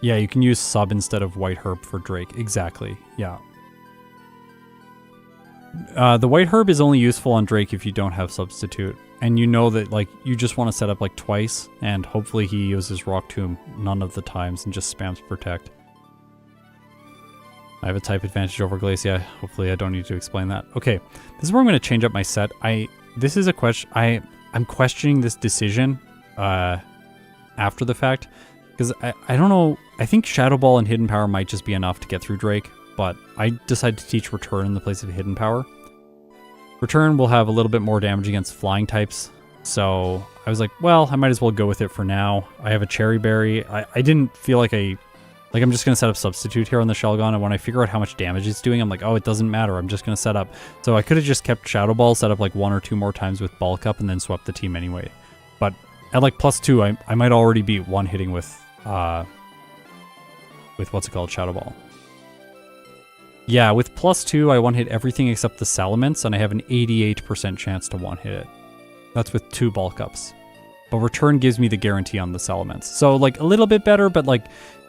Yeah, you can use Sub instead of White Herb for Drake. Exactly, yeah. The White Herb is only useful on Drake if you don't have Substitute. And you know that, like, you just want to set up, like, twice, and hopefully he uses Rock Tomb none of the times and just spams Protect. I have a type advantage over Glacia. Hopefully I don't need to explain that. Okay, this is where I'm going to change up my set. This is a question. I'm questioning this decision after the fact, because I don't know. I think Shadow Ball and Hidden Power might just be enough to get through Drake, but I decided to teach Return in the place of Hidden Power. Return will have a little bit more damage against flying types, so I was like, well, I might as well go with it for now. I have a Cherry Berry. I didn't feel like I'm just going to set up Substitute here on the Shelgon, and when I figure out how much damage it's doing, I'm like, oh, it doesn't matter. I'm just going to set up. So I could have just kept Shadow Ball, set up like 1 or 2 more times with Bulk Up, and then swept the team anyway. But at like +2, I might already be one-hitting with what's it called, Shadow Ball. Yeah, with +2, I one-hit everything except the Salamence, and I have an 88% chance to one-hit it. That's with 2 bulk ups. But Return gives me the guarantee on the Salamence. So, like, a little bit better, but, like,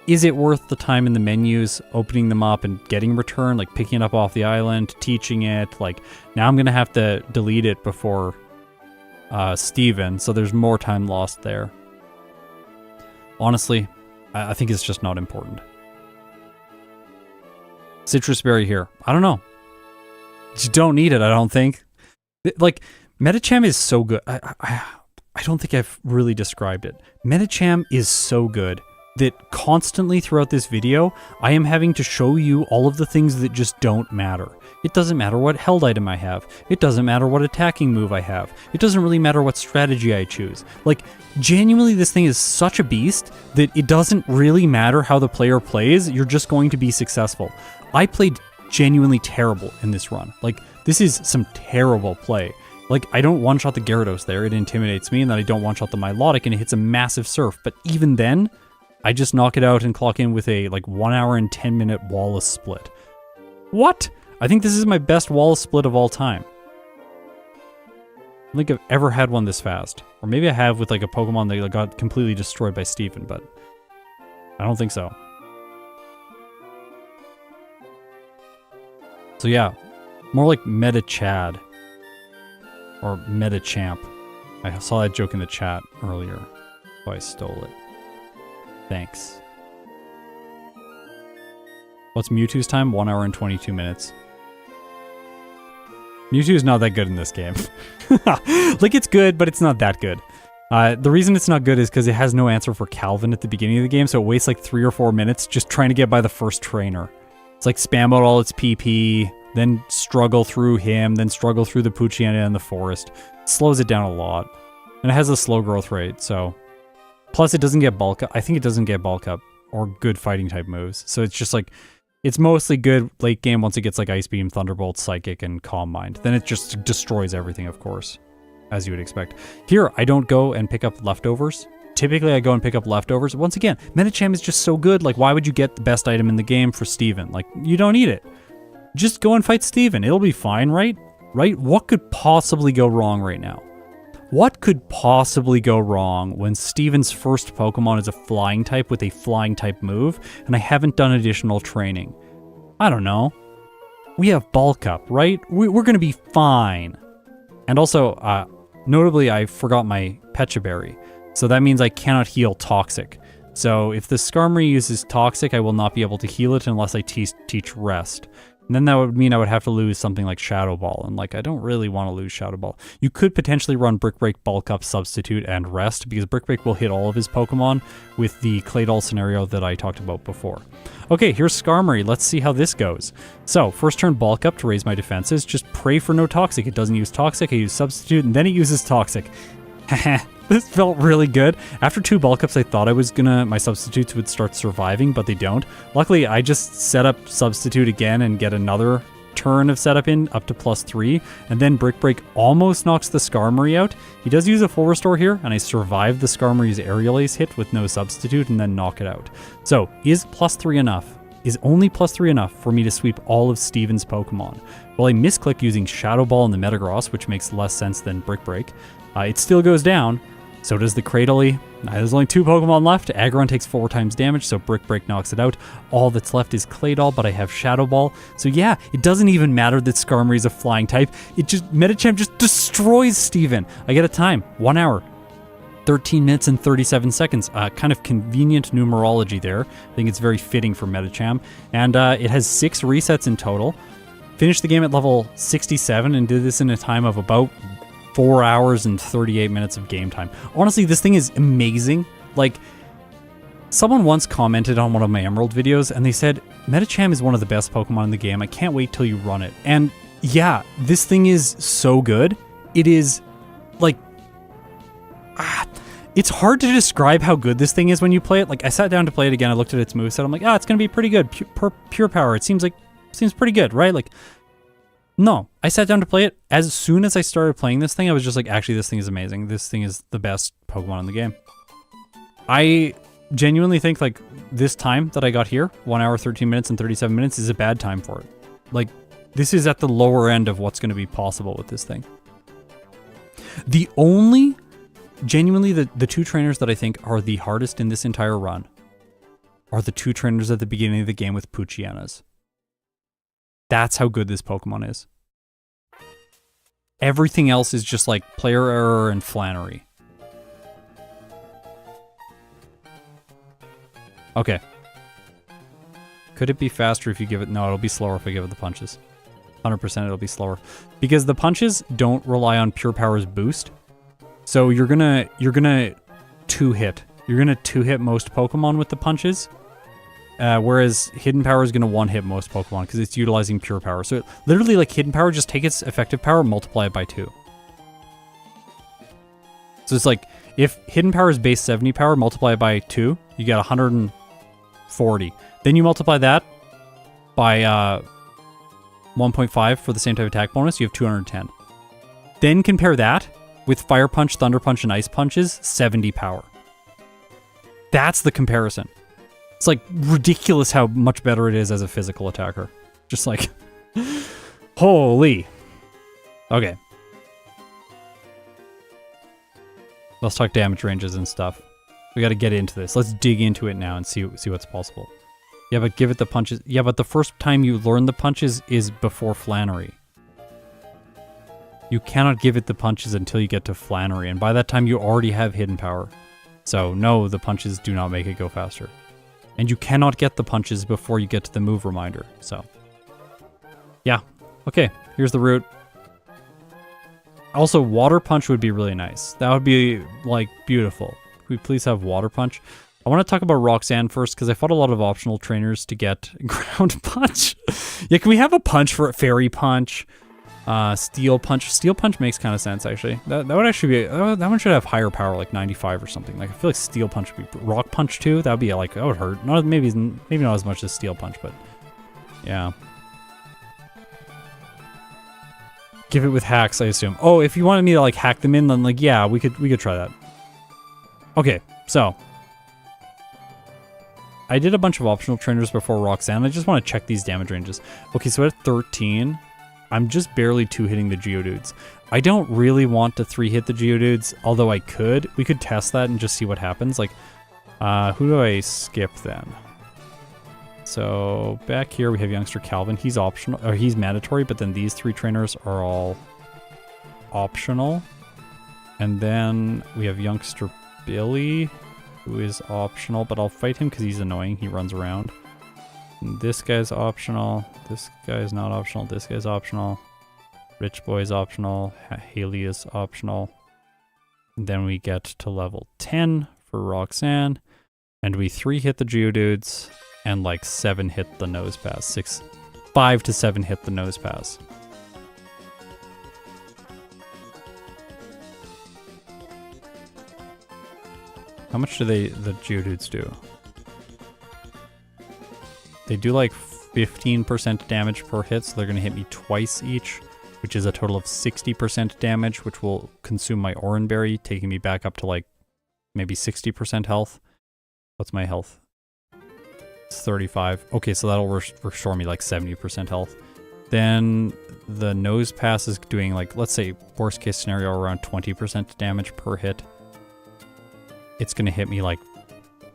is it worth the time in the menus, opening them up and getting Return, like, picking it up off the island, teaching it? Like, now I'm going to have to delete it before Steven, so there's more time lost there. Honestly, I think it's just not important. Citrus Berry here. I don't know. You don't need it, I don't think. Like, Medicham is so good. I don't think I've really described it. Medicham is so good that constantly throughout this video, I am having to show you all of the things that just don't matter. It doesn't matter what held item I have. It doesn't matter what attacking move I have. It doesn't really matter what strategy I choose. Like, genuinely, this thing is such a beast that it doesn't really matter how the player plays. You're just going to be successful. I played genuinely terrible in this run. Like, this is some terrible play. Like, I don't one-shot the Gyarados there, it intimidates me, and then I don't one-shot the Milotic, and it hits a massive Surf. But even then, I just knock it out and clock in with a, like, 1 hour and 10 minute Wallace split. What? I think this is my best Wallace split of all time. I don't think I've ever had one this fast. Or maybe I have with, like, a Pokemon that got completely destroyed by Steven, but I don't think so. So yeah, more like Meta-Chad. Or Meta-Champ. I saw that joke in the chat earlier, so I stole it. Thanks. What's Mewtwo's time? 1 hour and 22 minutes. Mewtwo's not that good in this game. Like, it's good, but it's not that good. The reason it's not good is because it has no answer for Calvin at the beginning of the game, so it wastes like 3 or 4 minutes just trying to get by the first trainer. It's like spam out all its PP, then struggle through him, then struggle through the Poochyena in the forest. It slows it down a lot. And it has a slow growth rate, so... Plus, it doesn't get bulk up. I think it doesn't get bulk up or good fighting type moves. So it's just like... It's mostly good late game once it gets like Ice Beam, Thunderbolt, Psychic, and Calm Mind. Then it just destroys everything, of course, as you would expect. Here, I don't go and pick up leftovers. Typically, I go and pick up leftovers. Once again, Medicham is just so good. Like, why would you get the best item in the game for Steven? Like, you don't need it. Just go and fight Steven. It'll be fine, right? Right? What could possibly go wrong right now? What could possibly go wrong when Steven's first Pokemon is a flying type with a flying type move, and I haven't done additional training? I don't know. We have bulk up, right? We're going to be fine. And also, notably, I forgot my Pecha Berry. So that means I cannot heal Toxic. So if the Skarmory uses Toxic, I will not be able to heal it unless I teach Rest. And then that would mean I would have to lose something like Shadow Ball, and like I don't really want to lose Shadow Ball. You could potentially run Brick Break, Bulk Up, Substitute, and Rest, because Brick Break will hit all of his Pokemon with the Claydol scenario that I talked about before. Okay, here's Skarmory. Let's see how this goes. So, first turn Bulk Up to raise my defenses. Just pray for no Toxic. It doesn't use Toxic, I use Substitute, and then it uses Toxic. Haha. This felt really good. After 2 bulk ups, I thought my substitutes would start surviving, but they don't. Luckily, I just set up substitute again and get another turn of setup in up to +3, and then Brick Break almost knocks the Skarmory out. He does use a full restore here, and I survived the Skarmory's aerial ace hit with no substitute and then knock it out. So, is +3 enough? Is only +3 enough for me to sweep all of Steven's Pokemon? Well, I misclick using Shadow Ball in the Metagross, which makes less sense than Brick Break. It still goes down. So does the Cradily. There's only 2 Pokemon left. Aggron takes 4 times damage, so Brick Break knocks it out. All that's left is Claydol, but I have Shadow Ball. So yeah, it doesn't even matter that Skarmory is a flying type. Medicham just destroys Steven. I get a time, 1 hour, 13 minutes and 37 seconds. Kind of convenient numerology there. I think it's very fitting for Medicham. And it has 6 resets in total. Finished the game at level 67 and did this in a time of about 4 hours and 38 minutes of game time. Honestly, this thing is amazing. Like, someone once commented on one of my Emerald videos, and they said, Medicham is one of the best Pokemon in the game. I can't wait till you run it. And yeah, this thing is so good. It is, like, it's hard to describe how good this thing is when you play it. Like, I sat down to play it again. I looked at its moveset. I'm like, it's going to be pretty good. Pure power. It seems pretty good, right? Like, no, I sat down to play it. As soon as I started playing this thing, I was just like, actually, this thing is amazing. This thing is the best Pokemon in the game. I genuinely think, like, this time that I got here, 1 hour, 13 minutes, and 37 minutes, is a bad time for it. Like, this is at the lower end of what's going to be possible with this thing. Genuinely, the 2 trainers that I think are the hardest in this entire run are the 2 trainers at the beginning of the game with Poochyenas. That's how good this Pokemon is. Everything else is just like player error and Flannery. Okay. Could it be faster if you give it... No, it'll be slower if I give it the punches. 100% it'll be slower. Because the punches don't rely on Pure Power's boost. So you're gonna 2-hit. You're gonna 2-hit most Pokemon with the punches. Whereas Hidden Power is going to 1-hit most Pokemon because it's utilizing Pure Power. So literally, like, Hidden Power, just take its effective power, multiply it by 2. So it's like, if Hidden Power is base 70 power, multiply it by 2, you get 140. Then you multiply that by 1.5 for the same type of attack bonus, you have 210. Then compare that with Fire Punch, Thunder Punch, and Ice Punches, 70 power. That's the comparison. It's like ridiculous how much better it is as a physical attacker. Just like, holy. Okay. Let's talk damage ranges and stuff. We got to get into this. Let's dig into it now and see what's possible. Yeah, but give it the punches. Yeah, but the first time you learn the punches is before Flannery. You cannot give it the punches until you get to Flannery, and by that time you already have Hidden Power. So no, the punches do not make it go faster. And you cannot get the punches before you get to the move reminder, so. Yeah, okay, here's the route. Also, Water Punch would be really nice. That would be, like, beautiful. Could we please have Water Punch? I want to talk about Roxanne first because I fought a lot of optional trainers to get ground punch. Yeah, can we have a punch for fairy punch? Steel punch. Steel punch makes kind of sense actually. That would actually be that one should have higher power, like 95 or something. Like I feel like steel punch would be rock punch too. That would be like that would hurt. Not maybe not as much as steel punch, but yeah. Give it with hacks, I assume. Oh, if you wanted me to like hack them in, then like yeah, we could try that. Okay, so I did a bunch of optional trainers before Roxanne. I just want to check these damage ranges. Okay, so at 13, I'm just barely 2-hitting the Geodudes. I don't really want to 3-hit the Geodudes, although I could. We could test that and just see what happens. Like, who do I skip then? So back here we have Youngster Calvin. He's optional, or he's mandatory, but then these 3 trainers are all optional. And then we have Youngster Billy, who is optional, but I'll fight him because he's annoying. He runs around. And this guy's optional. This guy's not optional. This guy's optional. Rich Boy is optional. Haley is optional. And then we get to level 10 for Roxanne. And we 3-hit the Geodudes and like 7-hit the Nose Pass. 5 to 7 hit the Nose Pass. How much do the Geodudes do? They do like 15% damage per hit, so they're going to hit me twice each, which is a total of 60% damage, which will consume my Oran Berry, taking me back up to like maybe 60% health. What's my health? It's 35. Okay, so that'll restore me like 70% health. Then the Nose Pass is doing like, let's say, worst case scenario, around 20% damage per hit. It's going to hit me like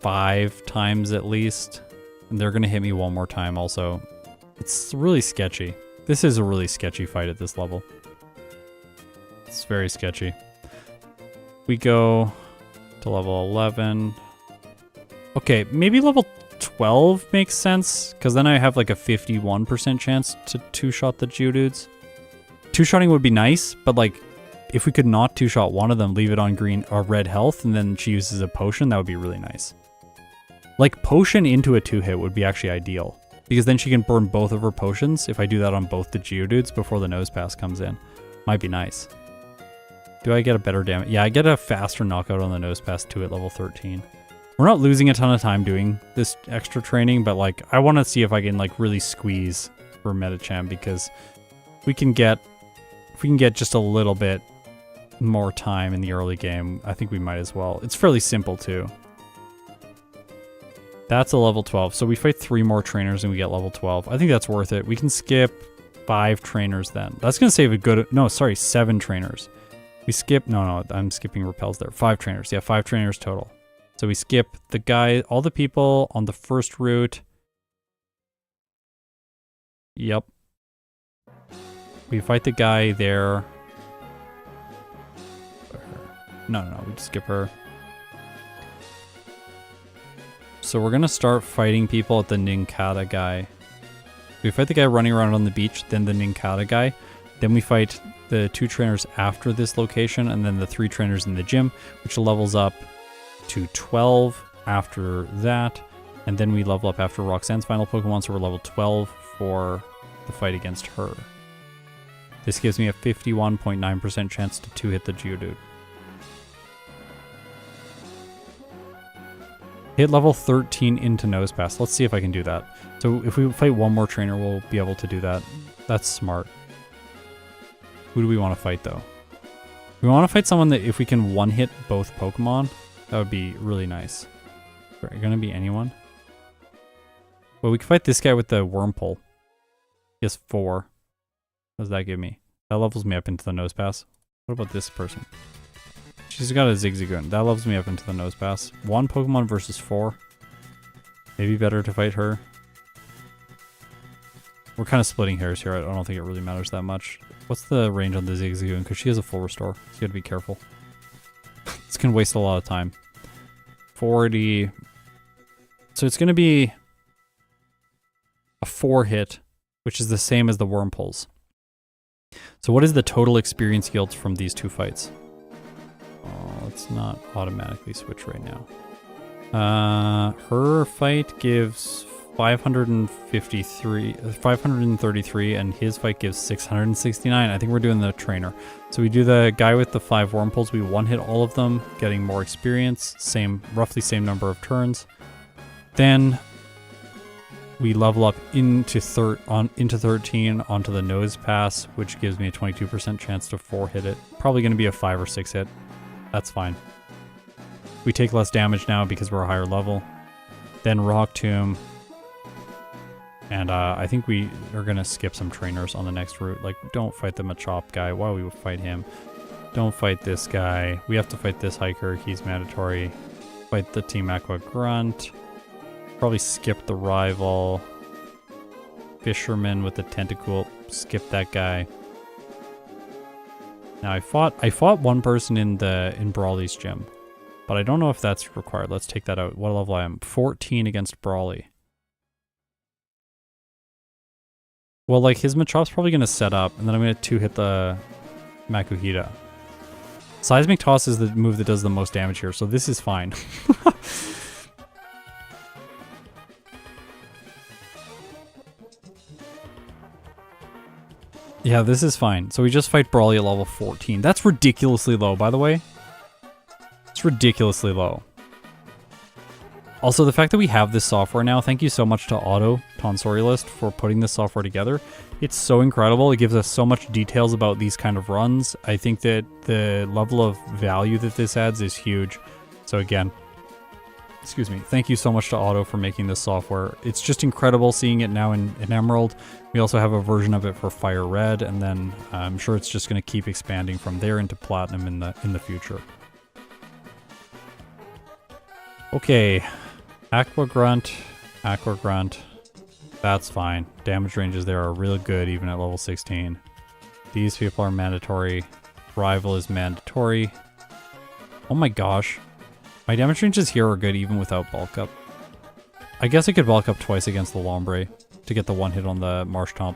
5 times at least. And they're going to hit me one more time also. It's really sketchy. This is a really sketchy fight at this level. It's very sketchy. We go to level 11. Okay, maybe level 12 makes sense, because then I have like a 51% chance to 2-shot the Geodudes. 2-shotting would be nice, but like, if we could not 2-shot one of them, leave it on green or red health, and then she uses a potion, that would be really nice. Like, potion into a 2-hit would be actually ideal, because then she can burn both of her potions if I do that on both the Geodudes before the Nose Pass comes in. Might be nice. Do I get a better damage? Yeah, I get a faster knockout on the Nose Pass 2 at level 13. We're not losing a ton of time doing this extra training, but like, I want to see if I can like really squeeze for Medicham, because if we can get just a little bit more time in the early game, I think we might as well. It's fairly simple too. That's a level 12. So we fight 3 more trainers and we get level 12. I think that's worth it. We can skip 5 trainers then. That's going to save a good... No, sorry, 7 trainers. We skip... No, I'm skipping repels there. 5 trainers. Yeah, 5 trainers total. So we skip the guy, all the people on the first route. Yep. We fight the guy there. No, we just skip her. So we're gonna start fighting people at the Ninkata guy. We fight the guy running around on the beach, then the Ninkata guy. Then we fight the 2 trainers after this location, and then the 3 trainers in the gym, which levels up to 12 after that. And then we level up after Roxanne's final Pokemon, so we're level 12 for the fight against her. This gives me a 51.9% chance to 2-hit the Geodude. Hit level 13 into Nose Pass. Let's see if I can do that. So if we fight one more trainer, we'll be able to do that. That's smart. Who do we want to fight though? We want to fight someone that if we can one-hit both Pokemon, that would be really nice. Is there gonna be anyone? Well, we can fight this guy with the Wurmple. He has 4. What does that give me? That levels me up into the Nose Pass. What about this person? She's got a Zigzagoon. That levels me up into the Nose Pass. 1 Pokemon versus 4. Maybe better to fight her. We're kind of splitting hairs here. I don't think it really matters that much. What's the range on the Zigzagoon? Because she has a full restore. So you gotta be careful. It's gonna waste a lot of time. 40. So it's gonna be a 4-hit, which is the same as the Wurmples. So what is the total experience yields from these 2 fights? Oh, let's not automatically switch right now. Her fight gives 533, and his fight gives 669. I think we're doing the trainer. So we do the guy with the 5 worm pulls. We one hit all of them, getting more experience. Roughly same number of turns. Then we level up into 13 onto the nose pass, which gives me a 22% chance to 4-hit it. Probably going to be a 5 or 6 hit. That's fine. We take less damage now because we're a higher level. Then Rock Tomb. And I think we are going to skip some trainers on the next route. Like, don't fight the Machop guy. Why would we fight him? Don't fight this guy. We have to fight this hiker. He's mandatory. Fight the Team Aqua Grunt. Probably skip the rival. Fisherman with the tentacle. Skip that guy. Now I fought one person in Brawly's gym. But I don't know if that's required. Let's take that out. What level I am? 14 against Brawly. Well, like, his Machop's probably going to set up, and then I'm going to 2-hit the Makuhita. Seismic Toss is the move that does the most damage here, so this is fine. Yeah, this is fine. So we just fight Brawly at level 14. That's ridiculously low, by the way. It's ridiculously low. Also, the fact that we have this software now, thank you so much to Auto Tonsorialist for putting this software together. It's so incredible. It gives us so much details about these kind of runs. I think that the level of value that this adds is huge. So again, excuse me, thank you so much to Auto for making this software. It's just incredible seeing it now in Emerald. We also have a version of it for Fire Red, and then I'm sure it's just going to keep expanding from there into Platinum in the future. Okay. Aqua Grunt. That's fine. Damage ranges there are really good even at level 16. These people are mandatory. Rival is mandatory. Oh my gosh. My damage ranges here are good even without bulk up. I guess I could bulk up twice against the Lombre to get the 1 hit on the Marshtomp.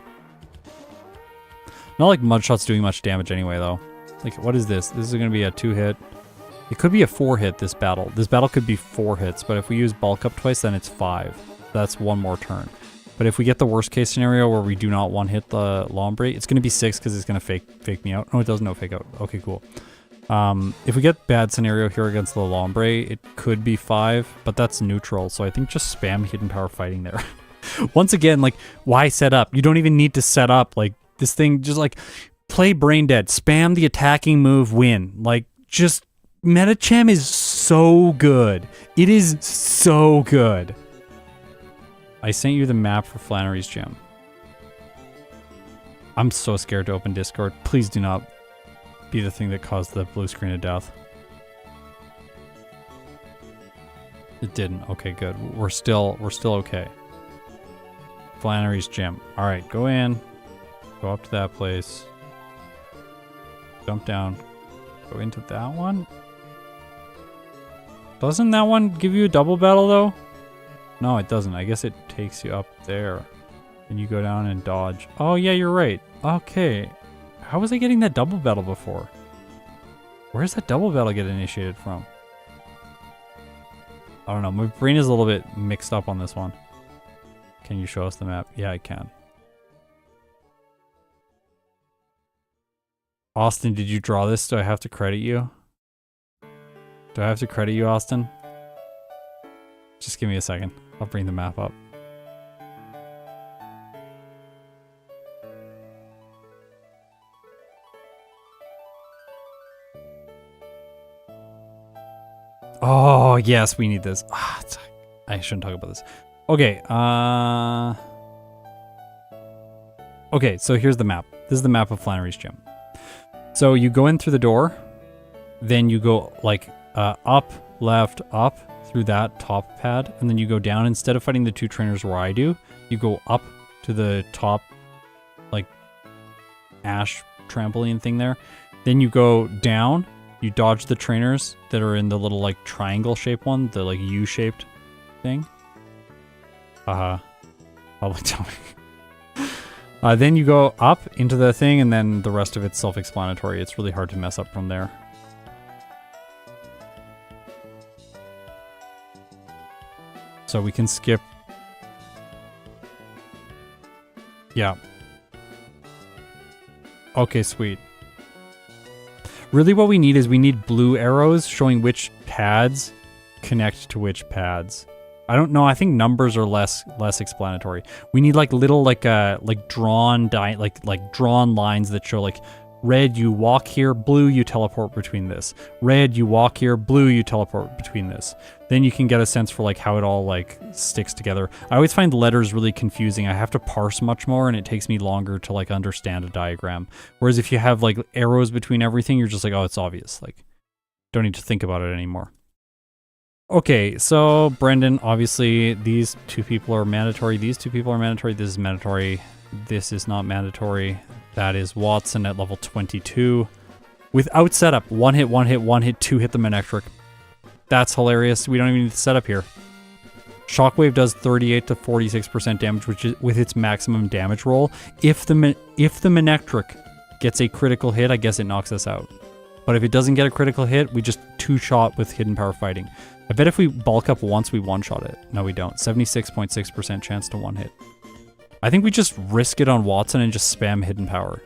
Not like Mudshot's doing much damage anyway though. Like, what is this? This is going to be a 2-hit. It could be a 4-hit this battle. This battle could be 4 hits, but if we use bulk up twice, then it's 5. That's 1 more turn. But if we get the worst case scenario where we do not 1-hit the Lombre, it's going to be 6 because it's going to fake me out. No, it doesn't no fake out. Okay, cool. If we get bad scenario here against the Lombre, it could be 5, but that's neutral. So I think just spam hidden power fighting there. Once again, like, why set up? You don't even need to set up. Like, this thing, just like, play brain dead. Spam the attacking move, win. Like, just... Medicham is so good. It is so good. I sent you the map for Flannery's gym. I'm so scared to open Discord. Please do not be the thing that caused the blue screen of death. It didn't. Okay, good. We're still okay. Flannery's gym. All right, go in. Go up to that place. Jump down. Go into that one. Doesn't that one give you a double battle though? No, it doesn't. I guess it takes you up there. And you go down and dodge. Oh yeah, you're right. Okay. How was I getting that double battle before? Where's that double battle get initiated from? I don't know. My brain is a little bit mixed up on this one. Can you show us the map? Yeah, I can. Austin, did you draw this? Do I have to credit you? Do I have to credit you, Austin? Just give me a second. I'll bring the map up. Oh, yes, we need this. I shouldn't talk about this. Okay, okay, so here's the map. This is the map of Flannery's gym. So you go in through the door, then you go like up, left, up through that top pad, and then you go down. Instead of fighting the 2 trainers where I do, you go up to the top, like, ash trampoline thing there. Then you go down, you dodge the trainers that are in the little, like, triangle shaped one, the, like, U-shaped thing. Probably tell me. Then you go up into the thing, and then the rest of it's self-explanatory. It's really hard to mess up from there. So we can skip. Yeah. Okay, sweet. Really what we need is we need blue arrows showing which pads connect to which pads. I don't know. I think numbers are less explanatory. We need like little like drawn drawn lines that show like red you walk here, blue you teleport between this. Red you walk here, blue you teleport between this. Then you can get a sense for like how it all like sticks together. I always find letters really confusing. I have to parse much more and it takes me longer to like understand a diagram. Whereas if you have like arrows between everything, you're just like, oh, it's obvious. Like, don't need to think about it anymore. Okay, so Brendan, obviously these two people are mandatory. These two people are mandatory. This is mandatory. This is not mandatory. That is Watson at level 22. Without setup, one hit, two hit the Manectric. That's hilarious. We don't even need the setup here. Shockwave does 38 to 46% damage, which is with its maximum damage roll. If the Manectric gets a critical hit, I guess it knocks us out. But if it doesn't get a critical hit, we just two-shot with Hidden Power Fighting. I bet if we bulk up once, we one-shot it. No, we don't. 76.6% chance to one hit. I think we just risk it on Watson and just spam Hidden Power.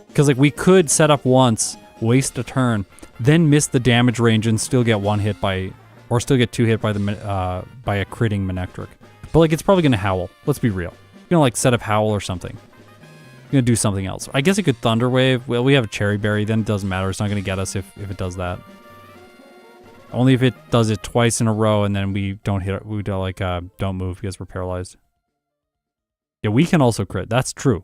Because like we could set up once, waste a turn, then miss the damage range and still get one hit by, or still get two hit by the by a critting Manectric. But like it's probably gonna Howl. Let's be real. You're gonna like set up Howl or something. You're gonna do something else. I guess it could Thunder Wave. Well, we have a Cherry Berry, then it doesn't matter. It's not gonna get us if it does that. Only if it does it twice in a row and then we don't hit it, we don't like don't move because we're paralyzed. Yeah, we can also crit. That's true.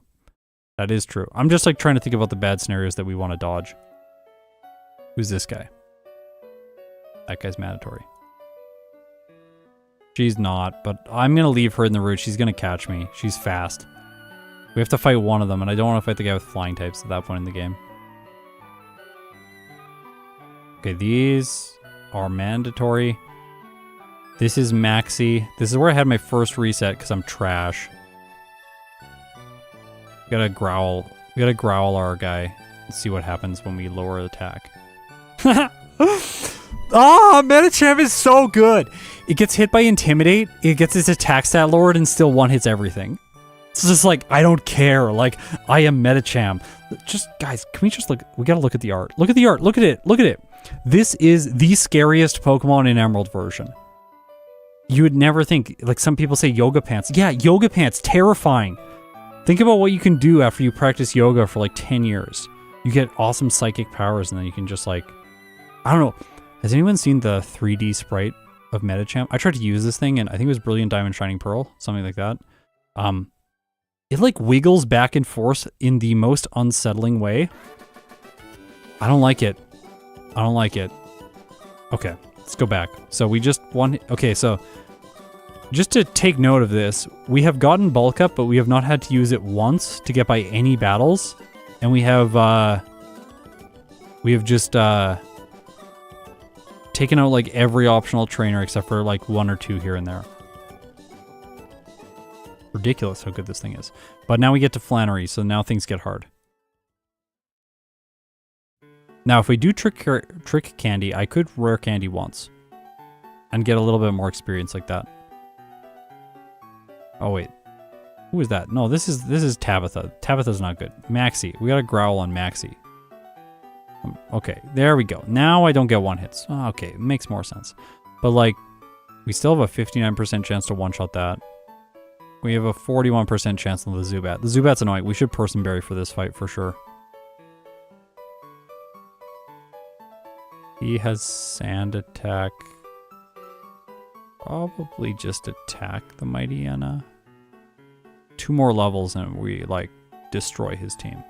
That is true. I'm just like trying to think about the bad scenarios that we want to dodge. Who's this guy? That guy's mandatory. She's not, but I'm gonna leave her in the route. She's gonna catch me. She's fast. We have to fight one of them, and I don't want to fight the guy with flying types at that point in the game. Okay, these are mandatory. This is maxi. This is where I had my first reset because I'm trash. We gotta growl. We gotta growl our guy and see what happens when we lower attack. Ah, Medicham is so good. It gets hit by Intimidate. It gets its attack stat lowered and still one hits everything. It's just like, I don't care. Like, I am Medicham. Just, guys, can we just look? We gotta look at the art. Look at the art. Look at it. Look at it. This is the scariest Pokemon in Emerald version. You would never think, like some people say Yoga Pants. Yeah, Yoga Pants, terrifying. Think about what you can do after you practice yoga for like 10 years. You get awesome psychic powers and then you can just like, I don't know. Has anyone seen the 3D sprite of Medicham? I tried to use this thing and I think it was Brilliant Diamond Shining Pearl, something like that. It like wiggles back and forth in the most unsettling way. I don't like it. I don't like it. Okay, let's go back. So we just okay, so just to take note of this, we have gotten bulk up, but we have not had to use it once to get by any battles. And we have just taken out like every optional trainer except for like one or two here and there. Ridiculous how good this thing is. But now we get to Flannery, so now things get hard. Now, if we do Trick Candy, I could Rare Candy once. And get a little bit more experience like that. Oh, wait. Who is that? No, this is Tabitha. Tabitha's not good. Maxi. We got to growl on Maxi. Okay, there we go. Now I don't get one hits. Oh, okay, it makes more sense. But, like, we still have a 59% chance to one-shot that. We have a 41% chance on the Zubat. The Zubat's annoying. We should Person Berry for this fight for sure. He has Sand Attack. Probably just attack the Mighty Anna. 2 more levels and we, like, destroy his team.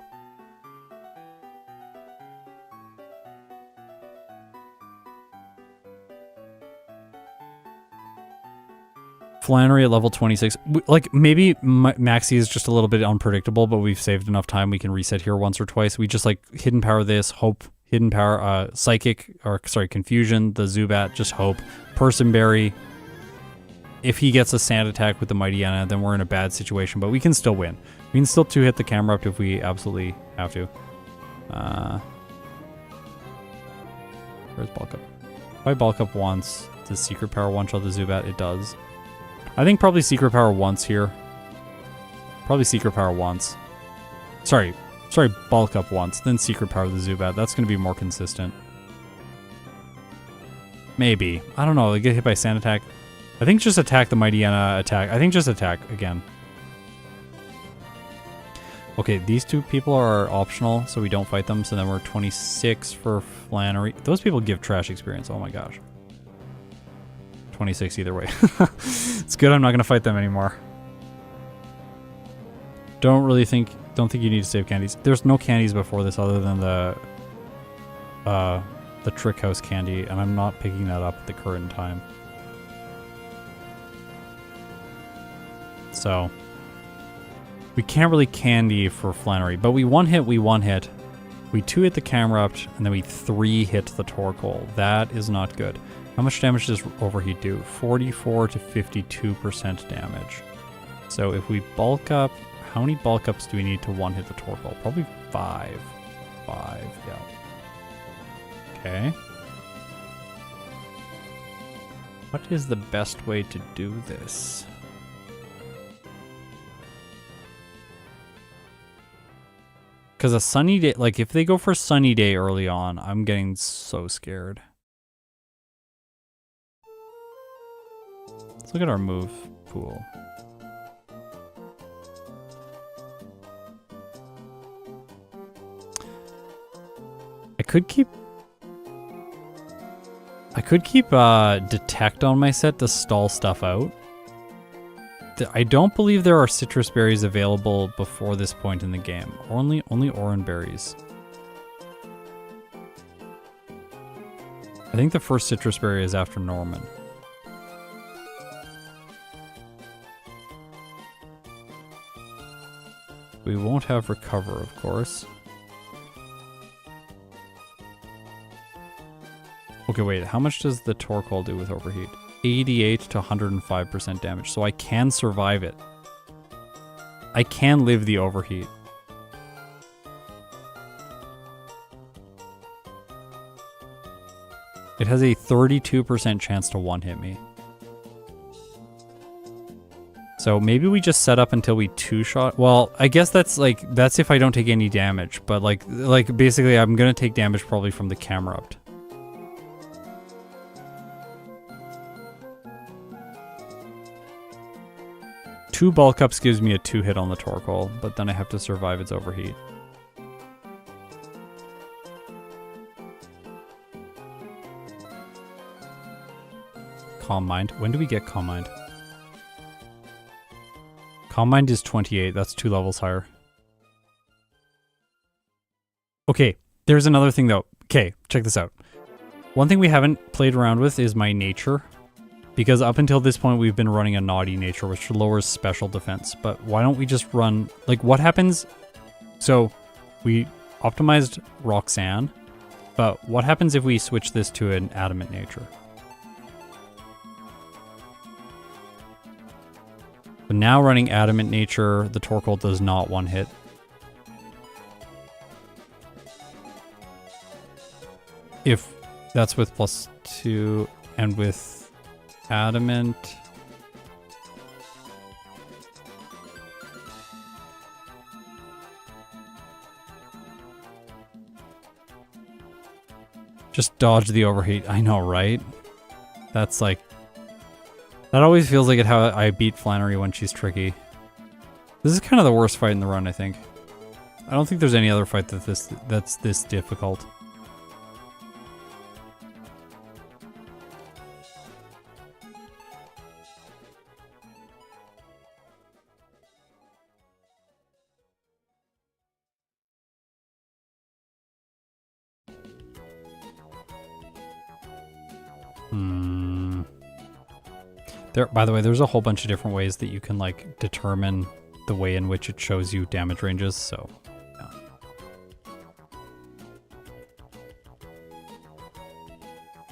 Flannery at level 26. Like, maybe Maxi is just a little bit unpredictable, but we've saved enough time. We can reset here once or twice. We just, like, Hidden Power this, Hope, Hidden Power, Psychic, or, sorry, Confusion, the Zubat, just Hope, Person Berry. If he gets a Sand Attack with the Mighty Anna, then we're in a bad situation, but we can still win. We can still 2-hit the camera up if we absolutely have to. Where's Bulk Up? If I Bulk Up once, Does Secret Power one-shot the Zubat? It does. I think probably Secret Power once here. Probably Secret Power once. Sorry, Bulk Up once, then Secret Power the Zubat. That's going to be more consistent. Maybe. I don't know. They get hit by Sand Attack. I think just attack the Mightyena attack. I think just attack again. Okay, these two people are optional, so we don't fight them. So then we're 26 for Flannery. Those people give trash experience. Oh my gosh. 26 either way. It's good I'm not going to fight them anymore. Don't think you need to save candies. There's no candies before this other than the Trick House candy, and I'm not picking that up at the current time. So we can't really candy for Flannery, but we one hit. We 2-hit the Camerupt, and then we 3-hit the Torkoal. That is not good. How much damage does Overheat do? 44 to 52% damage. So if we bulk up, how many bulk ups do we need to one-hit the Torkoal? Probably 5. 5, yeah. Okay. What is the best way to do this? Because a sunny day, like if they go for sunny day early on, I'm getting so scared. Let's look at our move pool. I could keep Detect on my set to stall stuff out. I don't believe there are citrus berries available before this point in the game. Only orange berries. I think the first citrus berry is after Norman. We won't have Recover, of course. Okay, wait, how much does the Torkoal do with Overheat? 88 to 105% damage, so I can survive it. I can live the Overheat. It has a 32% chance to one-hit me. So maybe we just set up until we two-shot. Well, I guess that's if I don't take any damage, but like basically I'm gonna take damage probably from the Camerupt. Two bulk ups gives me a 2-hit on the Torkoal, but then I have to survive its Overheat. Calm Mind. When do we get Calm Mind? Calm Mind is 28. That's 2 levels higher. Okay, there's another thing though. Okay, check this out. One thing we haven't played around with is my nature. Because up until this point, we've been running a naughty nature, which lowers special defense. But why don't we just run... Like, what happens... So, we optimized Roxanne. But what happens if we switch this to an adamant nature? But now running adamant nature, the Torkoal does not one-hit. If that's with +2 and with... Adamant. Just dodge the Overheat. I know, right? That's like... That always feels like how I beat Flannery when she's tricky. This is kind of the worst fight in the run, I think. I don't think there's any other fight that's this difficult. By the way, there's a whole bunch of different ways that you can like determine the way in which it shows you damage ranges, so yeah.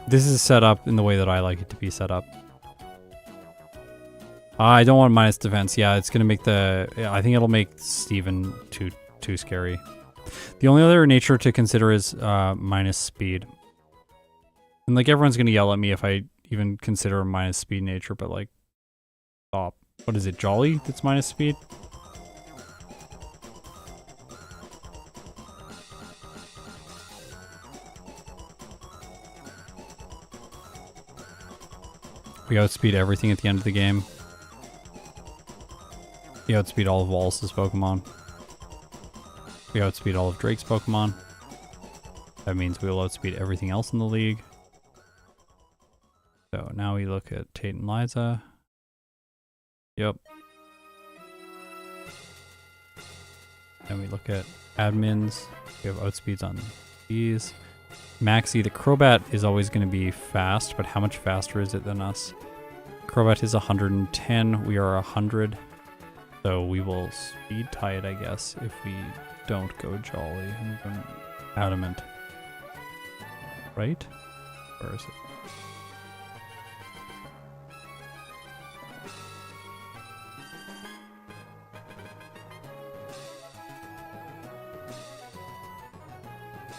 This is set up in the way that I like it to be set up. I don't want minus defense. Yeah, it's gonna make the... I think it'll make Steven too scary. The only other nature to consider is minus speed. And like everyone's gonna yell at me if I even consider a minus speed nature, but like, stop. What is it, Jolly that's minus speed? We outspeed everything at the end of the game. We outspeed all of Wallace's Pokemon. We outspeed all of Drake's Pokemon. That means we will outspeed everything else in the league. So now we look at Tate and Liza. Yep. Then we look at admins. We have outspeeds on these. Maxie, the Crobat is always going to be fast, but how much faster is it than us? Crobat is 110, we are 100. So we will speed tie it, I guess, if we don't go Jolly. I'm going Adamant. Right? Where is it?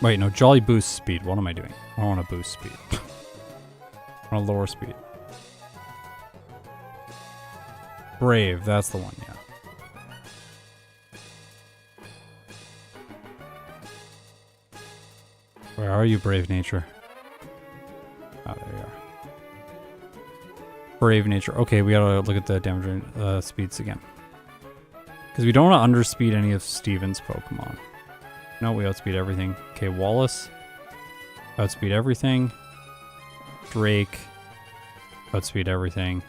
Wait, no, Jolly boosts speed. What am I doing? I don't want to boost speed. I want to lower speed. Brave, that's the one, yeah. Where are you, Brave Nature? Oh, there you are. Brave Nature. Okay, we gotta look at the damage speeds again. Because we don't want to underspeed any of Steven's Pokemon. No, we outspeed everything. Okay, Wallace. Outspeed everything. Drake. Outspeed everything.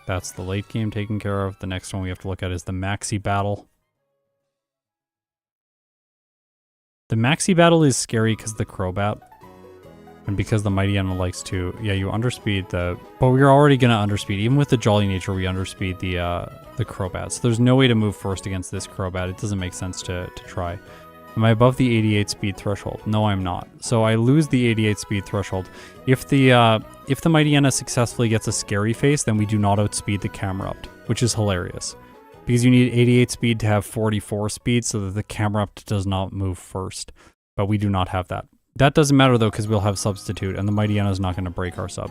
That's the late game taken care of. The next one we have to look at is the Maxi battle. The Maxi battle is scary because the Crobat. And because the Mightyena likes to... Yeah, you underspeed the... But we're already going to underspeed. Even with the Jolly Nature, we underspeed the Crobat. So there's no way to move first against this Crobat. It doesn't make sense to try. Am I above the 88 speed threshold? No, I'm not. So I lose the 88 speed threshold. If the Mightyena successfully gets a scary face, then we do not outspeed the Camerupt, which is hilarious. Because you need 88 speed to have 44 speed so that the Camerupt does not move first. But we do not have that. That doesn't matter though, because we'll have Substitute, and the Mightyena is not going to break our sub.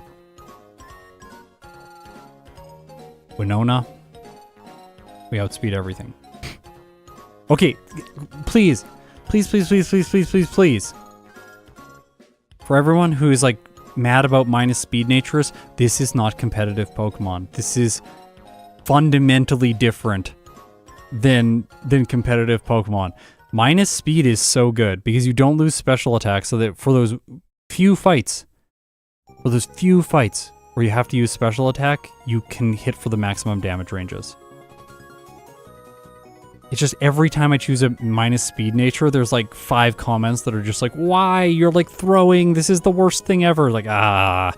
Winona. We outspeed everything. Okay, please. Please, please, please, please, please, please, please. For everyone who is like mad about minus speed natures, this is not competitive Pokemon. This is fundamentally different than competitive Pokemon. Minus speed is so good because you don't lose special attacks, so that for those few fights where you have to use special attack, you can hit for the maximum damage ranges. It's just every time I choose a minus speed nature, there's like 5 comments that are just like, why? You're like throwing, this is the worst thing ever. Like, ah.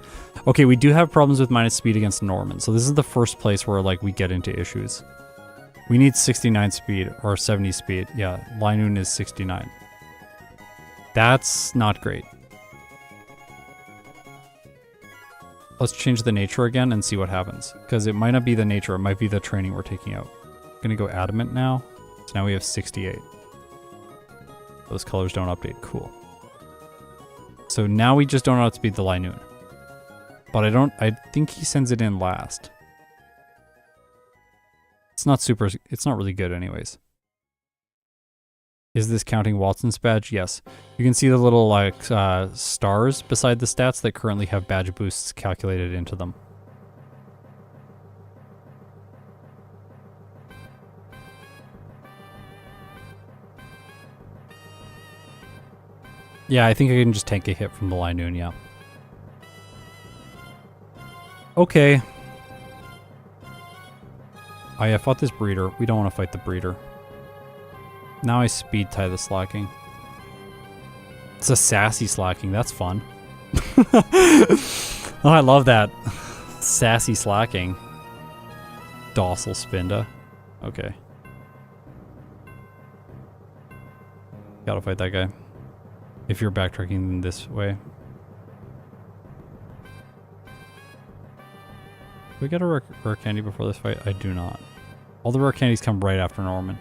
Okay, we do have problems with minus speed against Norman. So this is the first place where like we get into issues. We need 69 speed or 70 speed. Yeah, Linoon is 69. That's not great. Let's change the nature again and see what happens. Because it might not be the nature, it might be the training we're taking out. I'm gonna go Adamant now. So now we have 68. Those colors don't update. Cool. So now we just don't outspeed the Linoon. But I think he sends it in last. It's not really good anyways. Is this counting Watson's badge? Yes. You can see the little like stars beside the stats that currently have badge boosts calculated into them. Yeah, I think I can just tank a hit from the Linoon, yeah. Okay. Oh yeah, I fought this breeder. We don't want to fight the breeder. Now I speed tie the Slacking. It's a sassy Slacking, that's fun. Oh, I love that. Sassy Slacking. Docile Spinda. Okay. Gotta fight that guy. If you're backtracking this way. Do we get a rare candy before this fight? I do not. All the rare candies come right after Norman.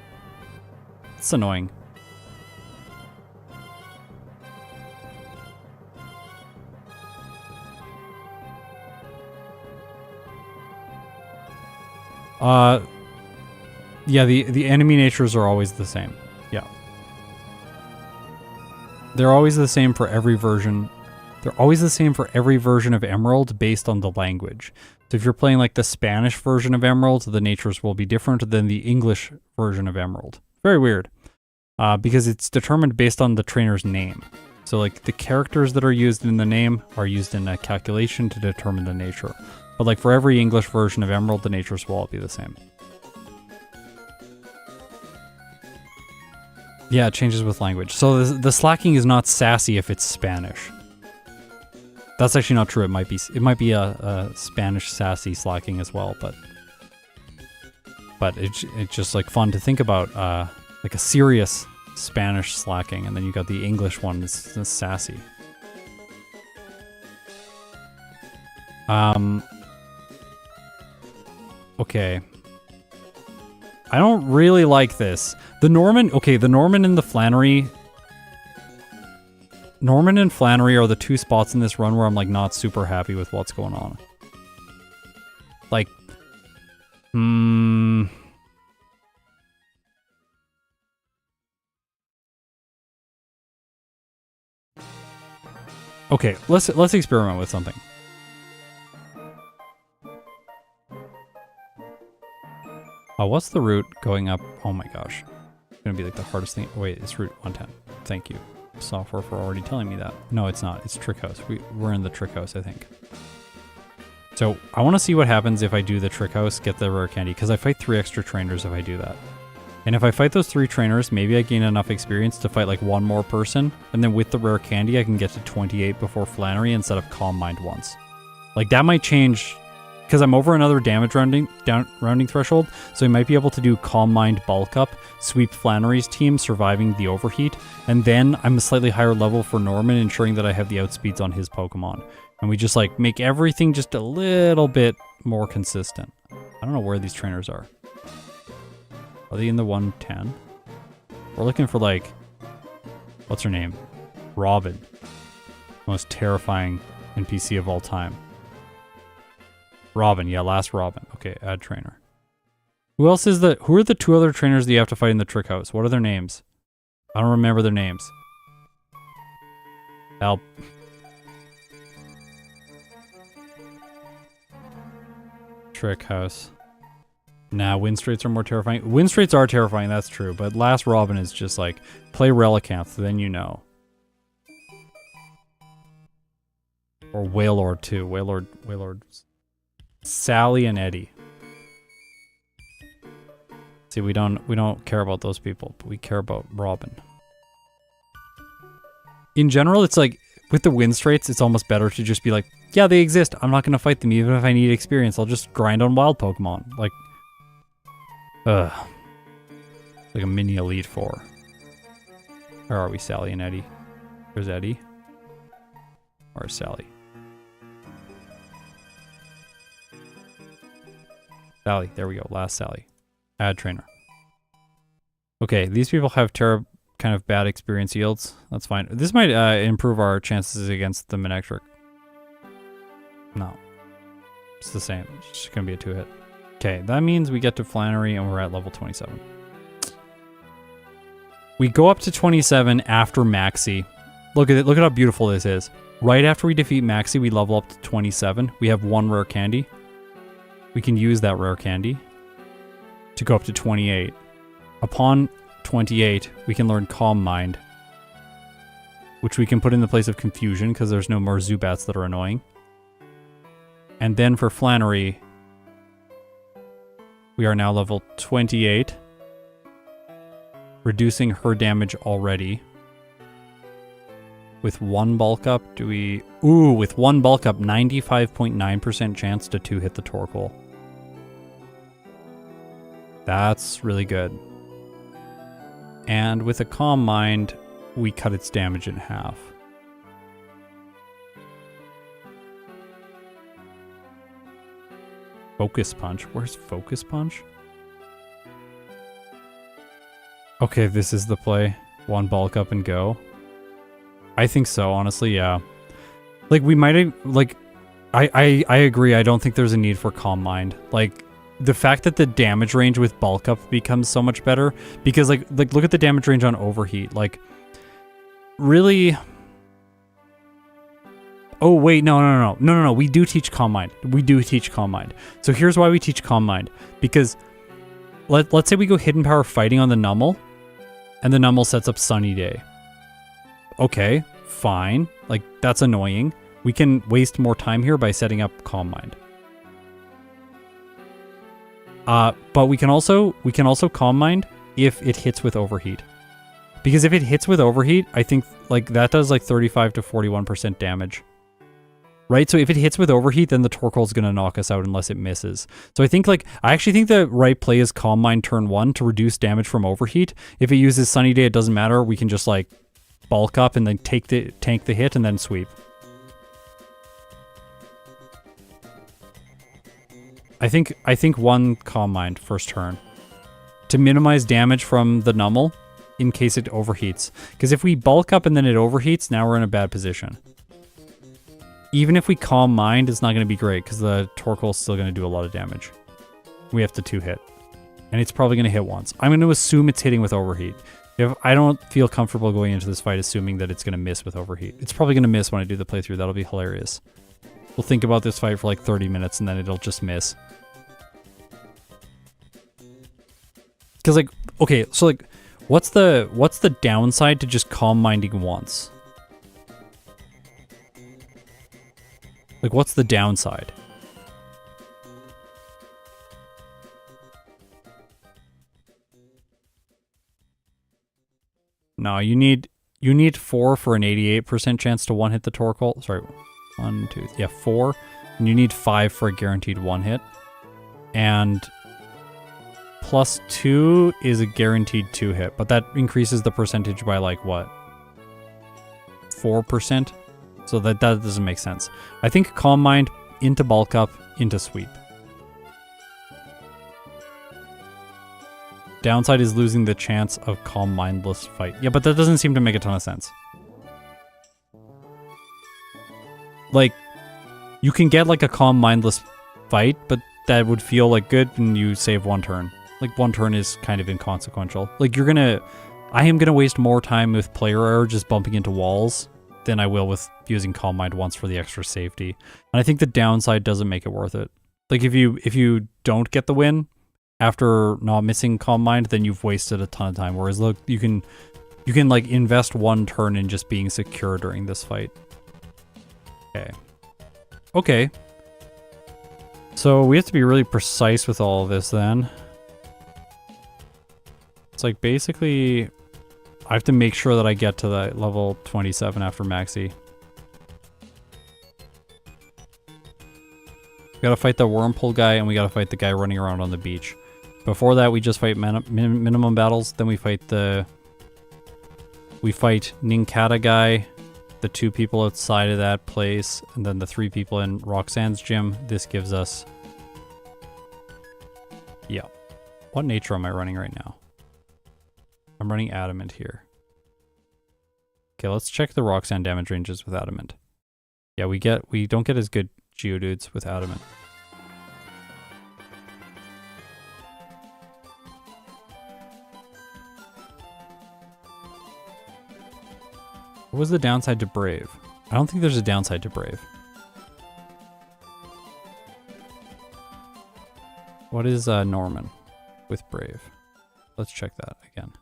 It's annoying. Yeah, the enemy natures are always the same. Yeah. They're always the same for every version. They're always the same for every version of Emerald based on the language. So if you're playing like the Spanish version of Emerald, the natures will be different than the English version of Emerald. Very weird. Because it's determined based on the trainer's name. So like the characters that are used in the name are used in a calculation to determine the nature. But like for every English version of Emerald, the natures will all be the same. Yeah, it changes with language. So the slacking is not sassy if it's Spanish. That's actually not true. It might be a Spanish sassy slacking as well, but it's just like fun to think about, like a serious Spanish slacking, and then you got the English one that's sassy. Okay. I don't really like this. The Norman and the Flannery. Norman and Flannery are the two spots in this run where I'm like not super happy with what's going on. Like, okay, let's experiment with something. Oh, what's the route going up? Oh my gosh. It's gonna be like the hardest thing. Oh, wait, it's Route 110. Thank you, software, for already telling me that. No, it's not. It's Trick House. We're in the Trick House, I think. So I want to see what happens if I do the Trick House, get the rare candy, because I fight 3 extra trainers if I do that. And if I fight those 3 trainers, maybe I gain enough experience to fight like 1 more person, and then with the rare candy, I can get to 28 before Flannery instead of Calm Mind once. Like that might change, because I'm over another damage rounding threshold, so I might be able to do Calm Mind bulk up, sweep Flannery's team, surviving the overheat, and then I'm a slightly higher level for Norman, ensuring that I have the outspeeds on his Pokemon. And we just like make everything just a little bit more consistent. I don't know where these trainers are. Are they in the 110? We're looking for like, what's her name? Robin. Most terrifying NPC of all time. Robin, yeah, last Robin. Okay, add trainer. Who else is who are the 2 other trainers that you have to fight in the Trick House? What are their names? I don't remember their names. Help. Trick House. Nah, Windstraits are more terrifying. Windstraits are terrifying, that's true, but last Robin is just like, play Relicanth, then you know. Or Wailord too. Wailord. Sally and Eddie. See, we don't care about those people, but we care about Robin. In general, it's like, with the Windstraits, it's almost better to just be like, yeah, they exist. I'm not going to fight them, even if I need experience. I'll just grind on wild Pokemon. Like, like a mini Elite Four. Where are we, Sally and Eddie? Where's Eddie? Where's Sally? Sally, there we go. Last Sally. Add trainer. Okay, these people have kind of bad experience yields. That's fine. This might improve our chances against the Manectric. No. It's the same. It's just going to be a 2-hit. Okay, that means we get to Flannery and we're at level 27. We go up to 27 after Maxi. Look at it. Look at how beautiful this is. Right after we defeat Maxi, we level up to 27. We have 1 rare candy. We can use that rare candy to go up to 28. Upon 28, we can learn Calm Mind, which we can put in the place of Confusion because there's no more Zubats that are annoying. And then for Flannery, we are now level 28, reducing her damage already. With 1 bulk up, with 1 bulk up, 95.9% chance to 2-hit the Torkoal. That's really good. And with a Calm Mind, we cut its damage in half. Focus Punch. Where's Focus Punch? Okay, this is the play. 1 bulk up and go. I think so, honestly, yeah. Like, we might have, like, I agree. I don't think there's a need for Calm Mind. Like, the fact that the damage range with bulk up becomes so much better, because like look at the damage range on overheat. Like really. Oh wait, no. We do teach Calm Mind. So here's why we teach Calm Mind. Because let's say we go Hidden Power fighting on the Nummel, and the Nummel sets up Sunny Day. Okay, fine. Like that's annoying. We can waste more time here by setting up Calm Mind. But we can also Calm Mind if it hits with overheat. Because if it hits with overheat, I think like that does like 35 to 41% damage. Right? So if it hits with overheat, then the Torkoal is going to knock us out unless it misses. So I actually think the right play is Calm Mind turn 1 to reduce damage from overheat. If it uses Sunny Day, it doesn't matter. We can just like bulk up and then tank the hit and then sweep. I think one Calm Mind first turn to minimize damage from the Nummel in case it overheats. Because if we bulk up and then it overheats, now we're in a bad position. Even if we Calm Mind, it's not going to be great because the Torkoal is still going to do a lot of damage. We have to 2-hit. And it's probably going to hit once. I'm going to assume it's hitting with overheat. If I don't feel comfortable going into this fight assuming that it's going to miss with overheat. It's probably going to miss when I do the playthrough. That'll be hilarious. We'll think about this fight for like 30 minutes and then it'll just miss. Because like, okay, so like, what's the downside to just Calm Minding once? Like, what's the downside? No, you need 4 for an 88% chance to one-hit the Torkoal. Sorry, 1, 2, yeah, 4. And you need 5 for a guaranteed one-hit. And +2 is a guaranteed 2-hit, but that increases the percentage by like, what? 4%? So that doesn't make sense. I think Calm Mind into bulk up into sweep. Downside is losing the chance of Calm Mindless fight. Yeah, but that doesn't seem to make a ton of sense. Like, you can get like a Calm Mindless fight, but that would feel like good and you save 1 turn. Like 1 turn is kind of inconsequential. Like I am gonna waste more time with player error just bumping into walls than I will with using Calm Mind once for the extra safety. And I think the downside doesn't make it worth it. Like if you don't get the win after not missing Calm Mind, then you've wasted a ton of time. Whereas look, you can like invest 1 turn in just being secure during this fight. Okay. So we have to be really precise with all of this then. It's like basically I have to make sure that I get to that level 27 after Maxi. We gotta fight the Wormpool guy and we gotta fight the guy running around on the beach. Before that we just fight minimum battles, then we fight Ninkata guy, the 2 people outside of that place, and then the 3 people in Roxanne's gym. This gives us... Yeah. What nature am I running right now? I'm running Adamant here. Okay, let's check the Roxanne damage ranges with Adamant. Yeah, we don't get as good Geodudes with Adamant. What was the downside to Brave? I don't think there's a downside to Brave. What is Norman with Brave? Let's check that again.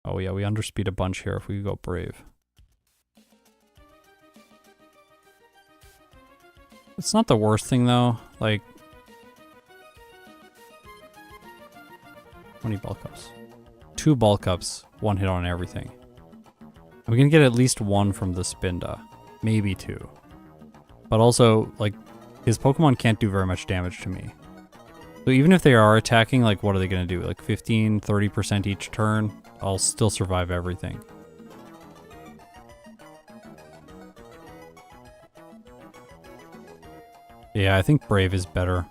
Oh yeah, we underspeed a bunch here if we go Brave. It's not the worst thing though. Like, 20 bulk ups. 2 bulk ups, 1 hit on everything. We can get at least 1 from the Spinda. Maybe 2. But also, like, his Pokemon can't do very much damage to me. So even if they are attacking, like, what are they going to do? Like 15, 30% each turn? I'll still survive everything. Yeah, I think Brave is better.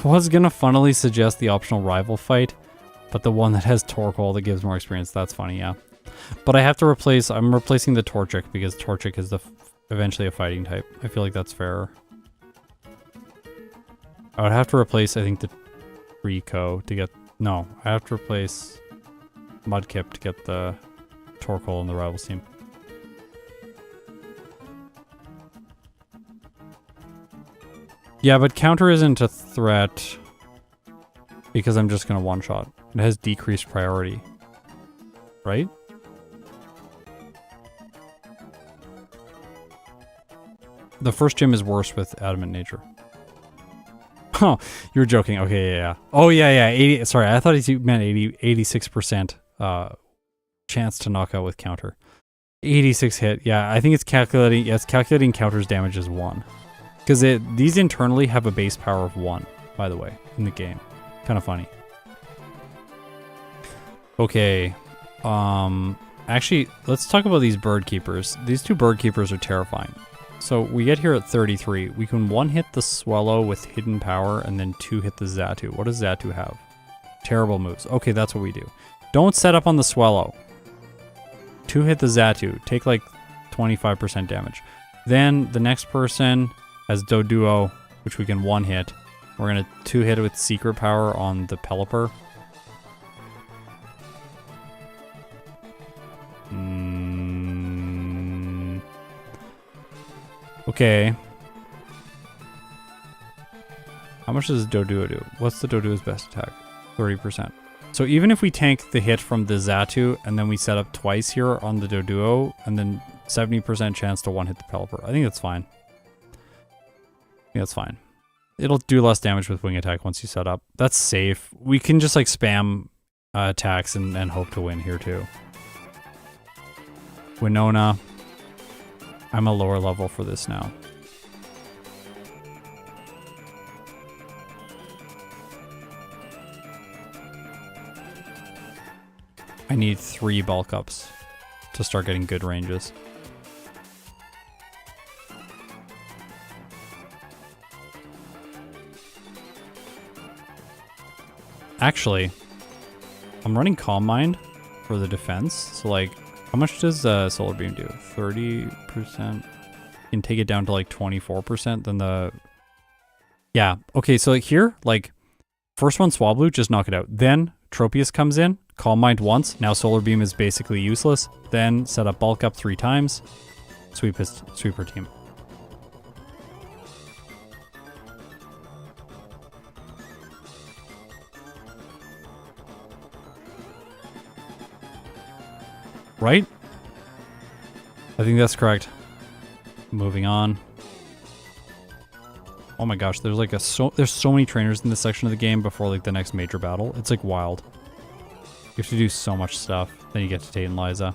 was gonna funnily suggest the optional rival fight, but the one that has Torkoal that gives more experience. That's funny, yeah. But I have to replace. I'm replacing the Torchic because Torchic is eventually a fighting type. I feel like that's fair. I would have to replace, I think, the Rico to get... No, I have to replace Mudkip to get the Torkoal in the Rivals team. Yeah, but counter isn't a threat because I'm just going to one-shot. It has decreased priority. Right? The first gym is worse with Adamant Nature. Oh, you were joking. Okay, yeah. Oh, yeah. 80. Sorry, I thought he meant 86% chance to knock out with counter. 86 hit. Yeah, I think it's calculating. Yeah, it's calculating counter's damage as 1. Because these internally have a base power of 1, by the way, in the game. Kind of funny. Okay. Actually, let's talk about these bird keepers. These 2 bird keepers are terrifying. So we get here at 33. We can 1-hit the Swellow with hidden power and then 2-hit the Xatu. What does Xatu have? Terrible moves. Okay, that's what we do. Don't set up on the Swellow. 2-hit the Xatu. Take like 25% damage. Then the next person has Doduo, which we can 1-hit. We're going to 2-hit it with secret power on the Pelipper. Okay. How much does Doduo do? What's the Doduo's best attack? 30%. So even if we tank the hit from the Xatu and then we set up twice here on the Doduo and then 70% chance to 1-hit the Pelipper, I think that's fine. I think that's fine. It'll do less damage with wing attack once you set up. That's safe. We can just like spam attacks and hope to win here too. Winona. I'm a lower level for this now. I need 3 bulk ups to start getting good ranges. Actually, I'm running Calm Mind for the defense, so like, how much does Solar Beam do? 30%? You can take it down to like 24%, then the... Yeah, okay, so like here, like, first one Swablu, just knock it out. Then Tropius comes in, Calm Mind once, now Solar Beam is basically useless. Then set up Bulk Up 3 times, sweep her team. Right? I think that's correct. Moving on. Oh my gosh, there's like there's so many trainers in this section of the game before like the next major battle. It's like wild. You have to do so much stuff. Then you get to Tate and Liza.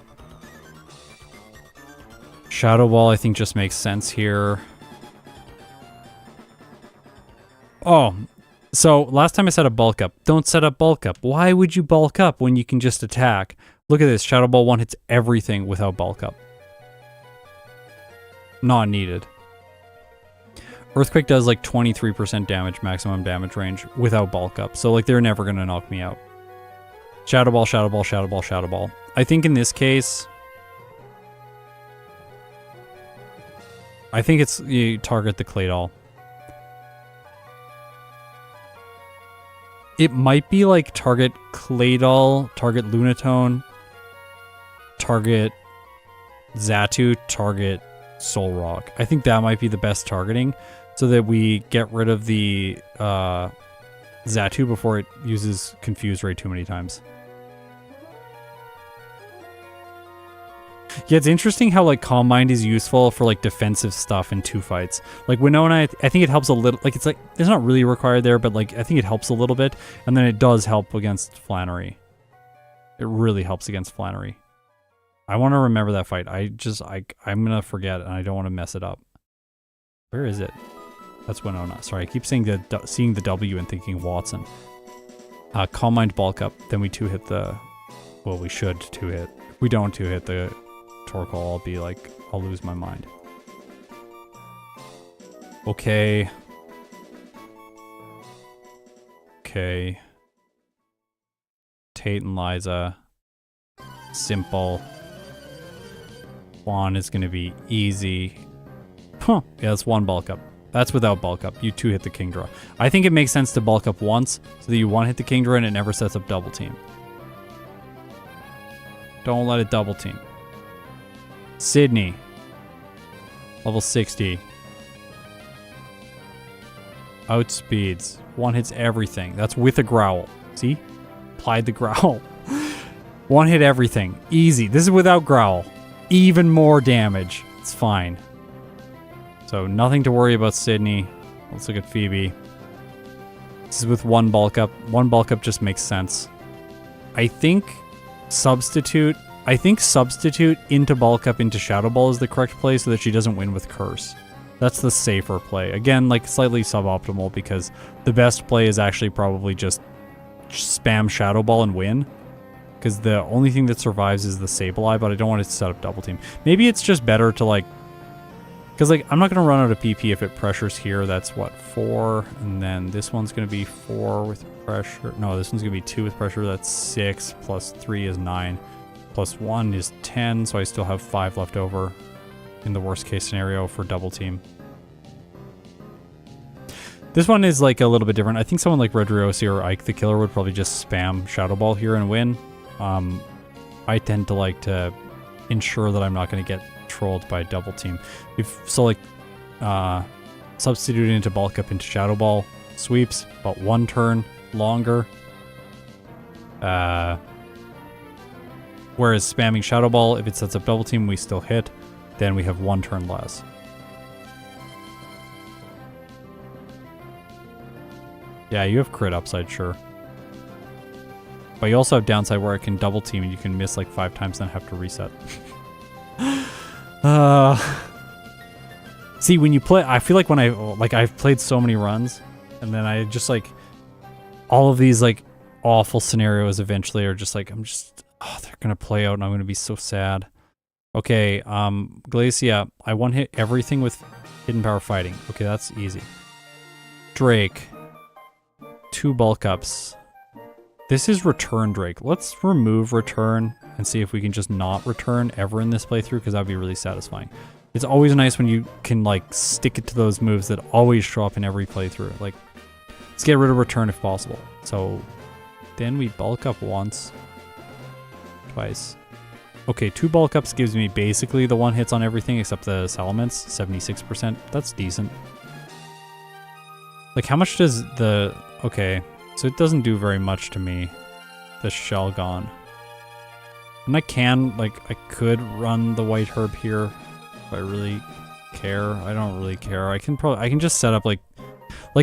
Shadow Ball I think just makes sense here. Oh, so last time I set up bulk up. Don't set up bulk up. Why would you bulk up when you can just attack? Look at this. Shadow Ball 1 hits everything without bulk up. Not needed. Earthquake does like 23% damage, maximum damage range, without bulk up. So like they're never going to knock me out. Shadow Ball, Shadow Ball, Shadow Ball, Shadow Ball. I think in this case, I think it's you target the Claydol. It might be like target Claydol, target Lunatone, target Xatu, target Solrock. I think that might be the best targeting so that we get rid of the Xatu before it uses Confuse Ray too many times. Yeah, it's interesting how like Calm Mind is useful for like defensive stuff in 2 fights. Like Winona, I think it helps a little. Like it's not really required there, but like I think it helps a little bit, and then it does help against Flannery. It really helps against Flannery. I want to remember that fight. I'm gonna forget, and I don't want to mess it up. Where is it? That's Winona. Sorry, I keep seeing the W and thinking Watson. Calm Mind bulk up, then we 2-hit the. Well, we should 2-hit. If we don't 2-hit the Torkoal, I'll lose my mind. Okay. Okay. Tate and Liza. Simple. Juan is going to be easy. Huh. Yeah, that's one bulk up. That's without bulk up. You 2 hit the king draw. I think it makes sense to bulk up once so that you 1 hit the king draw and it never sets up double team. Don't let it double team. Sydney. Level 60. Outspeeds. 1 hits everything. That's with a growl. See? Applied the growl. 1 hit everything. Easy. This is without growl. Even more damage. It's fine. So nothing to worry about Sydney. Let's look at Phoebe. This is with 1 bulk up. 1 bulk up just makes sense. I think substitute into bulk up into Shadow Ball is the correct play so that she doesn't win with Curse. That's the safer play. Again, like slightly suboptimal because the best play is actually probably just spam Shadow Ball and win. Because the only thing that survives is the Sableye, but I don't want it to set up double team. Maybe it's just better to like... Because like, I'm not going to run out of PP if it pressures here. That's what, 4. And then this one's going to be 4 with pressure. No, this one's going to be 2 with pressure. That's 6. Plus 3 is 9. Plus 1 is 10. So I still have 5 left over in the worst case scenario for double team. This one is like a little bit different. I think someone like Redriosi or Ike the Killer would probably just spam Shadow Ball here and win. I tend to like to ensure that I'm not going to get trolled by double team. So like substitute into bulk up into Shadow Ball, sweeps, about 1 turn longer. Whereas spamming Shadow Ball, if it sets up double team, we still hit. Then we have 1 turn less. Yeah, you have crit upside, sure. But you also have downside where I can double team and you can miss like 5 times and then have to reset. See, when you play, I feel like when I've played so many runs and then I just like, all of these like awful scenarios eventually are just like, oh, they're going to play out and I'm going to be so sad. Okay, Glacia, I 1-hit everything with Hidden Power Fighting. Okay, that's easy. Drake, 2 bulk ups. This is Return Drake. Let's remove Return and see if we can just not return ever in this playthrough, because that'd be really satisfying. It's always nice when you can like stick it to those moves that always show up in every playthrough. Like, let's get rid of Return if possible. So then we bulk up once, twice. Okay, 2 bulk ups gives me basically the 1 hits on everything except the Salamence, 76%. That's decent. Like, how much does the... Okay, so it doesn't do very much to me, the Shelgon. And I can, like, I could run the White Herb here if I really care. I don't really care. I can just set up, like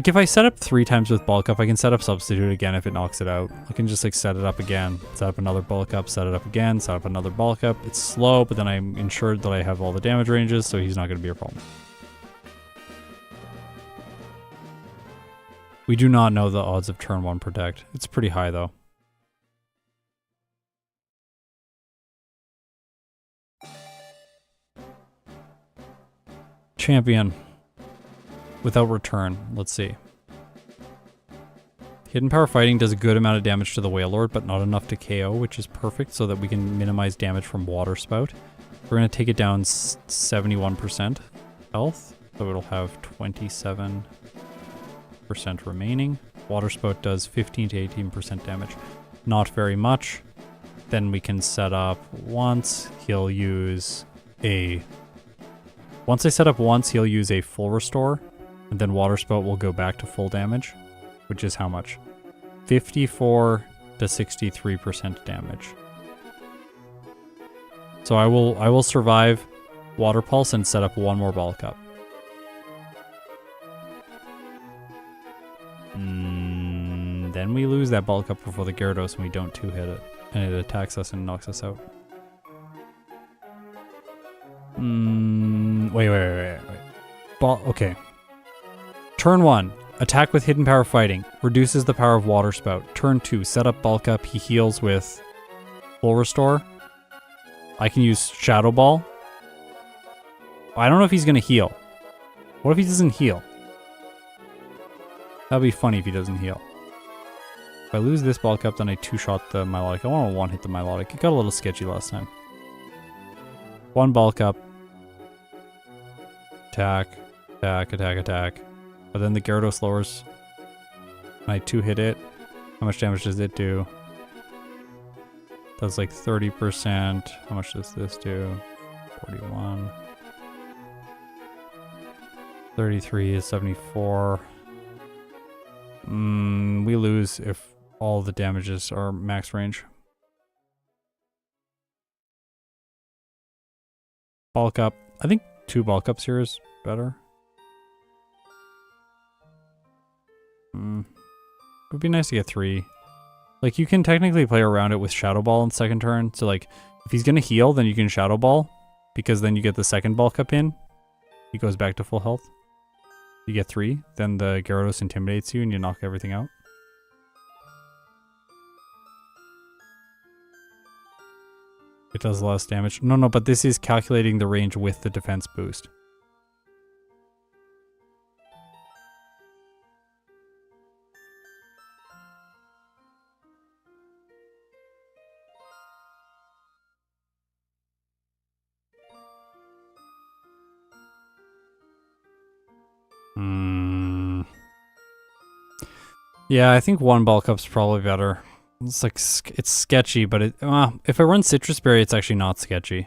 if I set up 3 times with bulk up, I can set up substitute again if it knocks it out. I can just like set it up again, set up another bulk up, set it up again, set up another bulk up. It's slow, but then I'm ensured that I have all the damage ranges, so he's not going to be a problem. We do not know the odds of turn 1 protect. It's pretty high though. Champion. Without return. Let's see. Hidden Power Fighting does a good amount of damage to the Whale Lord, but not enough to KO, which is perfect so that we can minimize damage from Water Spout. We're going to take it down 71% health, so it'll have 27% remaining. Water Spout does 15 to 18% damage. Not very much. Then we can set up once. He'll use a... Once I set up once, he'll use a full restore. And then Water Spout will go back to full damage, which is how much? 54 to 63% damage. So I will survive Water Pulse and set up 1 more bulk up. Then we lose that bulk up before the Gyarados and we don't 2-hit it. And it attacks us and knocks us out. Wait. Okay. Turn 1, attack with Hidden Power Fighting, reduces the power of Water Spout. Turn 2, set up bulk up, he heals with full restore. I can use Shadow Ball. I don't know if he's gonna heal. What if he doesn't heal? That'd be funny if he doesn't heal. If I lose this bulk up, then I two-shot the Milotic. I want to one-hit the Milotic. It got a little sketchy last time. One bulk up. Attack, attack, attack, attack. But then the Gyarados lowers. And I two-hit it. How much damage does it do? Does like 30%. How much does this do? 41. 33 is 74. We lose if all the damages are max range. Bulk up. I think 2 bulk ups here is better. It would be nice to get 3. Like, you can technically play around it with Shadow Ball in second turn. So, like, if he's going to heal, then you can Shadow Ball. Because then you get the second bulk up in. He goes back to full health. You get 3. Then the Gyarados intimidates you and you knock everything out. It does less damage. No, but this is calculating the range with the defense boost. Yeah, I think 1 bulk up's probably better. It's like, it's sketchy, but if I run Citrus Berry, it's actually not sketchy.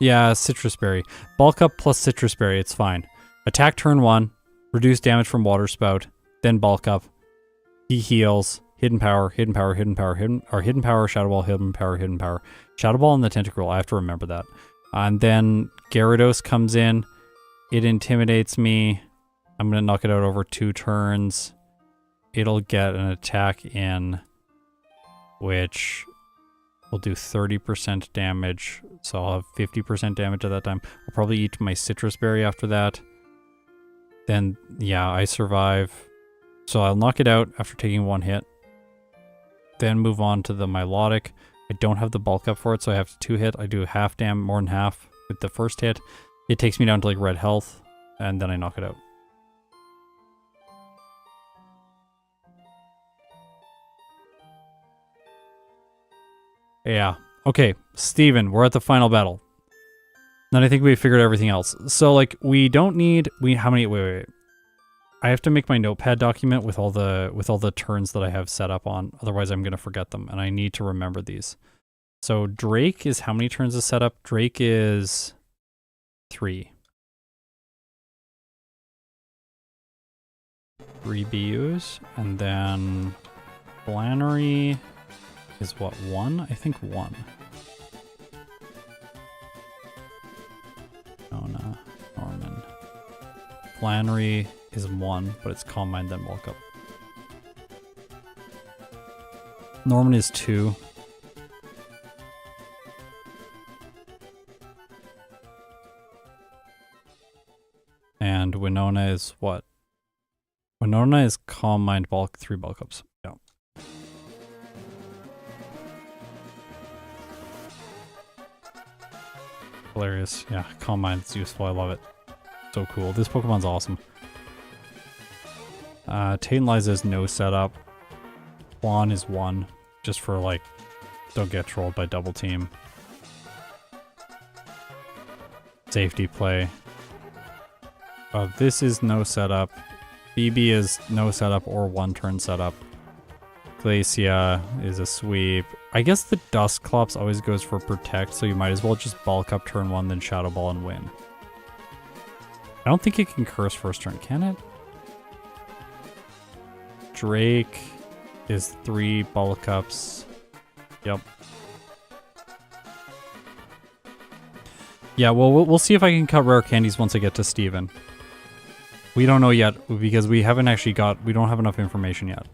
Yeah, Citrus Berry. Bulk up plus Citrus Berry, it's fine. Attack turn 1, reduce damage from Water Spout, then bulk up. He heals, hidden power, hidden power, hidden power, hidden power, Shadow Ball, hidden power, hidden power. Shadow Ball and the Tentacruel, I have to remember that. And then Gyarados comes in. It intimidates me. I'm going to knock it out over 2 turns. It'll get an attack in, which will do 30% damage. So I'll have 50% damage at that time. I'll probably eat my Citrus Berry after that. Then, yeah, I survive. So I'll knock it out after taking 1 hit. Then move on to the Milotic. I don't have the bulk up for it, so I have to 2-hit. I do half damage, more than half with the first hit. It takes me down to like red health, and then I knock it out. Yeah. Okay, Steven, we're at the final battle. Then I think we figured everything else. So like we don't need how many wait. I have to make my notepad document with all the turns that I have set up on. Otherwise I'm gonna forget them, and I need to remember these. So Drake is how many turns is set up? Drake is 3. 3 BUs, and then Flannery is what, 1? I think 1. Nona, Norman. Flannery is 1, but it's Calm Mind, then Bulk Up. Norman is 2. And Winona is what? Winona is Calm Mind, Bulk, 3 Bulk Ups. Yeah. Hilarious. Yeah, Calm Mind's useful. I love it. So cool. This Pokemon's awesome. Tantalize is no setup. Juan is 1. Just for like, don't get trolled by double team. Safety play. This is no setup. BB is no setup or 1 turn setup. Glacia is a sweep. I guess the Dusclops always goes for protect, so you might as well just bulk up turn 1, then Shadow Ball and win. I don't think it can curse first turn, can it? Drake is 3 bulk ups. Yep. Yeah, well, we'll see if I can cut rare candies once I get to Steven. We don't know yet, because we haven't actually we don't have enough information yet.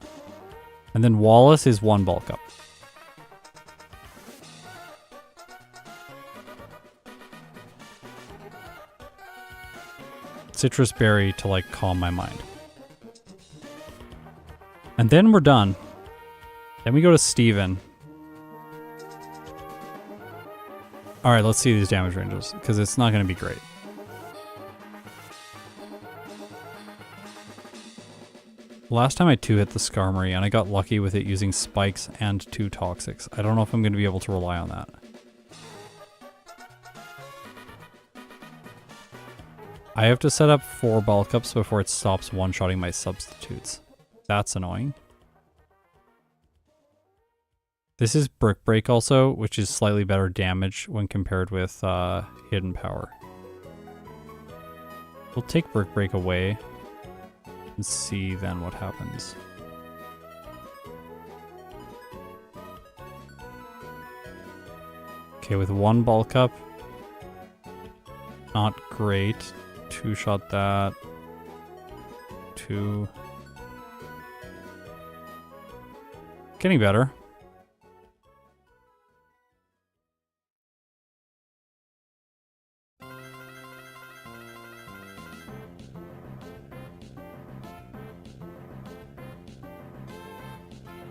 And then Wallace is 1 bulk up. Citrus Berry to like calm my mind. And then we're done. Then we go to Steven. Alright, let's see these damage ranges, because it's not going to be great. Last time I 2-hit the Skarmory, and I got lucky with it using spikes and 2 toxics. I don't know if I'm going to be able to rely on that. I have to set up 4 bulk ups before it stops one-shotting my substitutes. That's annoying. This is Brick Break also, which is slightly better damage when compared with Hidden Power. We'll take Brick Break away and see then what happens. Okay, with 1 bulk up, not great. 2-shot that. 2. Getting better.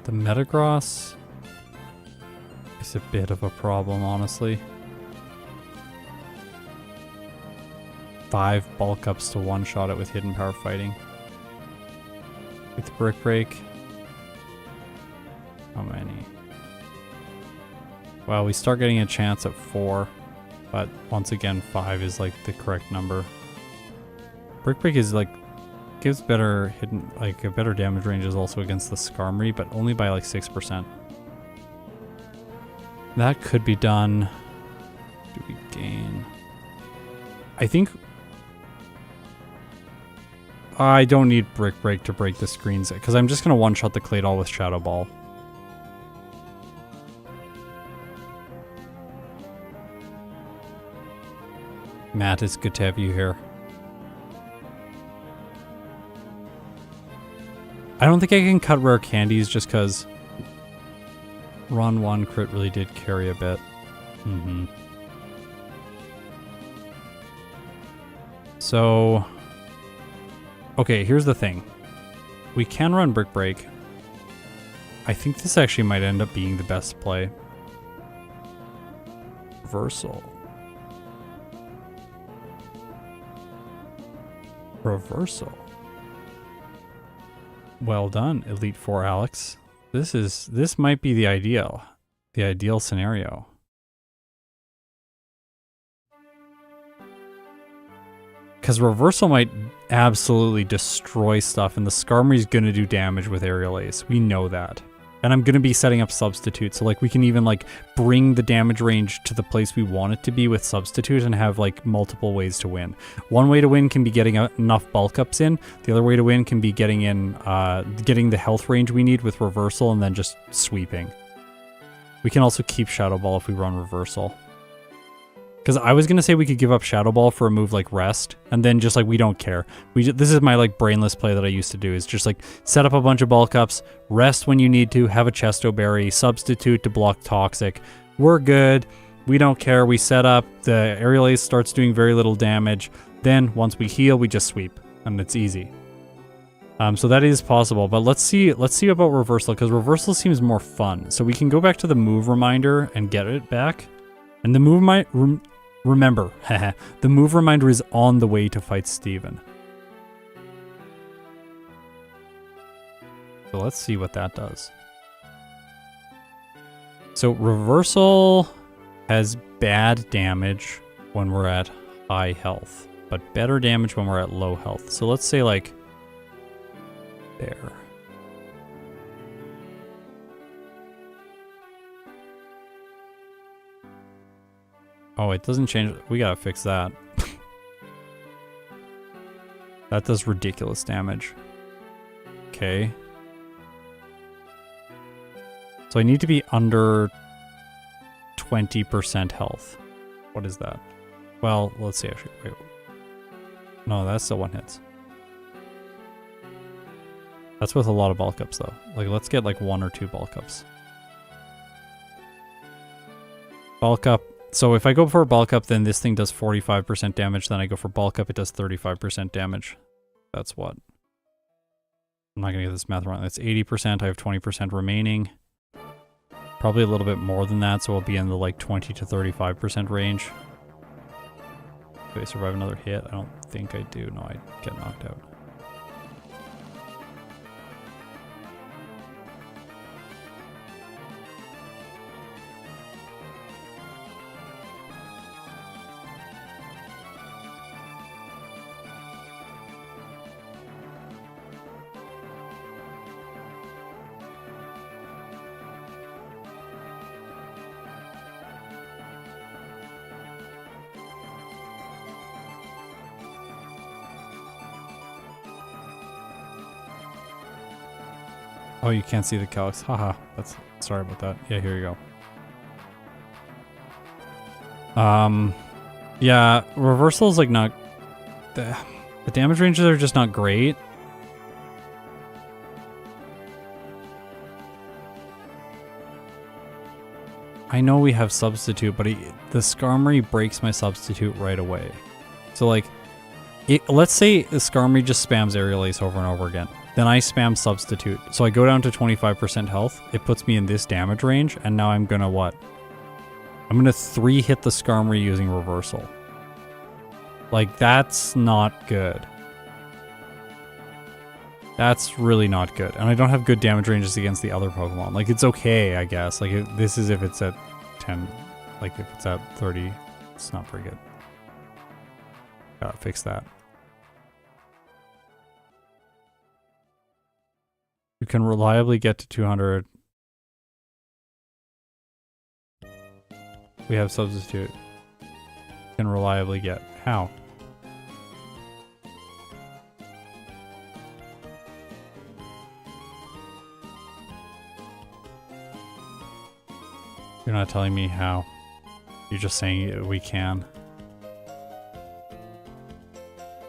The Metagross is a bit of a problem, honestly. 5 bulk ups to one-shot it with Hidden Power Fighting. With Brick Break. How many? Well, we start getting a chance at 4, but once again, 5 is like the correct number. Brick Break is like gives better hidden, like a better damage ranges also against the Skarmory, but only by like 6%. That could be done. Do we gain? I think I don't need Brick Break to break the screens because I'm just gonna one-shot the Claydol with Shadow Ball. Matt, it's good to have you here. I don't think I can cut rare candies just because Run 1 crit really did carry a bit. So, okay, here's the thing. We can run Brick Break. I think this actually might end up being the best play. Reversal. Reversal. Well done, Elite Four Alex. This might be the ideal scenario. Because Reversal might absolutely destroy stuff, and the Skarmory's gonna do damage with Aerial Ace. We know that. And I'm gonna be setting up Substitute, so like we can even like bring the damage range to the place we want it to be with Substitute and have like multiple ways to win. One way to win can be getting enough bulk ups in. The other way to win can be getting in, getting the health range we need with Reversal and then just sweeping. We can also keep Shadow Ball if we run Reversal. Because I was gonna say we could give up Shadow Ball for a move like Rest, and then just like we don't care. This is my like brainless play that I used to do, is just like set up a bunch of bulk ups, rest when you need to, have a Chesto Berry, substitute to block Toxic. We're good. We don't care. We set up, the Aerial Ace starts doing very little damage. Then once we heal, we just sweep, and it's easy. So that is possible, but let's see about Reversal, because Reversal seems more fun. So we can go back to the move reminder and get it back, and the move might. Remember, the move reminder is on the way to fight Steven. So let's see what that does. So Reversal has bad damage when we're at high health, but better damage when we're at low health. So let's say like there. Oh, it doesn't change. We gotta fix that. That does ridiculous damage. Okay. So I need to be under 20% health. What is that? Well, let's see actually. Wait. No, that's still 1 hits. That's with a lot of bulk ups though. Like, let's get like 1 or 2 bulk ups. Bulk up. So if I go for a bulk up, then this thing does 45% damage. Then I go for bulk up, it does 35% damage. That's what? I'm not going to get this math wrong. That's 80%. I have 20% remaining. Probably a little bit more than that, so we'll be in the like 20 to 35% range. Do I survive another hit? I don't think I do. No, I get knocked out. Oh, you can't see the calcs. Haha. That's sorry about that. Yeah, here you go. Yeah, reversal is like not the damage ranges are just not great. I know we have substitute, but the Skarmory breaks my substitute right away. So like, let's say the Skarmory just spams Aerial Ace over and over again. Then I spam substitute. So I go down to 25% health. It puts me in this damage range, and now I'm gonna what? I'm gonna 3-hit the Skarmory using reversal. Like, that's not good. That's really not good. And I don't have good damage ranges against the other Pokemon. Like, it's okay, I guess. Like, this is if it's at 10. Like, if it's at 30, it's not very good. Gotta fix that. You can reliably get to 200. We have substitute. Can reliably get. How? You're not telling me how. You're just saying we can.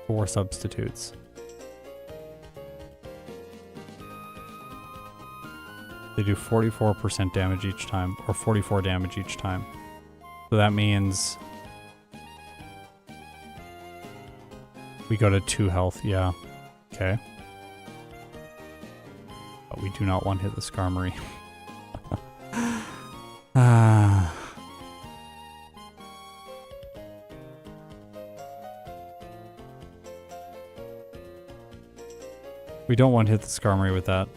4 substitutes. They do 44% damage each time, or 44 damage each time. So that means we go to 2 health, yeah. Okay. But we do not one-hit the Skarmory. We don't one-hit the Skarmory with that.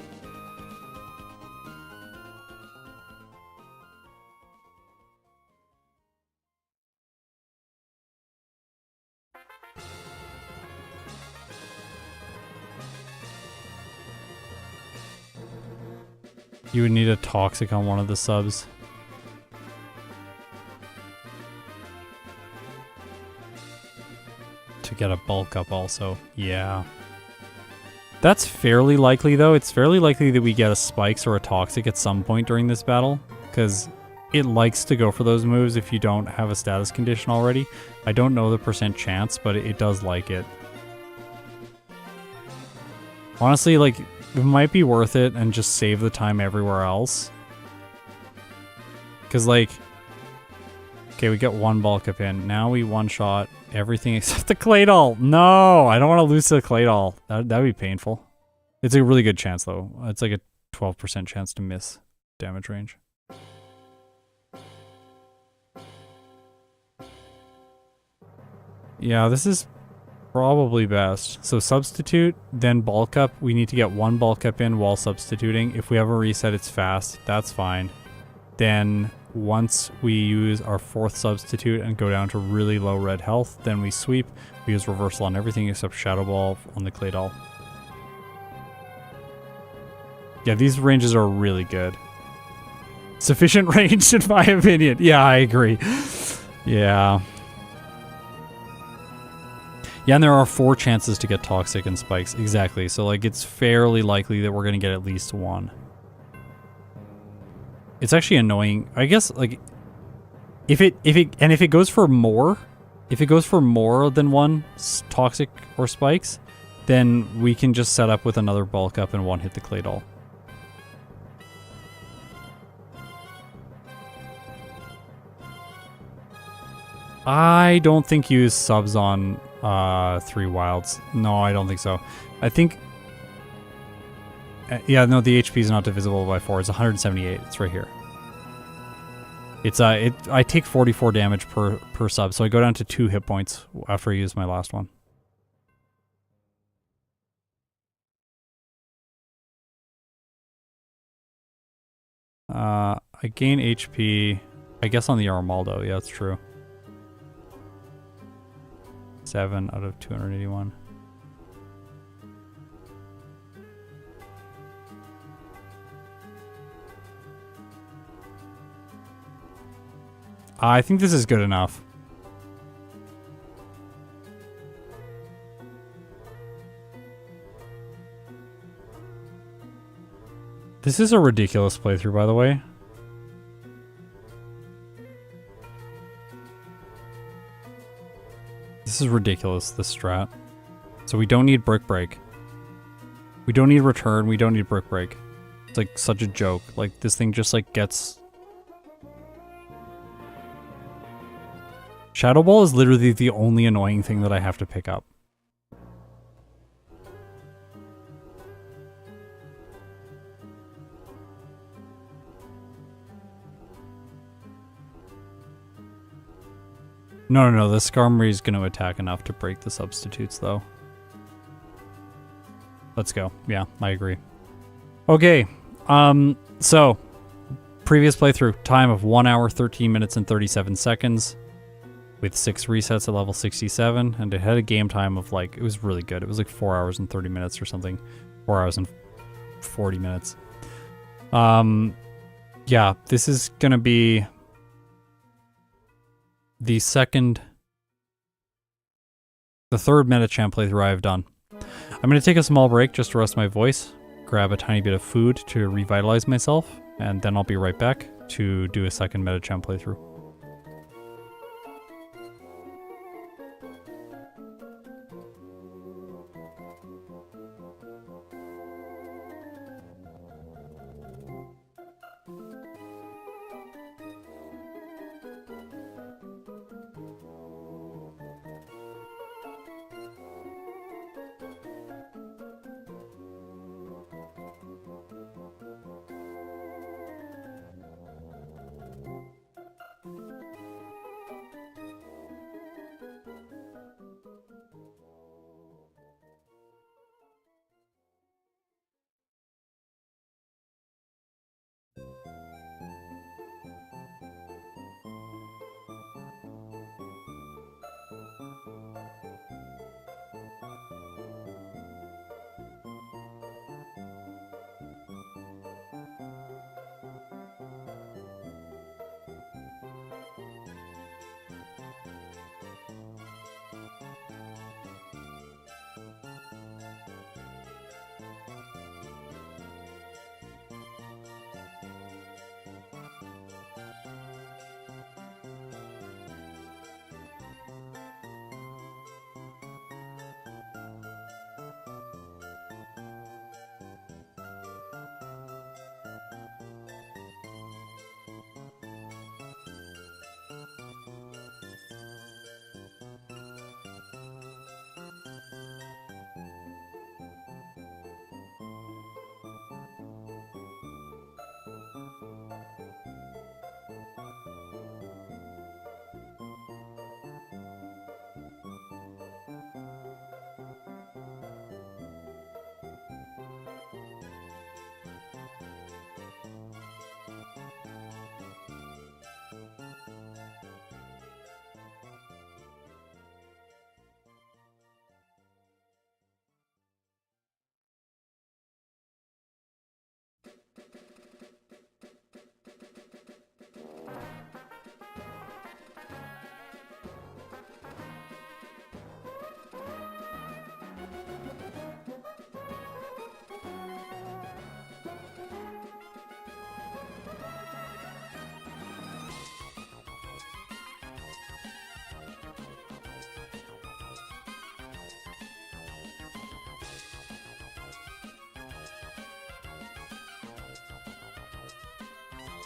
You would need a Toxic on one of the subs. To get a bulk up also. Yeah. That's fairly likely though. It's fairly likely that we get a Spikes or a Toxic at some point during this battle. Because it likes to go for those moves if you don't have a status condition already. I don't know the percent chance, but it does like it. Honestly, like, it might be worth it and just save the time everywhere else. Because, like, okay, we get 1 bulk up in. Now we one-shot everything except the Claydol. No, I don't want to lose to the Claydol. That'd be painful. It's a really good chance, though. It's like a 12% chance to miss damage range. Yeah, this is probably best. So substitute, then bulk up. We need to get 1 bulk up in while substituting. If we have a reset, it's fast. That's fine. Then once we use our 4th substitute and go down to really low red health, then we sweep. We use reversal on everything except Shadow Ball on the Claydol. Yeah, these ranges are really good. Sufficient range in my opinion. Yeah, I agree. Yeah. Yeah, and there are 4 chances to get Toxic and Spikes. Exactly. So, like, it's fairly likely that we're going to get at least 1. It's actually annoying. I guess, like, if it goes for more, if it goes for more than 1 Toxic or Spikes, then we can just set up with another bulk up and one-hit the Claydol. I don't think use subs on 3 wilds. No, I don't think so. I think... yeah, no, the HP is not divisible by 4. It's 178. It's right here. It's I take 44 damage per sub, so I go down to 2 hit points after I use my last one. I gain HP, I guess on the Armaldo. Yeah, that's true. 7 out of 281. I think this is good enough. This is a ridiculous playthrough, by the way. This is ridiculous, this strat. So we don't need Brick Break. We don't need Return, we don't need Brick Break. It's like such a joke. Like, this thing just like gets... Shadow Ball is literally the only annoying thing that I have to pick up. No, the Skarmory is going to attack enough to break the substitutes, though. Let's go. Yeah, I agree. Okay, so, previous playthrough, time of 1 hour, 13 minutes, and 37 seconds, with 6 resets at level 67, and it had a game time of, like, it was really good. It was like 4 hours and 30 minutes or something. 4 hours and 40 minutes. Yeah, this is going to be... the third Medicham playthrough I've done. I'm going to take a small break just to rest my voice, grab a tiny bit of food to revitalize myself, and then I'll be right back to do a second Medicham playthrough.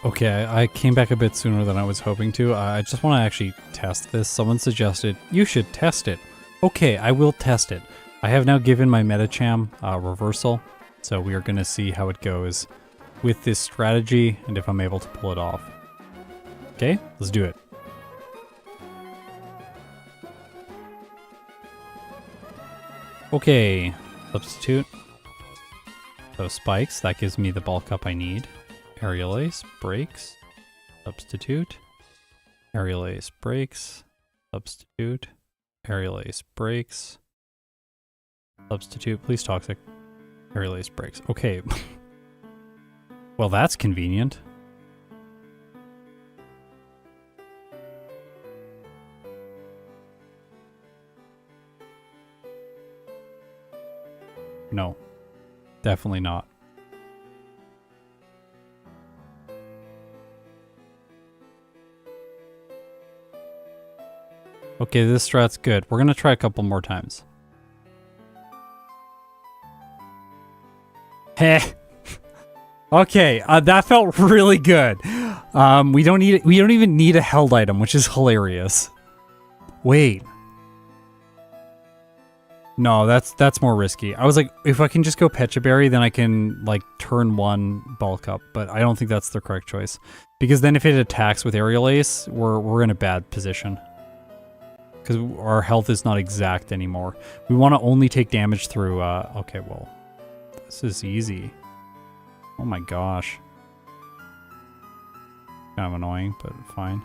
Okay, I came back a bit sooner than I was hoping to. I just want to actually test this. Someone suggested, you should test it. Okay, I will test it. I have now given my Medicham reversal, so we are going to see how it goes with this strategy and if I'm able to pull it off. Okay, let's do it. Okay, substitute. So spikes, that gives me the bulk up I need. Aerial Ace, breaks, substitute, Aerial Ace, breaks, substitute, Aerial Ace, breaks, substitute, please toxic, Aerial Ace, breaks. Okay. Well, that's convenient. No, definitely not. Okay, this strat's good. We're gonna try a couple more times. Heh. Okay, that felt really good. We don't even need a held item, which is hilarious. Wait. No, that's more risky. I was like, if I can just go Pecha Berry, then I can like turn 1 bulk up, but I don't think that's the correct choice. Because then if it attacks with Aerial Ace, we're in a bad position. Because our health is not exact anymore. We want to only take damage through, okay, well, this is easy. Oh my gosh. Kind of annoying, but fine.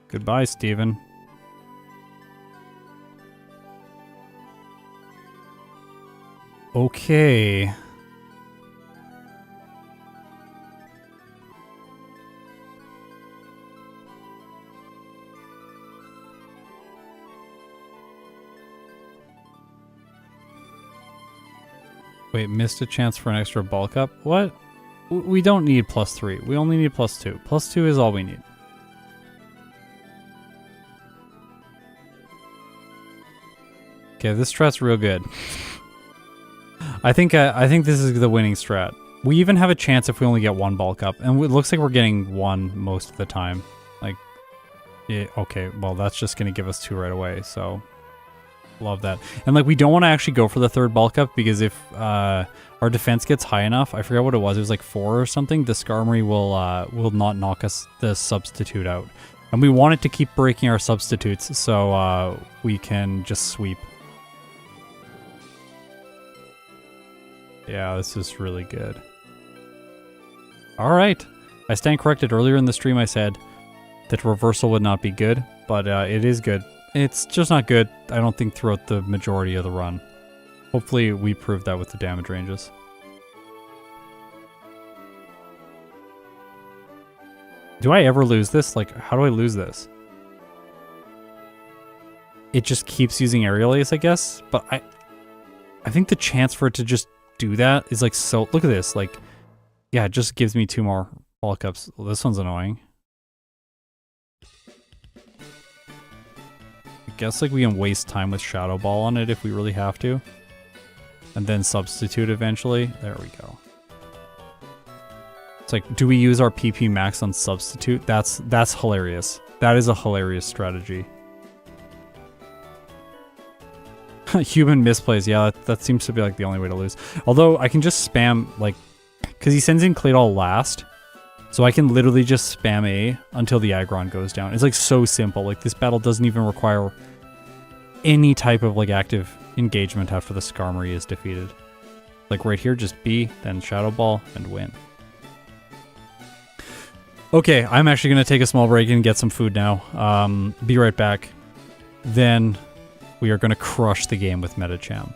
Goodbye, Steven. Okay. Wait, missed a chance for an extra bulk up? What? We don't need +3. We only need +2. +2 is all we need. Okay, this strat's real good. I think this is the winning strat. We even have a chance if we only get 1 bulk up, and it looks like we're getting 1 most of the time. Like, yeah, okay, well that's just gonna give us 2 right away, so love that. And like, we don't want to actually go for the 3rd bulk up because if our defense gets high enough, I forget what it was like 4 or something, the Skarmory will not knock us the substitute out. And we want it to keep breaking our substitutes so we can just sweep. Yeah, this is really good. Alright. I stand corrected. Earlier in the stream I said that reversal would not be good, but it is good. It's just not good, I don't think, throughout the majority of the run. Hopefully we prove that with the damage ranges. Do I ever lose this? Like, how do I lose this? It just keeps using Aerial Ace, I guess, but I think the chance for it to just do that is like so... Look at this, like, yeah, it just gives me 2 more bulk ups. Well, this one's annoying. I guess like we can waste time with Shadow Ball on it if we really have to. And then substitute eventually. There we go. It's like, do we use our PP max on substitute? That's hilarious. That is a hilarious strategy. Human misplays, yeah, that seems to be like the only way to lose. Although I can just spam, like, because he sends in Claydol last, so I can literally just spam A until the Aggron goes down. It's like so simple. Like, this battle doesn't even require any type of like active engagement after the Skarmory is defeated. Like right here, just B, then Shadow Ball, and win. Okay, I'm actually going to take a small break and get some food now. Be right back. Then we are going to crush the game with Medicham.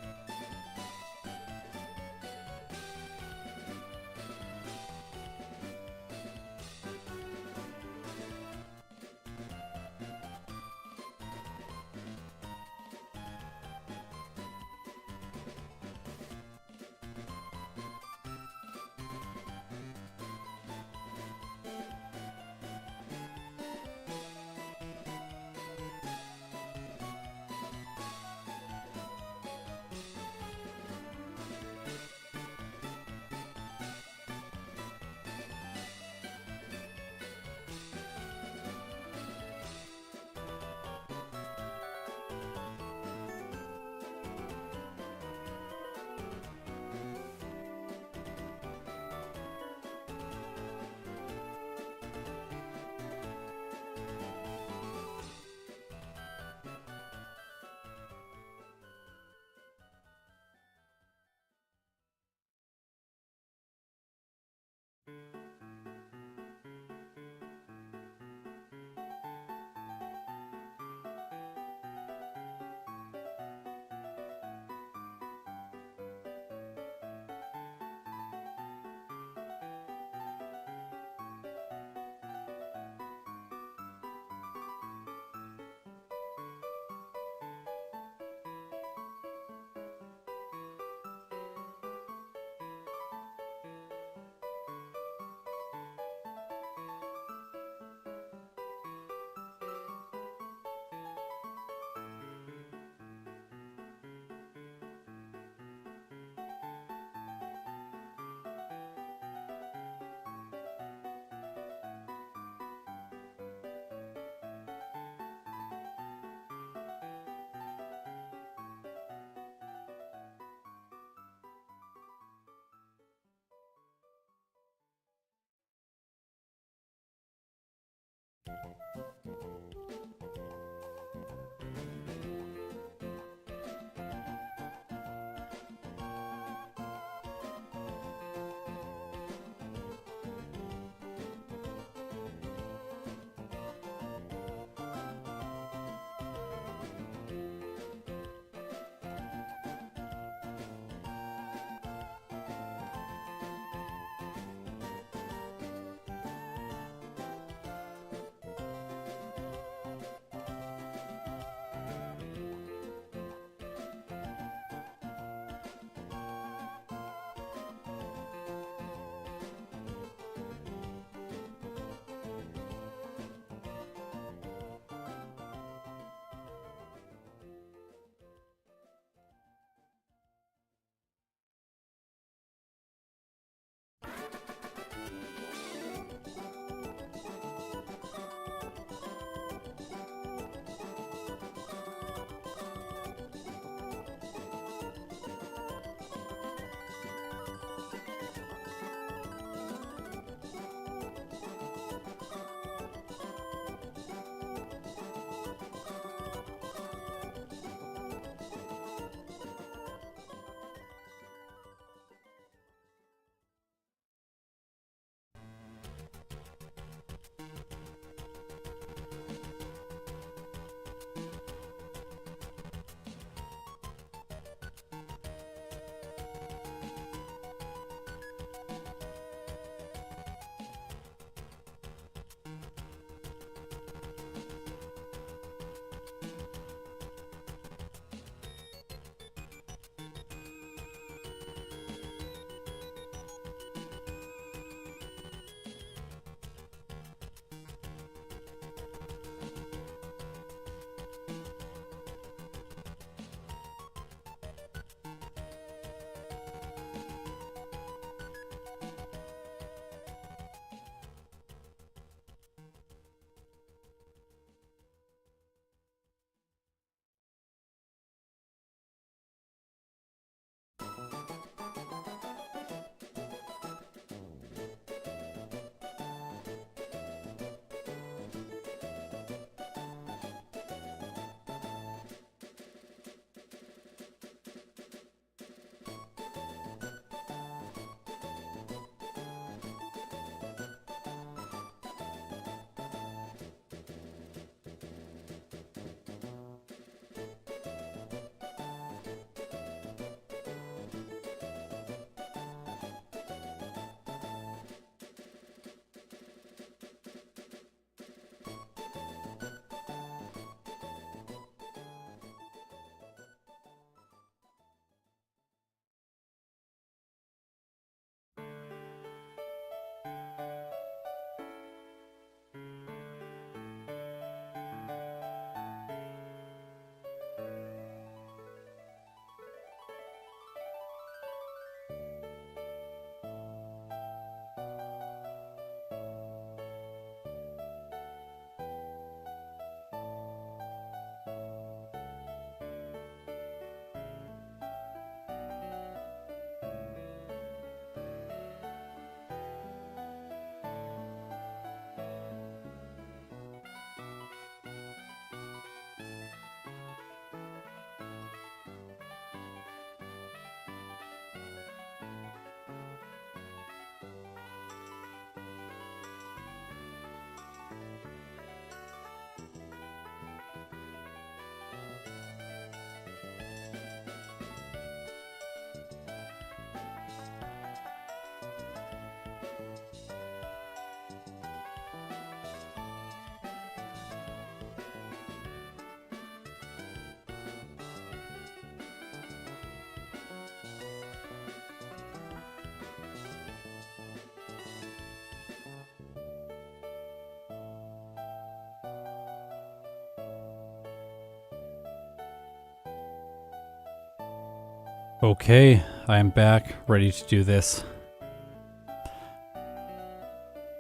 Okay, I am back, ready to do this.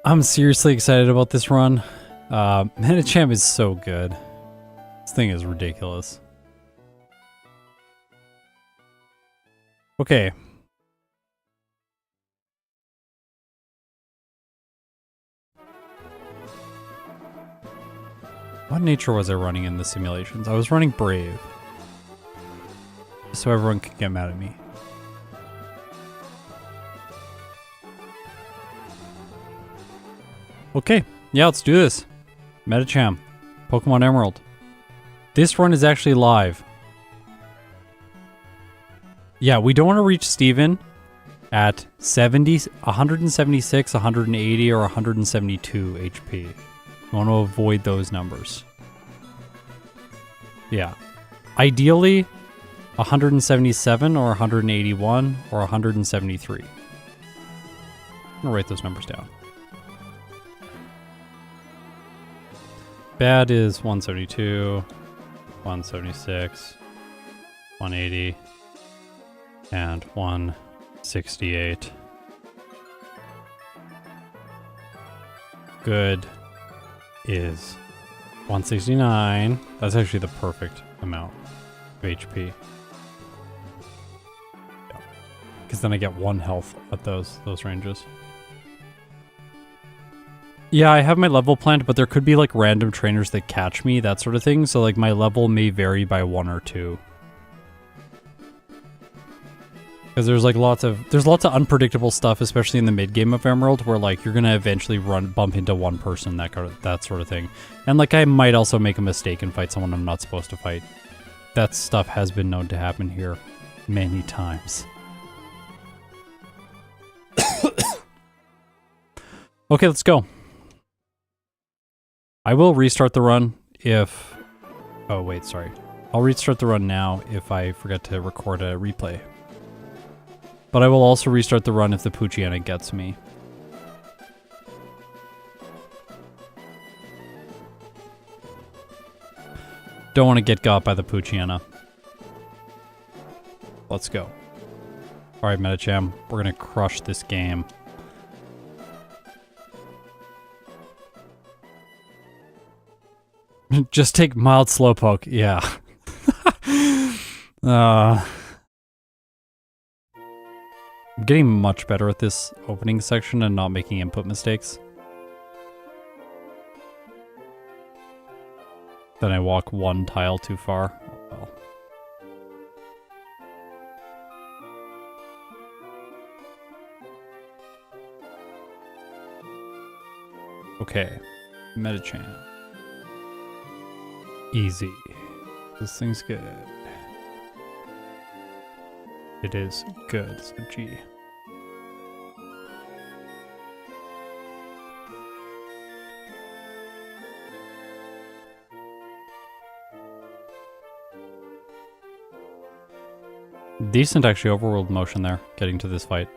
I'm seriously excited about this run. Medicham is so good. This thing is ridiculous. Okay. What nature was I running in the simulations? I was running Brave. So everyone could get mad at me. Okay, yeah, let's do this. Medicham, Pokemon Emerald. This run is actually live. Yeah, we don't want to reach Steven at 70, 176, 180, or 172 HP. We want to avoid those numbers. Yeah. Ideally, 177 or 181 or 173. I'm going to write those numbers down. Bad is 172, 176, 180, and 168. Good is 169. That's actually the perfect amount of HP. Yeah. Because then I get 1 health at those ranges. Yeah, I have my level planned, but there could be like random trainers that catch me, that sort of thing. So like my level may vary by 1 or 2. Because there's like lots of unpredictable stuff, especially in the mid game of Emerald, where like you're gonna eventually bump into one person, that sort of thing. And like I might also make a mistake and fight someone I'm not supposed to fight. That stuff has been known to happen here many times. Okay, let's go. I will restart the run if... Oh, wait, sorry. I'll restart the run now if I forget to record a replay. But I will also restart the run if the Poochyena gets me. Don't want to get got by the Poochyena. Let's go. Alright, Medicham, we're going to crush this game. Just take mild slowpoke, yeah. I'm getting much better at this opening section and not making input mistakes. Then I walk 1 tile too far. Oh, well. Okay, Medicham. Easy. This thing's good. It is good, so G. Decent actually overworld motion there, getting to this fight.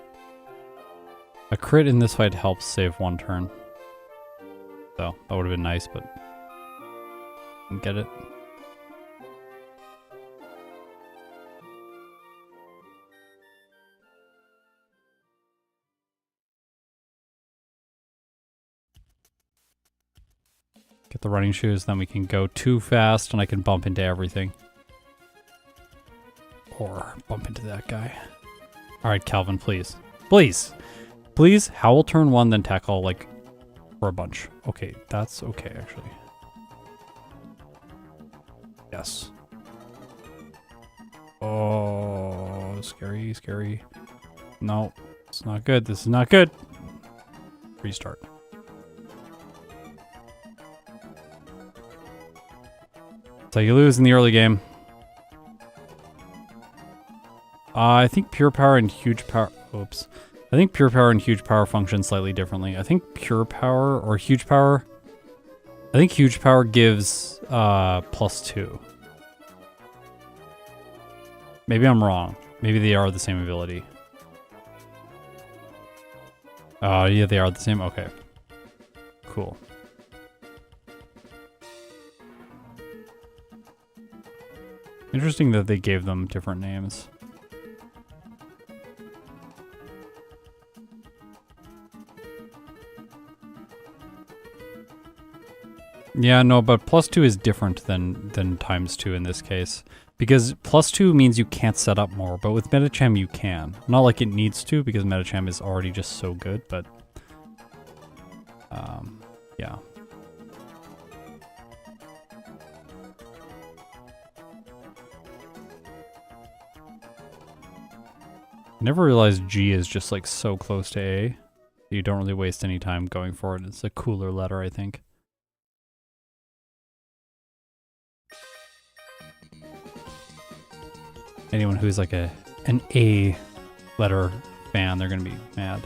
A crit in this fight helps save 1 turn. So, that would have been nice, but... didn't get it. Get the running shoes, then we can go too fast and I can bump into everything. Or bump into that guy. Alright, Calvin, please. Please! Please, Howl turn 1, then tackle, like, for a bunch. Okay, that's okay, actually. Yes. Oh, scary, scary. No, it's not good. This is not good. Restart. So you lose in the early game. I think Pure Power and Huge Power... Oops. I think Pure Power and Huge Power function slightly differently. I think Pure Power or Huge Power... I think Huge Power gives +2. Maybe I'm wrong. Maybe they are the same ability. Oh, yeah, they are the same? Okay. Cool. Interesting that they gave them different names. Yeah, no, but +2 is different than ×2 in this case. Because +2 means you can't set up more, but with Medicham you can. Not like it needs to, because Medicham is already just so good, but... yeah. I never realized G is just like so close to A. You don't really waste any time going for it. It's a cooler letter, I think. Anyone who's like an A letter fan, they're gonna be mad.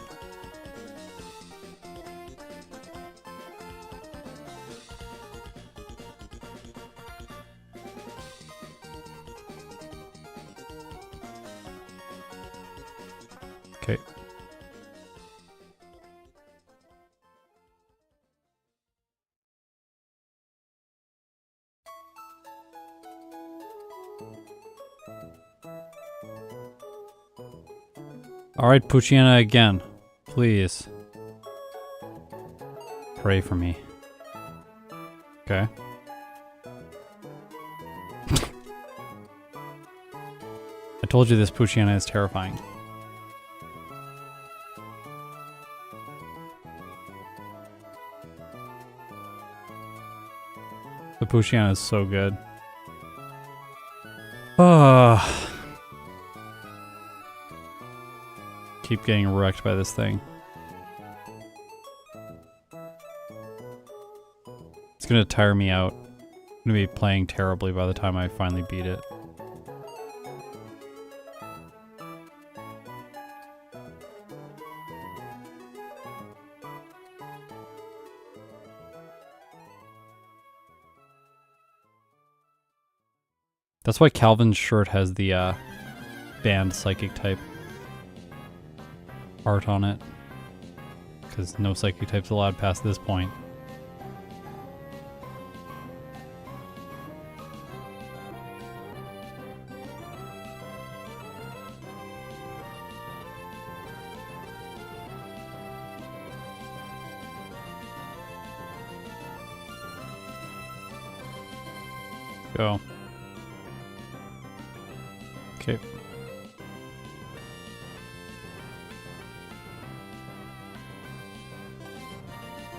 Okay. All right, Puchiana again, please. Pray for me. Okay. I told you this Puchiana is terrifying. The Puchiana is so good. Keep getting wrecked by this thing. It's gonna tire me out. I'm gonna be playing terribly by the time I finally beat it. That's why Calvin's shirt has the banned psychic type art on it. Because no psychic type's allowed past this point. Go. Okay.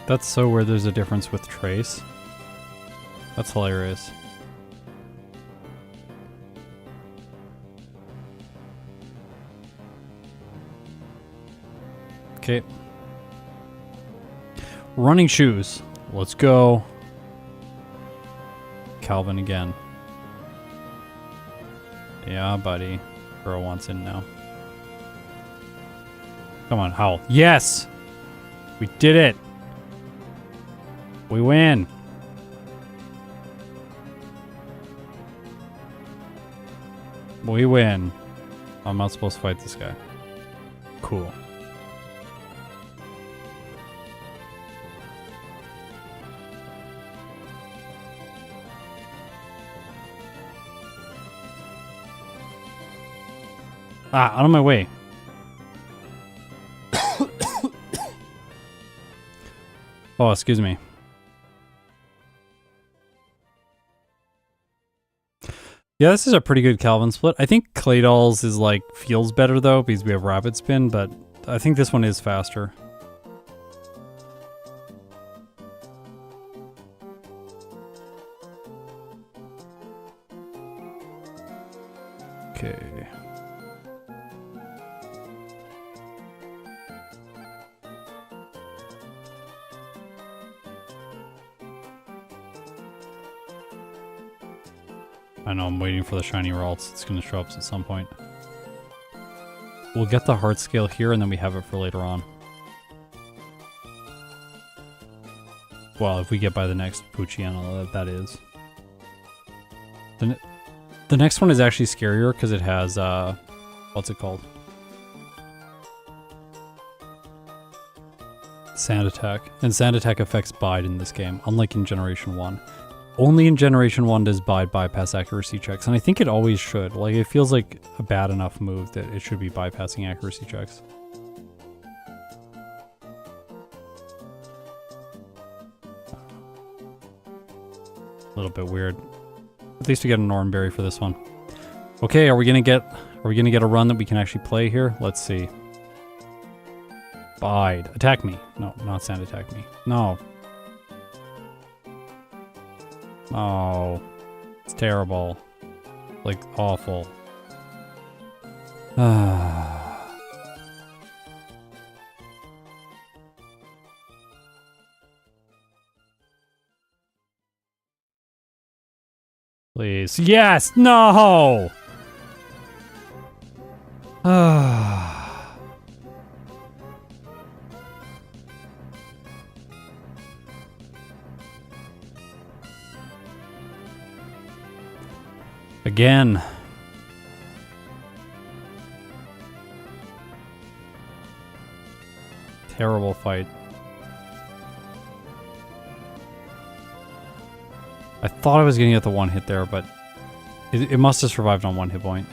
That's so weird there's a difference with Trace. That's hilarious. Okay. Running shoes. Let's go. Calvin again. Yeah, buddy. Girl wants in now. Come on, Howl. Yes! We did it! We win! We win. I'm not supposed to fight this guy. Cool. Ah, out of my way. Oh, excuse me. Yeah, this is a pretty good Calvin split. I think Claydolls is like, feels better though, because we have Rapid Spin, but I think this one is faster. Okay. I know, I'm waiting for the shiny Ralts. It's going to show up at some point. We'll get the heart scale here, and then we have it for later on. Well, if we get by the next Puchiana, that is. The next one is actually scarier, because it has, what's it called? Sand Attack. And Sand Attack affects Bide in this game, unlike in Generation 1. Only in Generation 1 does Bide bypass accuracy checks, and I think it always should. Like, it feels like a bad enough move that it should be bypassing accuracy checks. A little bit weird. At least we get a Norn Berry for this one. Okay, are we gonna get a run that we can actually play here? Let's see. Bide. Attack me. No, not Sand Attack me. No. Oh, it's terrible. Like, awful. Please. Yes! No! Again. Terrible fight. I thought I was gonna get the one hit there, but it must have survived on one hit point.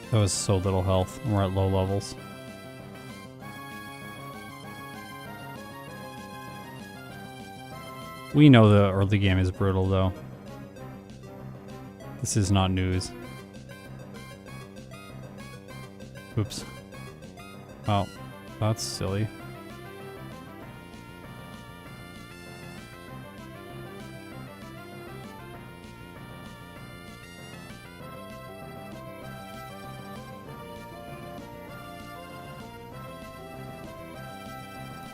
That was so little health, and we're at low levels. We know the early game is brutal, though. This is not news. Oops. Oh, that's silly.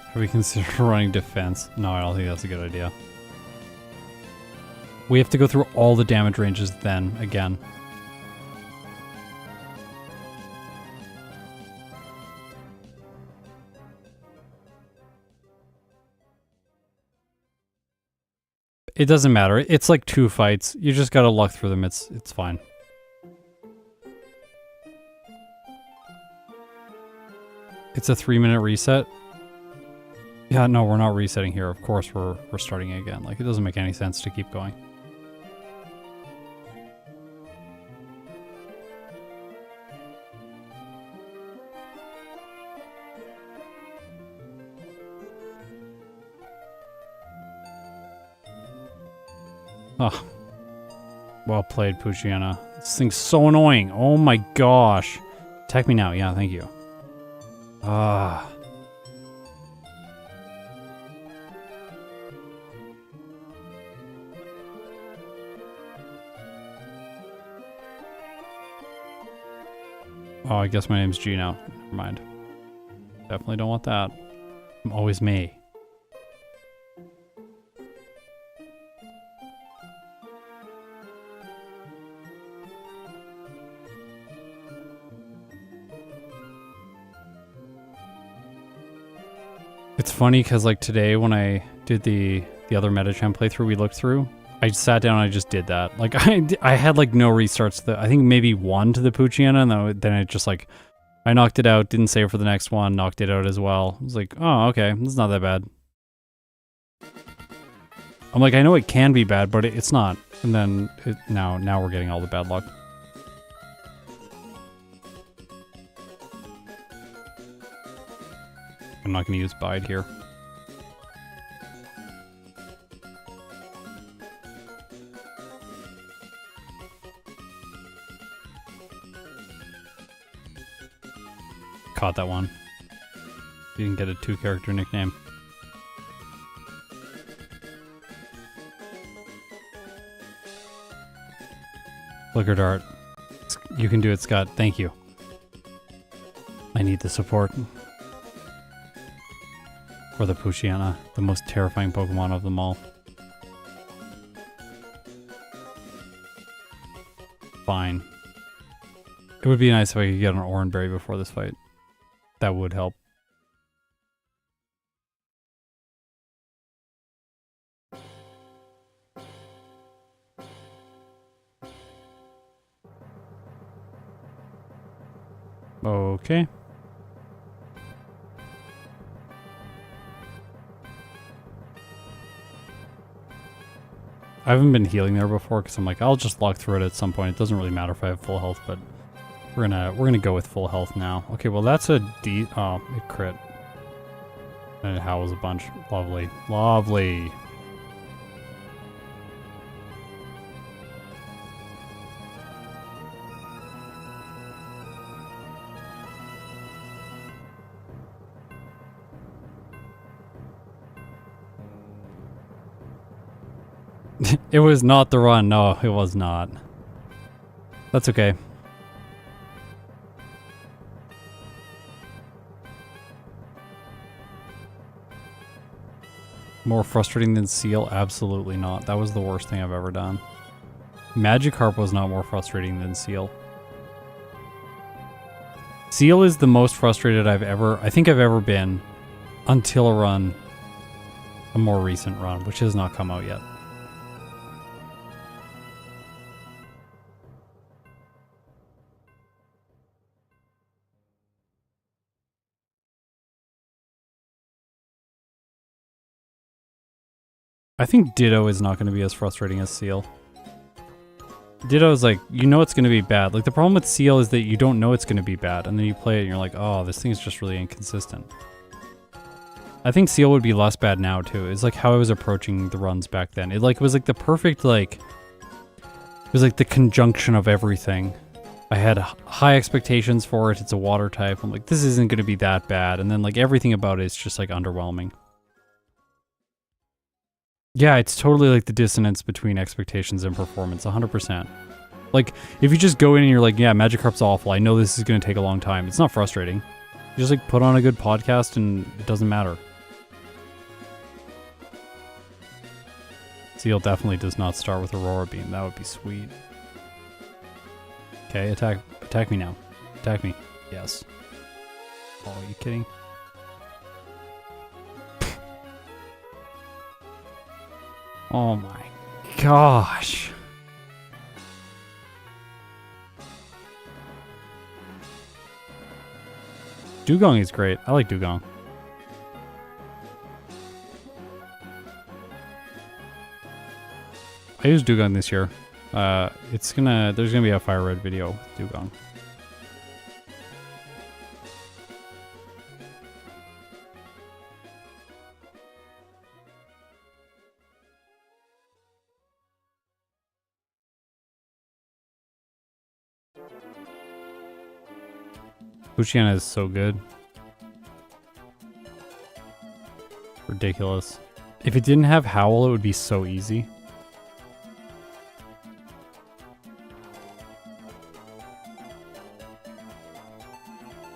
Have we considered running defense? No, I don't think that's a good idea. We have to go through all the damage ranges then, again. It doesn't matter. It's like 2 fights. You just gotta luck through them. It's fine. It's a 3-minute reset. Yeah, no, we're not resetting here. Of course, we're starting again. Like, it doesn't make any sense to keep going. Oh. Well played, Puchiana. This thing's so annoying. Oh my gosh. Attack me now. Yeah, thank you. Ah. Oh, I guess my name's G now. Never mind. Definitely don't want that. I'm always me. It's funny because like today when I did the other Medicham playthrough we looked through, I sat down and I just did that. Like I had like no restarts. I think maybe one to the Puchiana, and then it just like I knocked it out, didn't save for the next one, knocked it out as well. I was like, oh okay, it's not that bad. I'm like, I know it can be bad, but it's not. And then now we're getting all the bad luck. I'm not going to use Bide here. Caught that one. You didn't get a 2-character nickname. Flicker Dart. You can do it, Scott. Thank you. I need the support. For the Puchiana, the most terrifying Pokemon of them all. Fine. It would be nice if I could get an Oranberry before this fight. That would help. Okay. I haven't been healing there before because I'm like, I'll just lock through it at some point. It doesn't really matter if I have full health, but we're gonna go with full health now. Okay, well that's a D. Oh, it crit. And it howls a bunch. Lovely, lovely. It was not the run. No, it was not. That's okay. More frustrating than Seal? Absolutely not. That was the worst thing I've ever done. Magikarp was not more frustrating than Seal. Seal is the most frustrated I think I've ever been until a more recent run, which has not come out yet. I think Ditto is not going to be as frustrating as Seal. Ditto is like, you know it's going to be bad. Like, the problem with Seal is that you don't know it's going to be bad, and then you play it and you're like, oh, this thing is just really inconsistent. I think Seal would be less bad now, too. It's like how I was approaching the runs back then. It was like the perfect, like... It was like the conjunction of everything. I had high expectations for it. It's a water type. I'm like, this isn't going to be that bad. And then, like, everything about it is just, like, underwhelming. Yeah, it's totally like the dissonance between expectations and performance, 100%. Like, if you just go in and you're like, yeah, Magikarp's awful, I know this is going to take a long time, it's not frustrating. You just, like, put on a good podcast and it doesn't matter. Seal definitely does not start with Aurora Beam, that would be sweet. Okay, attack me now. Attack me. Yes. Oh, are you kidding? Oh my gosh. Dugong is great. I like Dugong. I used Dugong this year. There's gonna be a Fire Red video with Dugong. Luciana is so good. Ridiculous. If it didn't have Howl, it would be so easy.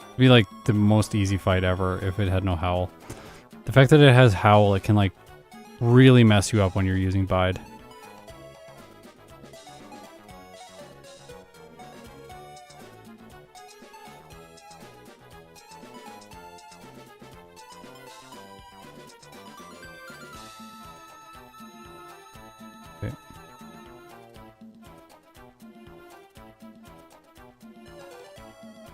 It'd be like the most easy fight ever if it had no Howl. The fact that it has Howl, it can like really mess you up when you're using Bide.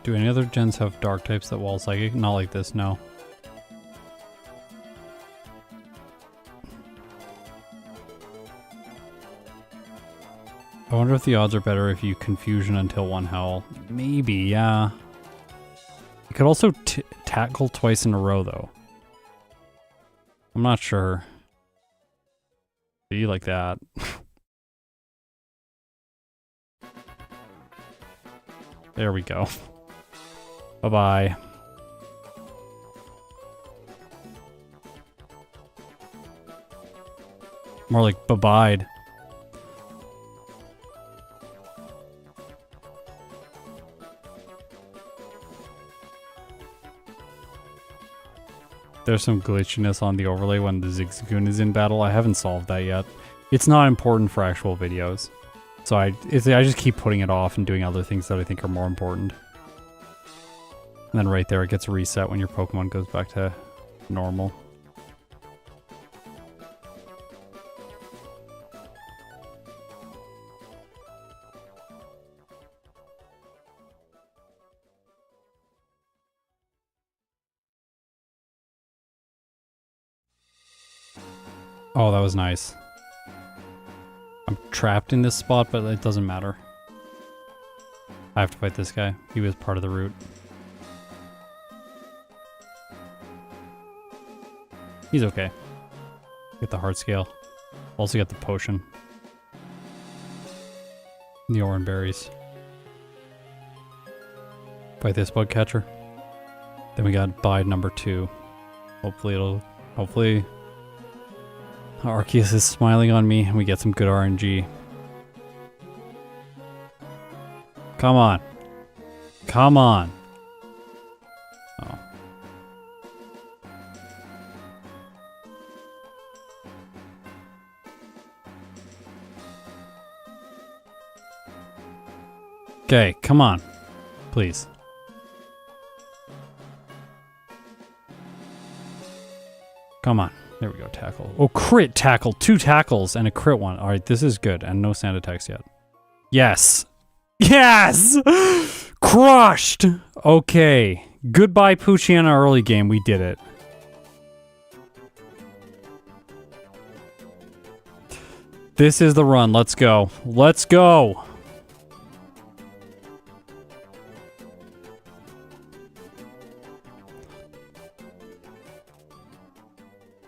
Do any other gens have dark types that wall psychic? Not like this, no. I wonder if the odds are better if you confusion until one Howl. Maybe, yeah. You could also tackle twice in a row, though. I'm not sure. Be like that. There we go. Bye-bye. More like bye-bye. There's some glitchiness on the overlay when the Zigzagoon is in battle. I haven't solved that yet. It's not important for actual videos. So I just keep putting it off and doing other things that I think are more important. And then right there it gets reset when your Pokemon goes back to normal. Oh, that was nice. I'm trapped in this spot, but it doesn't matter. I have to fight this guy. He was part of the route. He's okay. Get the heart scale. Also get the potion. The orange berries. Fight this bug catcher. Then we got Bide number 2. Hopefully Arceus is smiling on me and we get some good RNG. Come on. Come on. Oh. Okay, come on. Please. Come on. There we go, tackle. Oh, crit tackle. 2 tackles and a crit one. All right, this is good. And no sound attacks yet. Yes. Yes! Crushed! Okay. Goodbye, Poochyena early game. We did it. This is the run. Let's go. Let's go!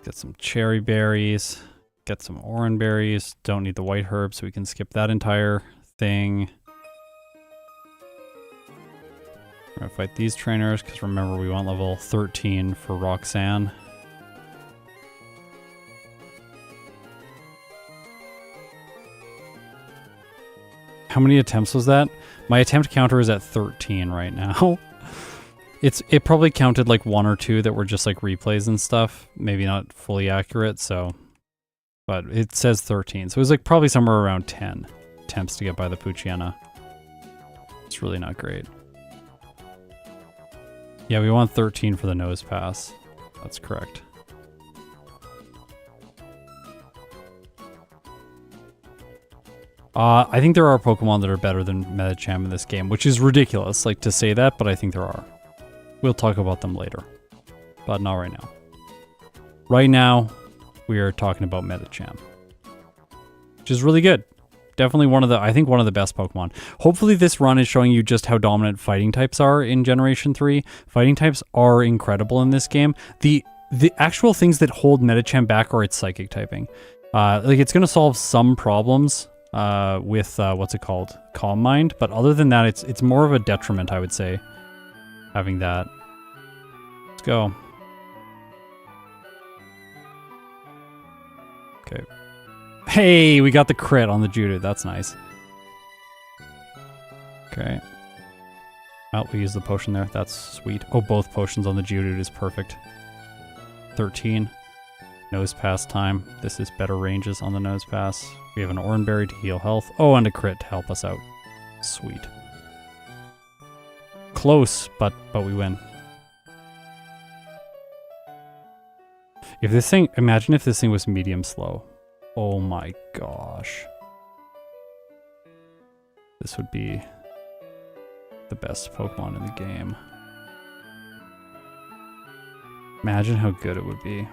Get some cherry berries. Get some orange berries. Don't need the white herb, so we can skip that entire thing. We're gonna fight these trainers, because remember, we want level 13 for Roxanne. How many attempts was that? My attempt counter is at 13 right now. It probably counted like 1 or 2 that were just like replays and stuff. Maybe not fully accurate, so... But it says 13, so it was like probably somewhere around 10 attempts to get by the Poochyena. It's really not great. Yeah, we want 13 for the nose pass. That's correct. I think there are Pokemon that are better than Medicham in this game, which is ridiculous, like, to say that, but I think there are. We'll talk about them later, but not right now. Right now, we are talking about Medicham, which is really good. Definitely I think one of the best Pokemon. Hopefully this run is showing you just how dominant fighting types are in Generation 3. Fighting types are incredible in this game. The actual things that hold Medicham back are its psychic typing. Like, it's going to solve some problems with, what's it called? Calm Mind, but other than that, it's more of a detriment, I would say, having that. Let's go. Okay. Hey, we got the crit on the Judo. That's nice. Okay. Oh, we used the potion there. That's sweet. Oh, both potions on the Judo is perfect. 13. Nose pass time. This is better ranges on the nose pass. We have an Orange Berry to heal health. Oh, and a crit to help us out. Sweet. Close, but we win. If this thing, imagine if this thing was medium slow. Oh my gosh. This would be the best Pokemon in the game. Imagine how good it would be.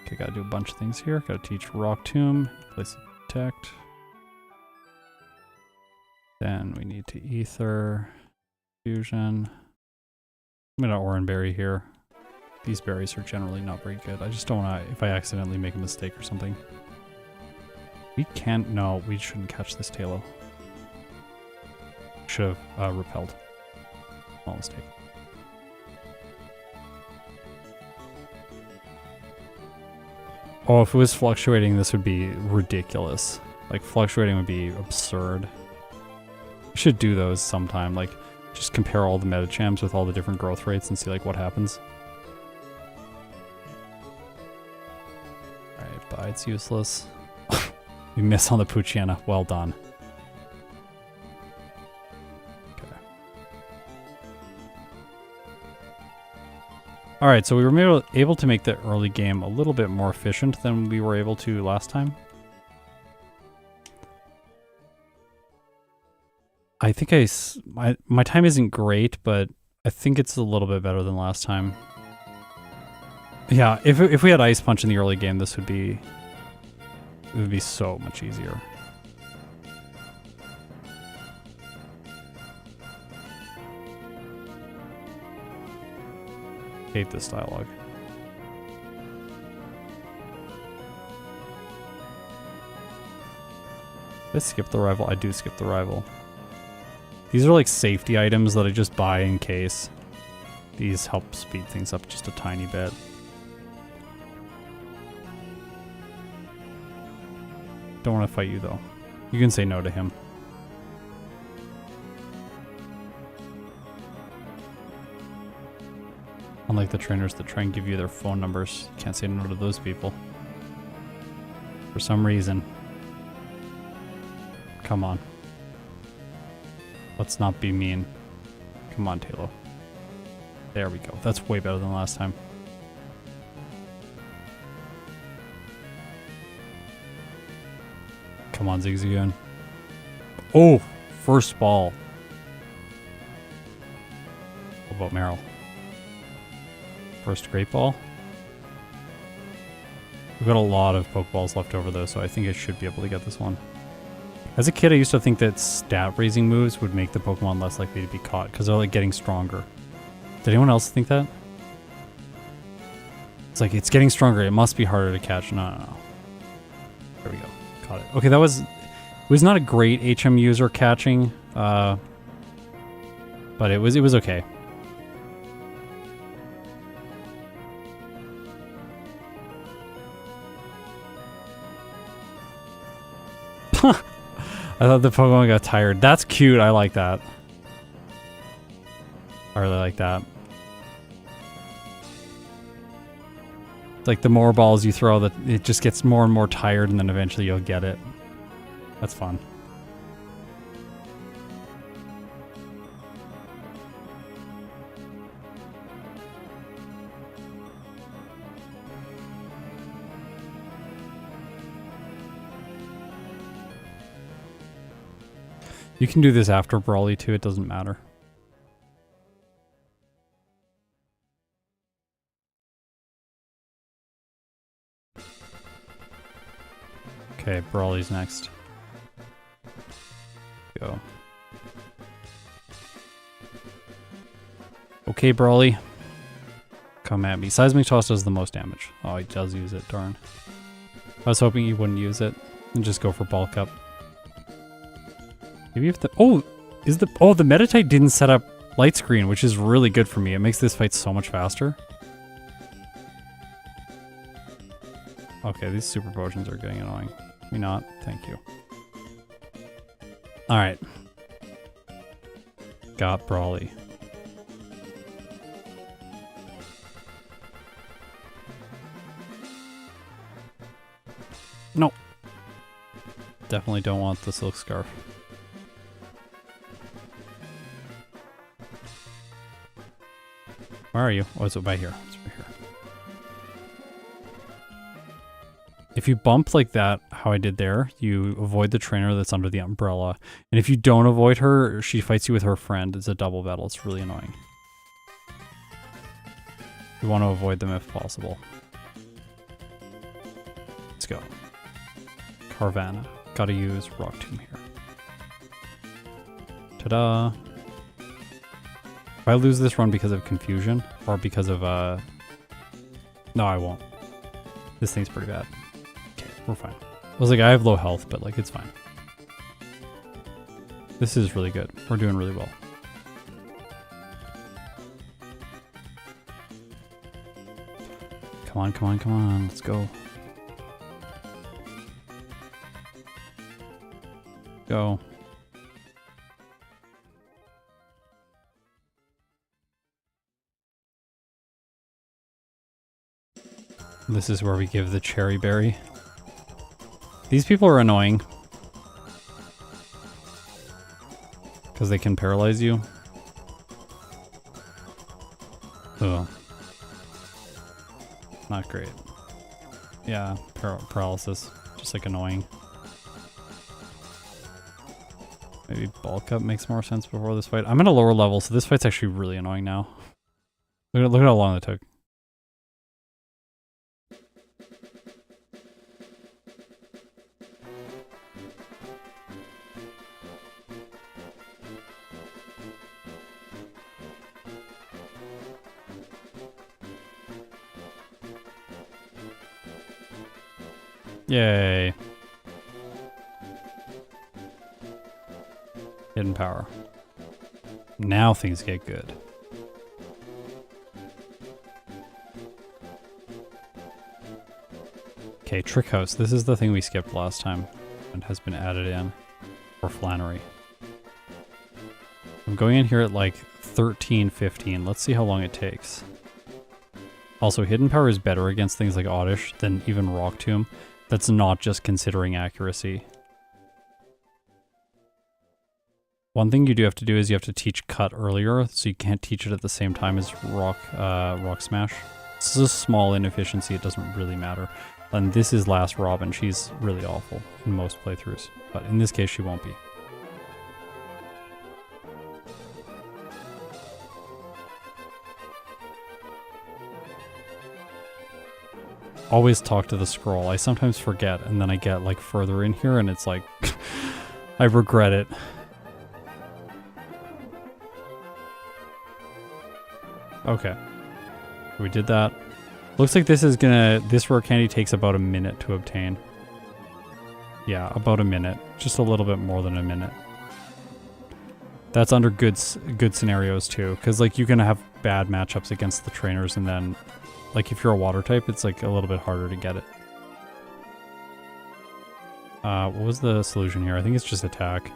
Okay, gotta do a bunch of things here. Gotta teach Rock Tomb, place Detect. Then we need to Ether, Fusion. I'm gonna Orange Berry here. These berries are generally not very good. I just don't want to, if I accidentally make a mistake or something. We can't, no, we shouldn't catch this Tailo. Should have repelled. Small mistake. Oh, if it was fluctuating, this would be ridiculous. Like, fluctuating would be absurd. We should do those sometime, like, just compare all the Medichams with all the different growth rates and see, like, what happens. Alright, Bide's useless. We miss on the Poochyena. Well done. Okay. Alright, so we were able to make the early game a little bit more efficient than we were able to last time. I think my time isn't great, but I think it's a little bit better than last time. Yeah, if we had Ice Punch in the early game, this would be... It would be so much easier. Hate this dialogue. Did I skip the rival? I do skip the rival. These are like safety items that I just buy in case. These help speed things up just a tiny bit. Don't want to fight you though. You can say no to him. Unlike the trainers that try and give you their phone numbers, you can't say no to those people. For some reason. Come on. Let's not be mean. Come on, Taylor. There we go. That's way better than last time. Come on, Zigzagoon. Oh, first ball. What about Meryl? First great ball. We've got a lot of Pokeballs left over though, so I think I should be able to get this one. As a kid, I used to think that stat-raising moves would make the Pokemon less likely to be caught, because they're like getting stronger. Did anyone else think that? It's like, it's getting stronger, it must be harder to catch. No, no, no. There we go. Caught it. Okay, that was... It was not a great HM user catching, but it was okay. I thought the Pokemon got tired. That's cute. I like that. I really like that. It's like the more balls you throw, that it just gets more and more tired, and then eventually you'll get it. That's fun. You can do this after Brawly too, it doesn't matter. Okay, Brawly's next. Go. Okay, Brawly. Come at me. Seismic Toss does the most damage. Oh, he does use it, darn. I was hoping he wouldn't use it and just go for Bulk Up. Maybe if the... Oh! Is the... Oh, the Meditite didn't set up Light Screen, which is really good for me. It makes this fight so much faster. Okay, these super potions are getting annoying. Me not. Thank you. Alright. Got Brawly. No. Definitely don't want the Silk Scarf. Where are you? Oh, it's by here. It's right here. If you bump like that, how I did there, you avoid the trainer that's under the umbrella. And if you don't avoid her, she fights you with her friend. It's a double battle. It's really annoying. You want to avoid them if possible. Let's go. Carvanha. Gotta use Rock Tomb here. Ta-da! If I lose this run because of confusion, or because of, no, I won't. This thing's pretty bad. Okay, we're fine. I was like, I have low health, but, like, it's fine. This is really good. We're doing really well. Come on, come on, come on. Let's go. Go. This is where we give the cherry berry. These people are annoying. Because they can paralyze you. Ugh. Not great. Yeah, paralysis. Just like annoying. Maybe Bulk Up makes more sense before this fight. I'm at a lower level, so this fight's actually really annoying now. Look at how long it took. Yay. Hidden power. Now things get good. Okay, Trick House. This is the thing we skipped last time and has been added in for Flannery. I'm going in here at like 13, 15. Let's see how long it takes. Also, Hidden Power is better against things like Oddish than even Rock Tomb. That's not just considering accuracy. One thing you do have to do is you have to teach cut earlier, so you can't teach it at the same time as rock smash. This is a small inefficiency, it doesn't really matter. And this is Last Robin, she's really awful in most playthroughs, but in this case she won't be. Always talk to the scroll. I sometimes forget, and then I get like further in here and it's like, I regret it. Okay, we did that. Looks like this rare candy takes about a minute to obtain. Yeah, about a minute. Just a little bit more than a minute. That's under good scenarios too, because like you can have bad matchups against the trainers, and then like if you're a water type, it's like a little bit harder to get it. What was the solution here? I think it's just attack.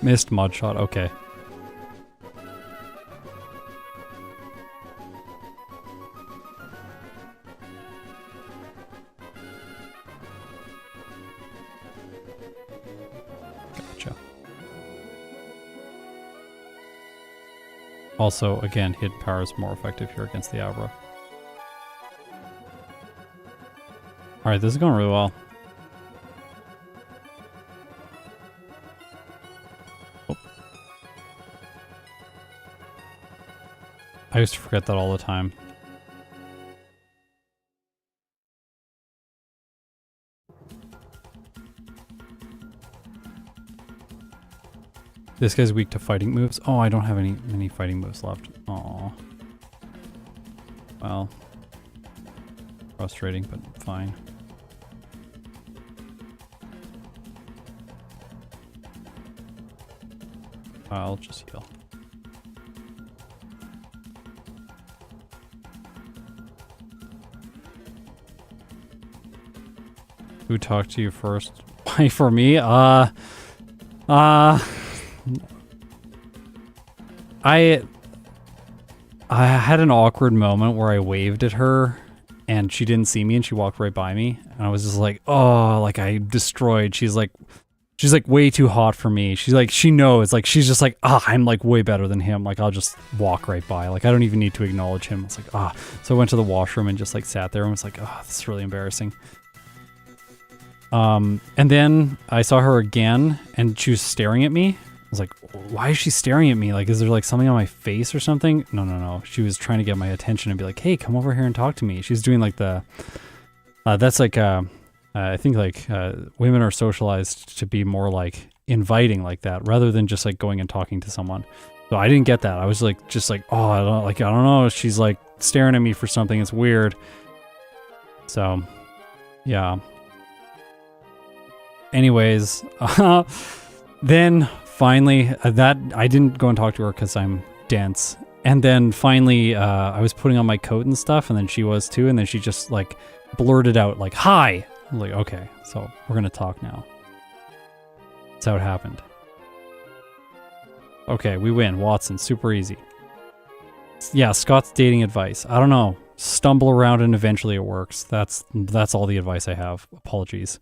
Missed mud shot, okay. Gotcha. Also, again, hidden power is more effective here against the Abra. Alright, this is going really well. I used to forget that all the time. This guy's weak to fighting moves. Oh, I don't have many fighting moves left. Aww. Well, frustrating, but fine. I'll just heal. Who talked to you first? Why for me? I had an awkward moment where I waved at her and she didn't see me and she walked right by me and I was just like, oh, like I destroyed. She's like way too hot for me. She's like, she knows, like she's just like, I'm like way better than him. Like I'll just walk right by. Like I don't even need to acknowledge him. It's like, So I went to the washroom and just like sat there and was like, this is really embarrassing. And then I saw her again and she was staring at me. I was like, why is she staring at me? Like, is there like something on my face or something? No. She was trying to get my attention and be like, hey, come over here and talk to me. She's doing like the, that's like, I think like women are socialized to be more like inviting like that rather than just like going and talking to someone. So I didn't get that. I was like, just like, I don't know. She's like staring at me for something. It's weird. So, yeah. Anyways, then finally, that I didn't go and talk to her because I'm dense. And then finally, I was putting on my coat and stuff, and then she was too. And then she just like blurted out like, "Hi." I'm like, okay, so we're gonna talk now. That's how it happened. Okay, we win. Watson, super easy. Yeah, Scott's dating advice. I don't know. Stumble around and eventually it works. That's all the advice I have. Apologies.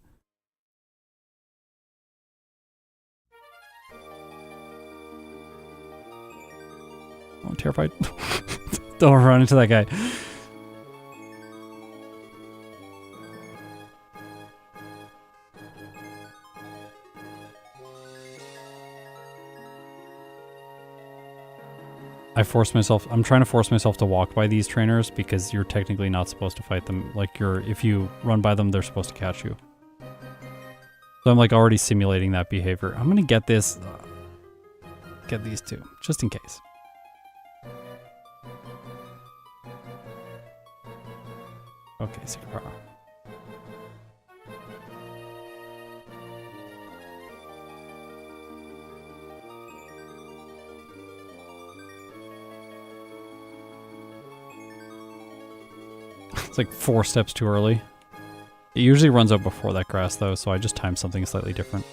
I'm terrified. Don't run into that guy. I'm trying to force myself to walk by these trainers because you're technically not supposed to fight them. Like if you run by them, they're supposed to catch you. So I'm like already simulating that behavior. I'm gonna get this, get these two, just in case. Okay, secret power. It's like 4 steps too early. It usually runs out before that grass though, so I just timed something slightly different.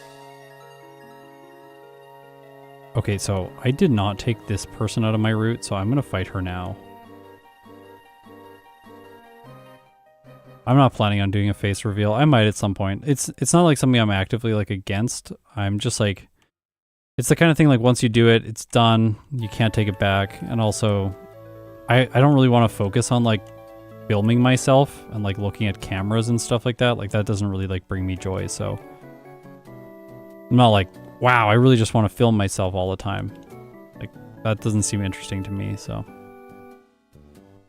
Okay, so I did not take this person out of my route, so I'm gonna fight her now. I'm not planning on doing a face reveal. I might at some point. It's not like something I'm actively like against. I'm just like, it's the kind of thing like once you do it, it's done. You can't take it back. And also, I don't really want to focus on like filming myself and like looking at cameras and stuff like that. Like that doesn't really like bring me joy. So I'm not like, wow, I really just want to film myself all the time. Like that doesn't seem interesting to me. So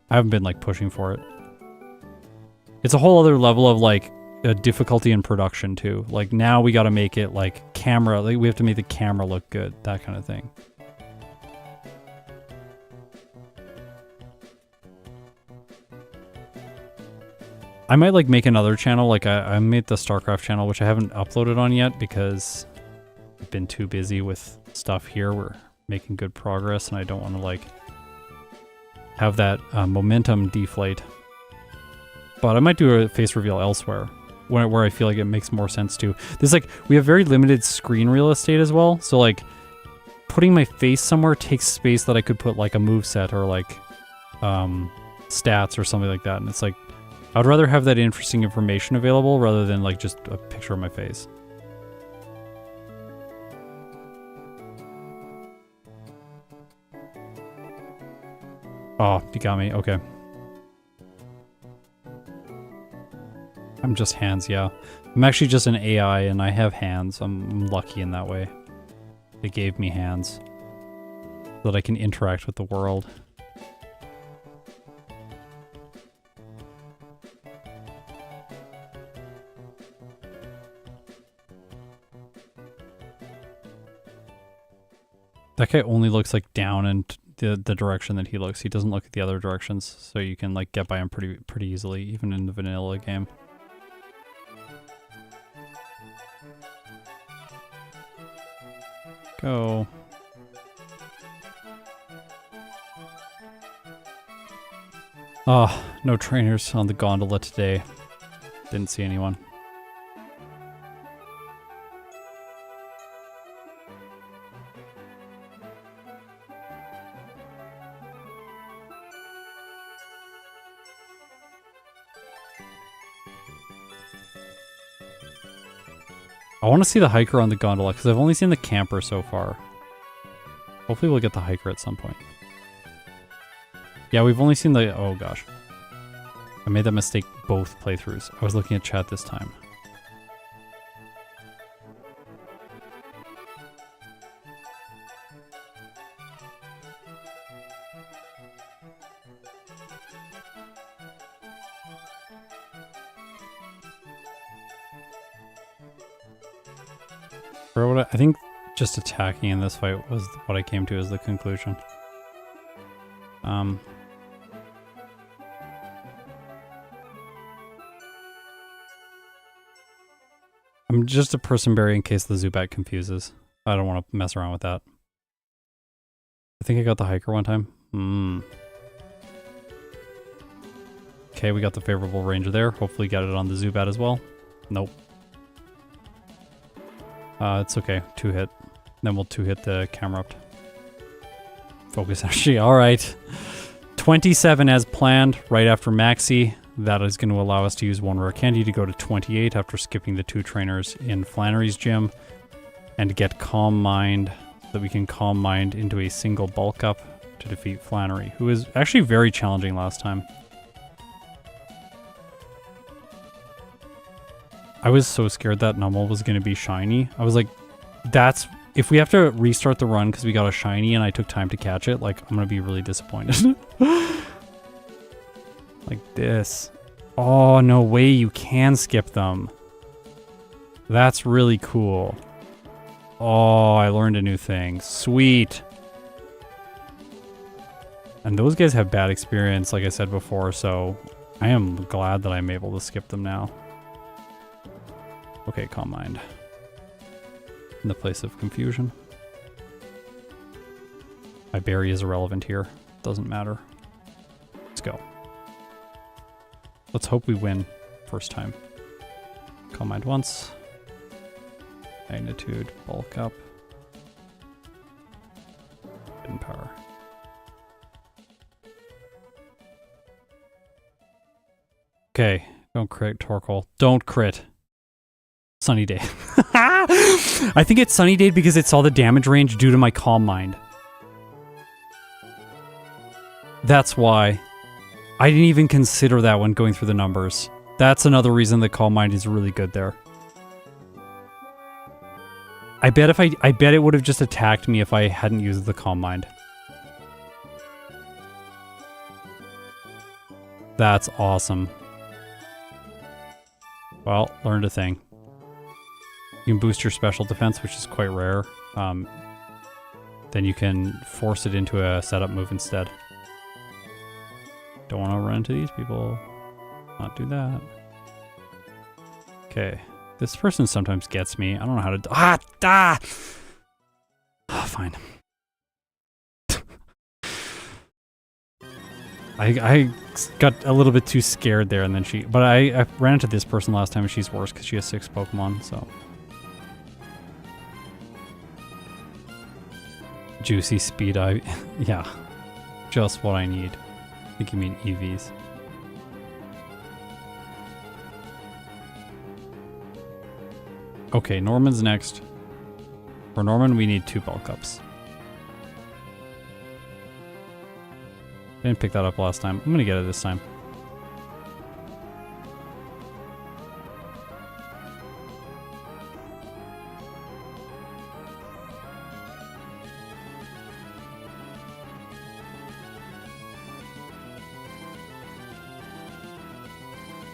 I haven't been like pushing for it. It's a whole other level of like difficulty in production too. Like now we got to make it like camera, like we have to make the camera look good, that kind of thing. I might like make another channel. Like I made the StarCraft channel, which I haven't uploaded on yet because I've been too busy with stuff here. We're making good progress and I don't want to like have that momentum deflate. But I might do a face reveal elsewhere, where I feel like it makes more sense to. There's like, we have very limited screen real estate as well, so like, putting my face somewhere takes space that I could put like a moveset or like, stats or something like that, and it's like, I'd rather have that interesting information available rather than like just a picture of my face. Oh, you got me, okay. I'm just hands, yeah. I'm actually just an AI and I have hands. I'm lucky in that way. They gave me hands so that I can interact with the world. That guy only looks like down and the direction that he looks. He doesn't look at the other directions, so you can like get by him pretty easily, even in the vanilla game. Go. Oh, no trainers on the gondola today. Didn't see anyone. I want to see the hiker on the gondola, because I've only seen the camper so far. Hopefully we'll get the hiker at some point. Yeah, we've only seen the... Oh gosh. I made that mistake both playthroughs. I was looking at chat this time. I think just attacking in this fight was what I came to as the conclusion. I'm just a person berry in case the Zubat confuses. I don't want to mess around with that. I think I got the hiker one time. Okay, we got the favorable ranger there. Hopefully got it on the Zubat as well. Nope. It's okay. 2-hit. Then we'll 2-hit the Camerupt. Focus energy. Alright. 27 as planned, right after Maxi. That is going to allow us to use one rare candy to go to 28 after skipping the 2 trainers in Flannery's gym. And get Calm Mind, so that we can Calm Mind into a single bulk up to defeat Flannery, who is actually very challenging last time. I was so scared that Numel was going to be shiny. I was like, that's... If we have to restart the run because we got a shiny and I took time to catch it, like, I'm going to be really disappointed. Like this. Oh, no way, you can skip them. That's really cool. Oh, I learned a new thing. Sweet. And those guys have bad experience, like I said before, so I am glad that I'm able to skip them now. Okay, Calm Mind. In the place of confusion. My berry is irrelevant here. Doesn't matter. Let's go. Let's hope we win first time. Calm Mind once. Magnitude, bulk up. Hidden power. Okay. Don't crit, Torkoal. Don't crit. Sunny Day. I think it's Sunny Day because it saw the damage range due to my Calm Mind. That's why. I didn't even consider that when going through the numbers. That's another reason the Calm Mind is really good there. I bet it would have just attacked me if I hadn't used the Calm Mind. That's awesome. Well, learned a thing. You can boost your special defense, which is quite rare. Then you can force it into a setup move instead. Don't want to run into these people. Not do that. Okay. This person sometimes gets me. I don't know how to... Oh, fine. I got a little bit too scared there, and then she... But I ran into this person last time, and she's worse because she has 6 Pokemon, so... Juicy Speed Ivy. Yeah. Just what I need. I think you mean EVs. Okay, Norman's next. For Norman, we need 2 bulk ups. Didn't pick that up last time. I'm gonna get it this time.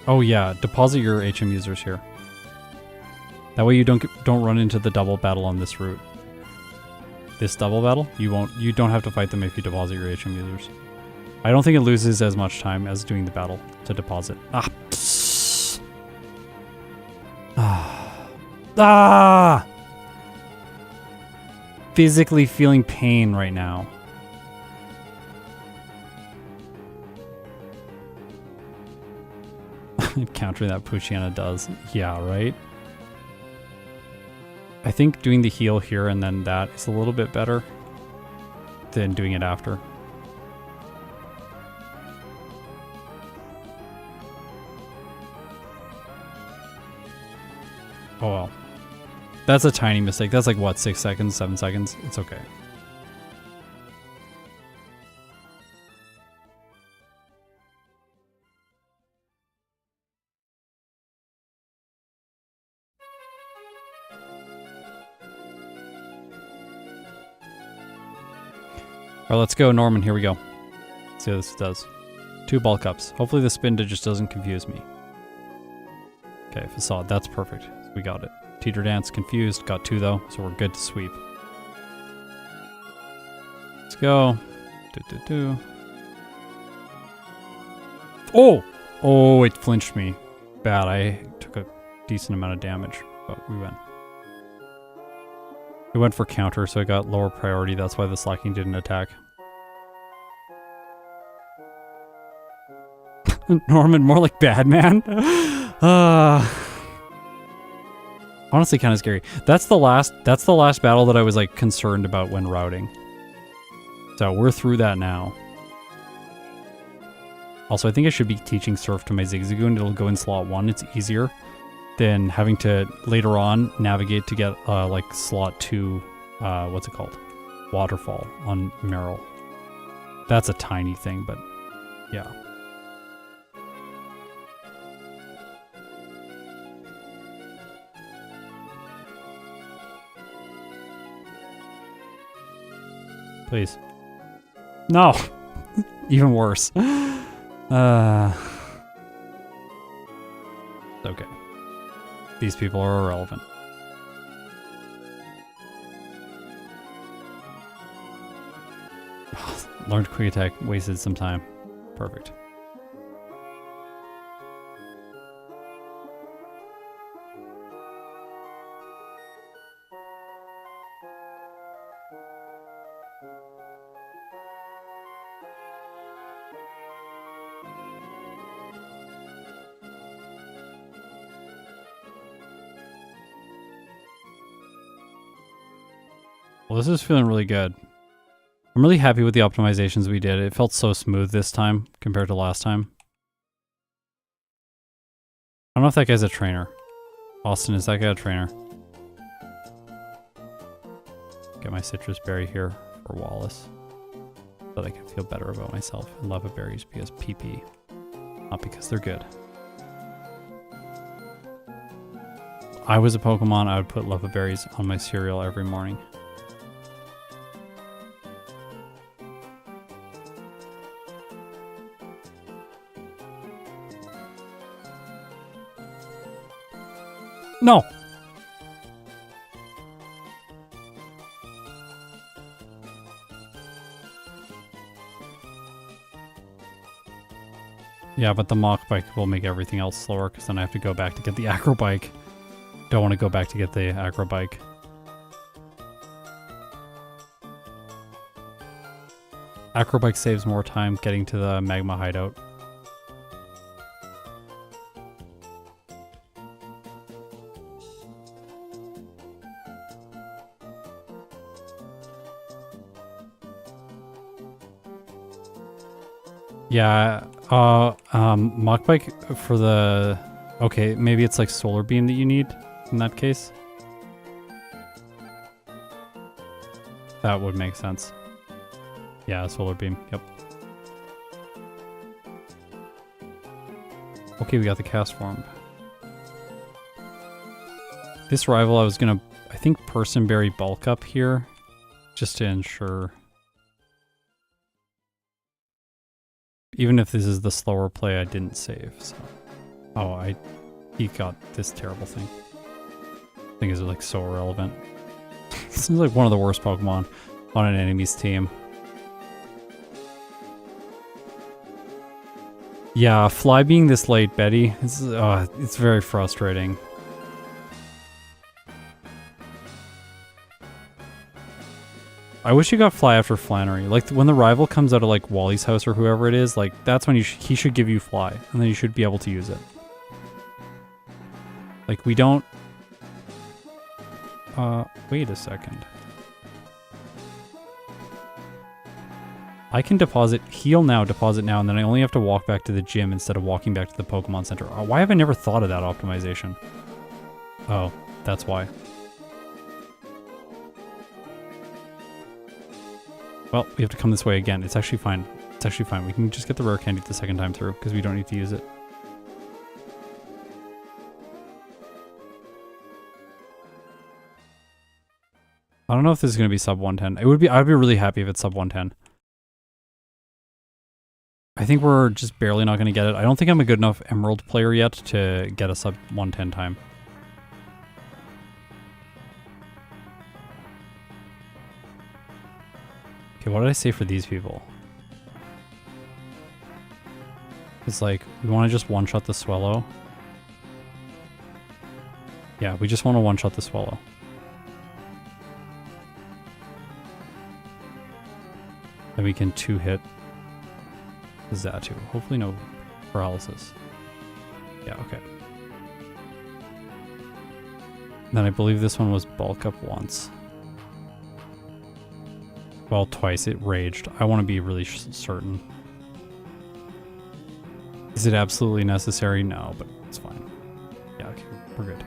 Oh yeah, deposit your HM users here. That way you don't run into the double battle on this route. This double battle, you don't have to fight them if you deposit your HM users. I don't think it loses as much time as doing the battle to deposit. Ah. Ah! Physically feeling pain right now. Countering that Poochyena does. Yeah, right? I think doing the heal here and then that is a little bit better than doing it after. Oh well. That's a tiny mistake. That's like what, 6 seconds, 7 seconds? It's okay. Alright, let's go, Norman. Here we go. Let's see how this does. 2 bulk ups. Hopefully the spin just doesn't confuse me. Okay, Facade. That's perfect. We got it. Teeter Dance, confused. Got 2 though, so we're good to sweep. Let's go. Oh! Oh, it flinched me. Bad. I took a decent amount of damage, but we went. It went for counter, so I got lower priority. That's why the Slacking didn't attack. Norman, more like Badman. Honestly, kind of scary. That's the last battle that I was like concerned about when routing. So we're through that now. Also, I think I should be teaching Surf to my Zigzagoon. It'll go in slot 1. It's easier than having to later on navigate to get like slot 2, what's it called? Waterfall on Meryl. That's a tiny thing, but yeah. Please. No! Even worse. Okay. These people are irrelevant. Learned quick attack, wasted some time. Perfect. Well, this is feeling really good. I'm really happy with the optimizations we did. It felt so smooth this time compared to last time. know if that guy's a trainer. Austin, is that guy a trainer? Get my citrus berry here for Wallace. So that I can feel better about myself. And lava berries because PP. Not because they're good. I was a Pokemon, I would put lava berries on my cereal every morning. No! Yeah, but the Mach Bike will make everything else slower because then I have to go back to get the Acro Bike. Don't want to go back to get the Acro Bike. Acro Bike saves more time getting to the Magma Hideout. Yeah, Mach Bike for the... Okay, maybe it's like Solar Beam that you need in that case. That would make sense. Yeah, Solar Beam, yep. Okay, we got the cast form. This rival I was gonna, I think, Personberry bulk up here, just to ensure. Even if this is the slower play, I didn't save, so. Oh, he got this terrible thing. I think it's like so irrelevant. This is like one of the worst Pokemon on an enemy's team. Yeah, Fly being this late, Betty, it's very frustrating. I wish you got Fly after Flannery. Like, when the rival comes out of, like, Wally's house or whoever it is, like, that's when he should give you Fly. And then you should be able to use it. Like, we don't... wait a second. I can heal now, deposit now, and then I only have to walk back to the gym instead of walking back to the Pokemon Center. Why have I never thought of that optimization? Oh, that's why. Well, we have to come this way again. It's actually fine. It's actually fine. We can just get the rare candy the second time through, because we don't need to use it. I don't know if this is going to be sub 110. I'd be really happy if it's sub 110. I think we're just barely not going to get it. I don't think I'm a good enough Emerald player yet to get a sub 110 time. Okay, what did I say for these people? It's like, we want to just one-shot the Swellow. Yeah, we just want to one-shot the Swellow. Then we can two-hit the Xatu. Hopefully no paralysis. Yeah, okay. Then I believe this one was bulk up once. Well, twice it raged. I want to be really certain. Is it absolutely necessary? No, but it's fine. Yeah, okay, we're good.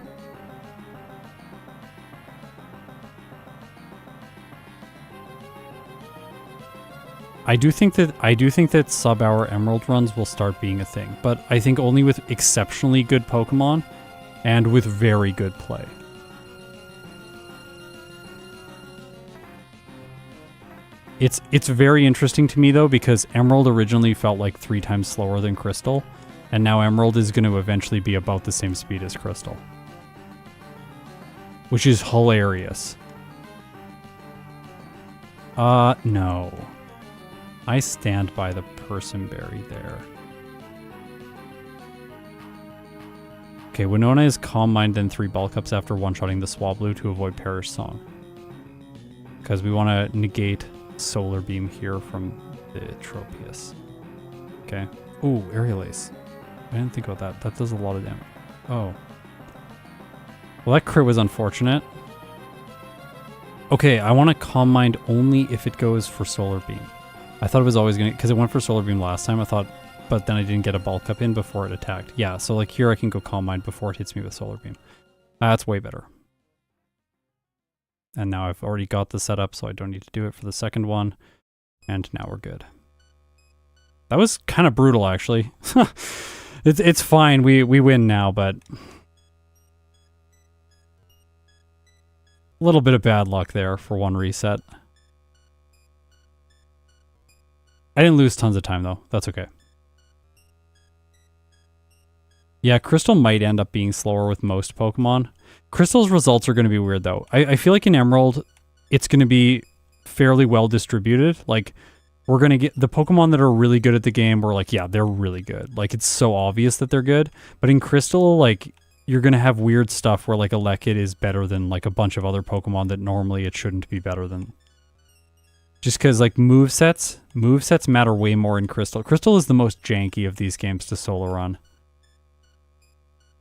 I do think that sub-hour Emerald runs will start being a thing, but I think only with exceptionally good Pokemon and with very good play. It's very interesting to me though, because Emerald originally felt like 3 times slower than Crystal, and now Emerald is going to eventually be about the same speed as Crystal. Which is hilarious. No. I stand by the Personberry there. Okay, Winona is Calm Mind, then 3 bulk ups after one-shotting the Swablu to avoid Perish Song. Because we want to negate Solar Beam here from the Tropius. Okay. Ooh, Aerial Ace. I didn't think about that. That does a lot of damage. Oh. Well, that crit was unfortunate. Okay, I want to Calm Mind only if it goes for Solar Beam. I thought it was always going to... Because it went for Solar Beam last time. I thought but then I didn't get a bulk up in before it attacked. Yeah, so like here I can go Calm Mind before it hits me with Solar Beam. That's way better. And now I've already got the setup, so I don't need to do it for the second one. And now we're good. That was kind of brutal, actually. It's fine. We win now, but a little bit of bad luck there for one reset. I didn't lose tons of time, though. That's okay. Yeah, Crystal might end up being slower with most Pokemon. Crystal's results are going to be weird, though. I feel like in Emerald, it's going to be fairly well distributed. Like, we're going to get the Pokemon that are really good at the game, we're like, yeah, they're really good. Like, it's so obvious that they're good. But in Crystal, like, you're going to have weird stuff where, like, a Lekid is better than, like, a bunch of other Pokemon that normally it shouldn't be better than. Just because, like, movesets matter way more in Crystal. Crystal is the most janky of these games to solo run.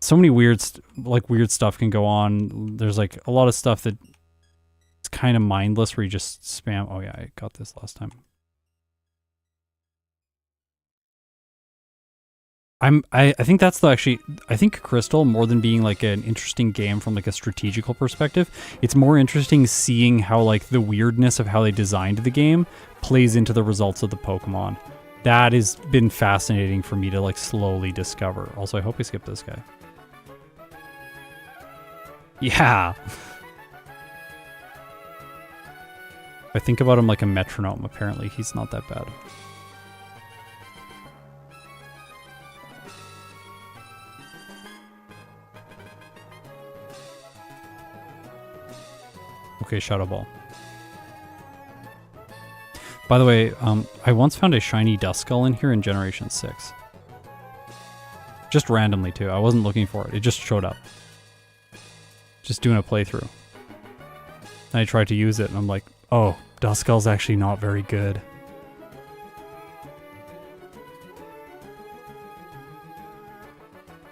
So many weird stuff can go on. There's, like, a lot of stuff that it's kind of mindless where you just spam. Oh, yeah, I got this last time. I think that's I think Crystal, more than being like an interesting game from like a strategical perspective, it's more interesting seeing how like the weirdness of how they designed the game plays into the results of the Pokemon. That has been fascinating for me to like slowly discover. Also, I hope I skipped this guy. Yeah. I think about him like a metronome. Apparently, he's not that bad. Okay, Shadow Ball. By the way, I once found a shiny Duskull in here in Generation 6. Just randomly, too. I wasn't looking for it. It just showed up. Just doing a playthrough. And I tried to use it, and I'm like, oh, Duskull's actually not very good.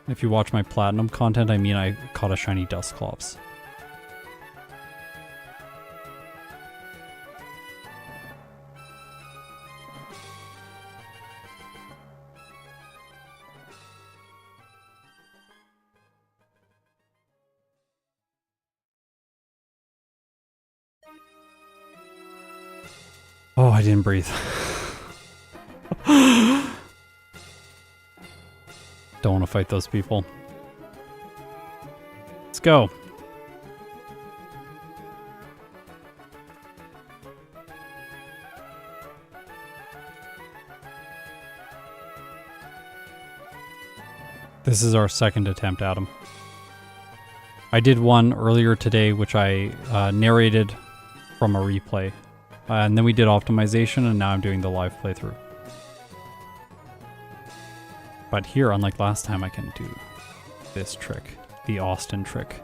If you watch my Platinum content, I mean I caught a shiny Dusclops. Oh, I didn't breathe. Don't want to fight those people. Let's go. This is our second attempt at him. I did one earlier today, which I narrated from a replay. And then we did optimization, and now I'm doing the live playthrough. But here, unlike last time, I can do this trick. The Austin trick.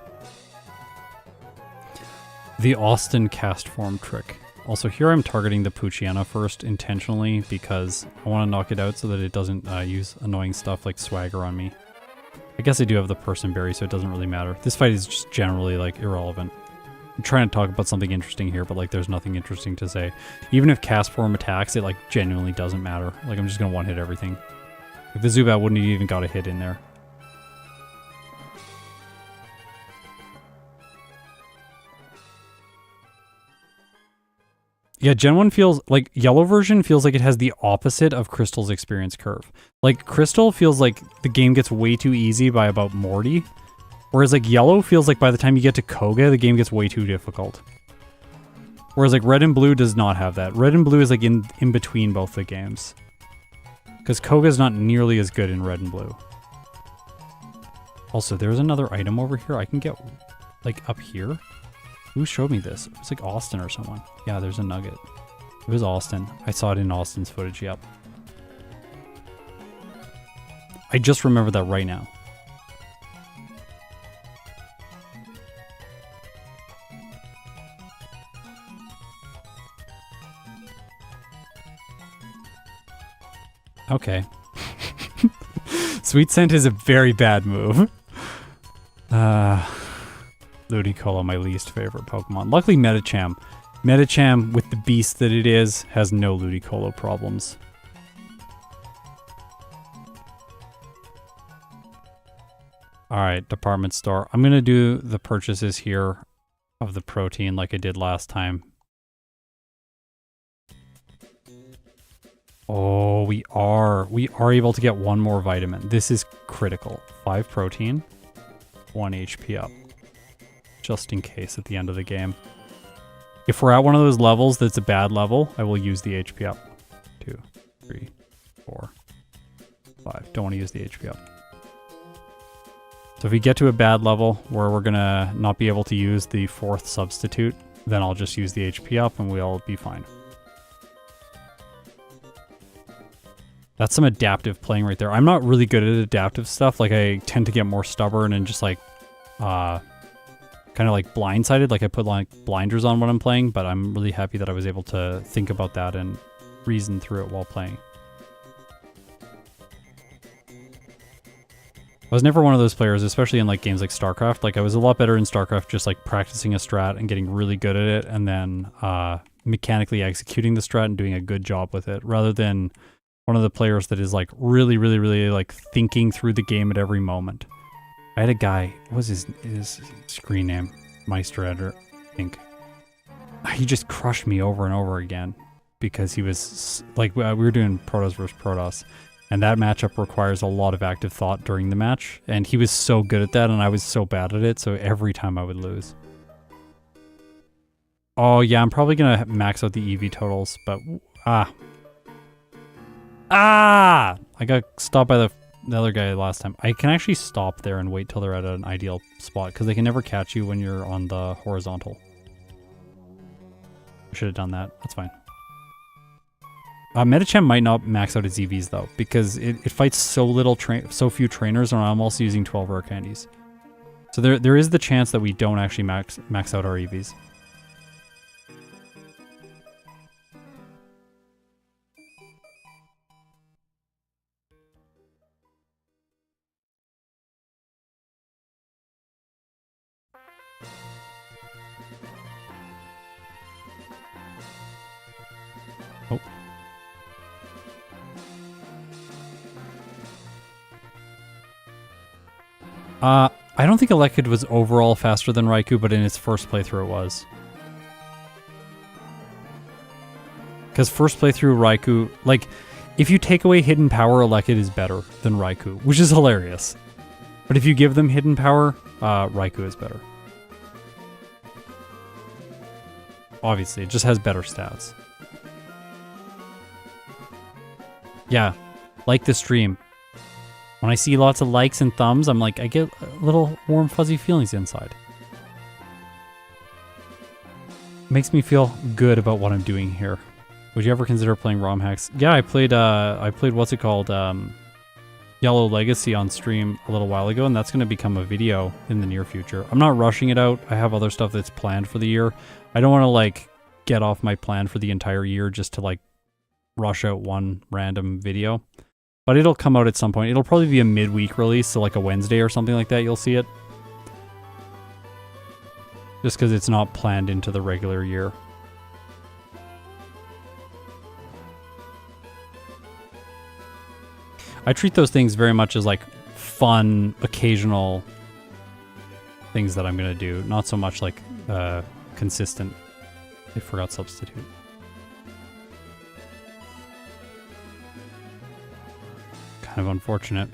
The Austin cast form trick. Also, here I'm targeting the Poochyena first intentionally because I want to knock it out so that it doesn't use annoying stuff like Swagger on me. I guess I do have the Person Berry, so it doesn't really matter. This fight is just generally, like, irrelevant. I'm trying to talk about something interesting here, but like there's nothing interesting to say. Even if cast form attacks, it like genuinely doesn't matter. Like I'm just gonna one hit everything. Like the Zubat wouldn't have even got a hit in there. Yeah, Gen 1 feels like Yellow version feels like it has the opposite of Crystal's experience curve. Like Crystal feels like the game gets way too easy by about Morty. Whereas, like, Yellow feels like by the time you get to Koga, the game gets way too difficult. Whereas, like, Red and Blue does not have that. Red and Blue is, like, in between both the games. Because Koga's not nearly as good in Red and Blue. Also, there's another item over here I can get, like, up here. Who showed me this? It was, like, Austin or someone. Yeah, there's a nugget. It was Austin. I saw it in Austin's footage, yep. I just remembered that right now. Okay. Sweet Scent is a very bad move. Ludicolo, my least favorite Pokemon. Luckily, Medicham. Medicham, with the beast that it is, has no Ludicolo problems. All right, department store. I'm going to do the purchases here of the protein like I did last time. Oh, we are able to get one more vitamin. This is critical. 5 protein, 1 HP up. Just in case at the end of the game. If we're at one of those levels that's a bad level, I will use the HP up. 2, 3, 4, 5. Don't want to use the HP up. So if we get to a bad level where we're gonna not be able to use the 4th substitute, then I'll just use the HP up and we'll be fine. That's some adaptive playing right there. I'm not really good at adaptive stuff. Like I tend to get more stubborn and just like, kind of like blindsided. Like I put like blinders on when I'm playing, but I'm really happy that I was able to think about that and reason through it while playing. I was never one of those players, especially in like games like StarCraft. Like I was a lot better in StarCraft just like practicing a strat and getting really good at it and then mechanically executing the strat and doing a good job with it rather than one of the players that is like really like thinking through the game at every moment. I had a guy, what was his screen name? Meister, I think. He just crushed me over and over again because he was like, we were doing Protoss versus Protoss. And that matchup requires a lot of active thought during the match. And he was so good at that, and I was so bad at it, so every time I would lose. Oh, yeah, I'm probably going to max out the EV totals, but... I got stopped by the other guy last time. I can actually stop there and wait till they're at an ideal spot, because they can never catch you when you're on the horizontal. I should have done that. That's fine. Medicham might not max out its EVs though, because it fights so few trainers, and I'm also using 12 rare candies. So there is the chance that we don't actually max out our EVs. Oh. I don't think Elekid was overall faster than Raikou, but in its first playthrough it was. Because first playthrough Raikou, like, if you take away hidden power, Elekid is better than Raikou, which is hilarious. But if you give them hidden power, Raikou is better. Obviously, it just has better stats. Yeah, like the stream. When I see lots of likes and thumbs, I'm like, I get little warm, fuzzy feelings inside. Makes me feel good about what I'm doing here. Would you ever consider playing ROM hacks? Yeah, I played what's it called? Yellow Legacy on stream a little while ago, and that's going to become a video in the near future. I'm not rushing it out. I have other stuff that's planned for the year. I don't want to like get off my plan for the entire year just to like rush out one random video. But it'll come out at some point. It'll probably be a midweek release, so like a Wednesday or something like that, you'll see it. Just because it's not planned into the regular year. I treat those things very much as like fun, occasional things that I'm going to do. Not so much like consistent. I forgot substitute. Kind of unfortunate.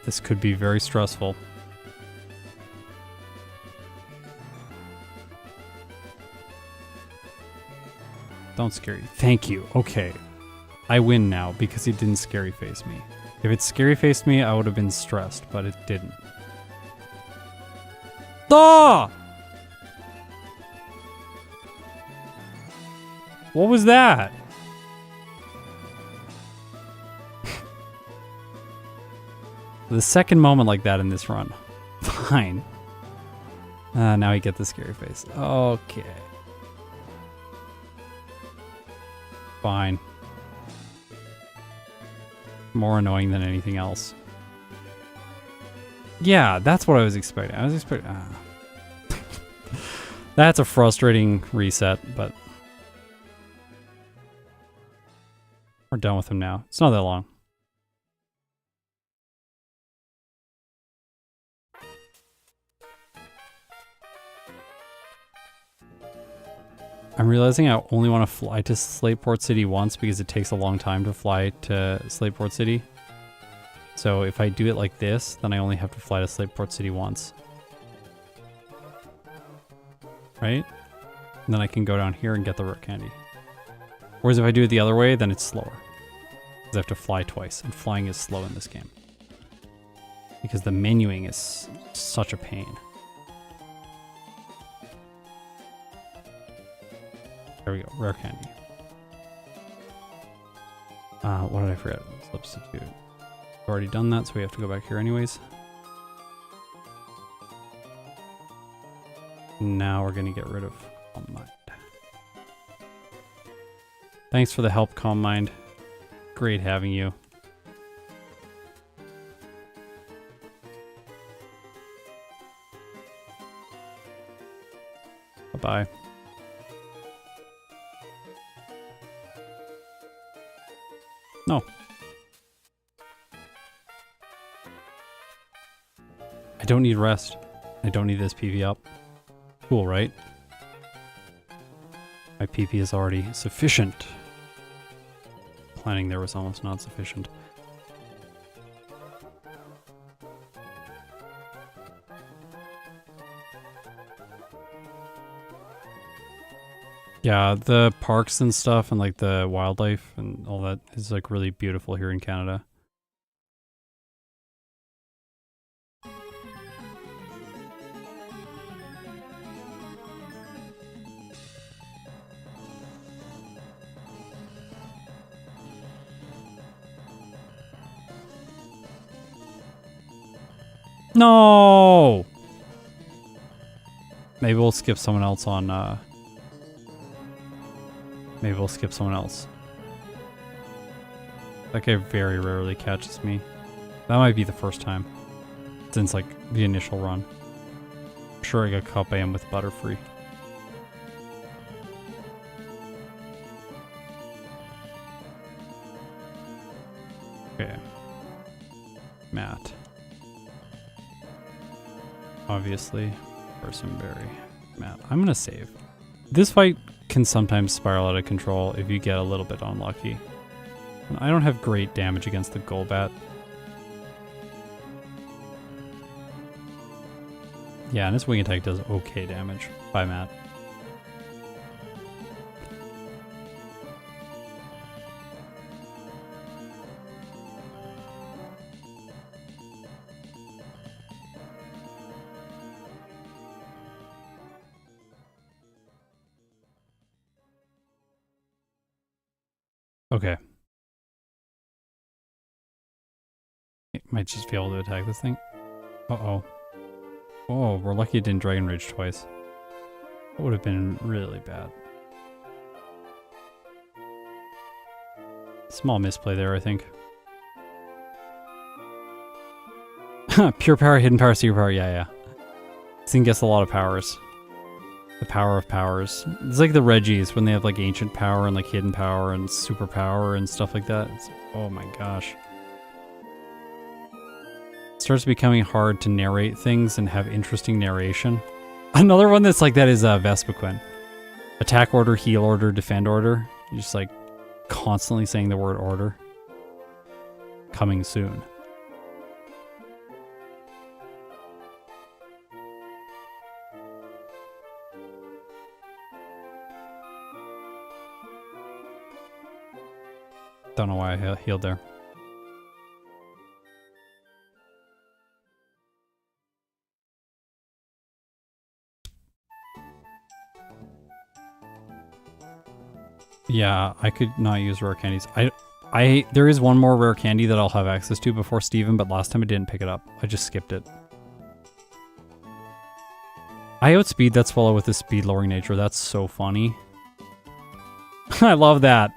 This could be very stressful. Don't scary. Thank you. Okay. I win now because it didn't scary face me. If it scary faced me, I would have been stressed, but it didn't. Ah! What was that? The second moment like that in this run. Fine. Now you get the scary face. Okay. Fine. More annoying than anything else. Yeah, that's what I was expecting. I was expecting... That's a frustrating reset, but... We're done with him now. It's not that long. I'm realizing I only want to fly to Slateport City once because it takes a long time to fly to Slateport City. So if I do it like this, then I only have to fly to Slateport City once. Right? And then I can go down here and get the rare candy. Whereas if I do it the other way, then it's slower. Because I have to fly twice, and flying is slow in this game. Because the menuing is such a pain. There we go, rare candy. What did I forget? Substitute. I've already done that, so we have to go back here anyways. Now we're gonna get rid of Calm Mind. Thanks for the help, Calm Mind. Great having you. Bye-bye. No. I don't need rest. I don't need this PV up. Cool, right? My PP is already sufficient. Planning there was almost not sufficient. Yeah, the parks and stuff and like the wildlife and all that is like really beautiful here in Canada. No! Maybe we'll skip someone else on, maybe we'll skip someone else. That guy very rarely catches me. That might be the first time. Since, like, the initial run. I'm sure I got caught by him with Butterfree. Okay. Matt. Obviously. Personberry. Matt. I'm gonna save. This fight can sometimes spiral out of control if you get a little bit unlucky. And I don't have great damage against the Golbat. Yeah, and his wing attack does okay damage. Bye, Matt. Okay. It might just be able to attack this thing. Uh-oh. Oh, we're lucky it didn't Dragon Rage twice. That would have been really bad. Small misplay there, I think. Pure power, hidden power, secret power, yeah. This thing gets a lot of powers. The power of powers. It's like the Reggies when they have like ancient power and like hidden power and super power and stuff like that. It's, oh my gosh. It starts becoming hard to narrate things and have interesting narration. Another one that's like that is Vespiquen. Attack order, heal order, defend order. You're just like constantly saying the word order. Coming soon. Don't know why I healed there. Yeah, I could not use rare candies. There is one more rare candy that I'll have access to before Steven, but last time I didn't pick it up. I just skipped it. I outspeed that Swallow with the speed lowering nature. That's so funny. I love that.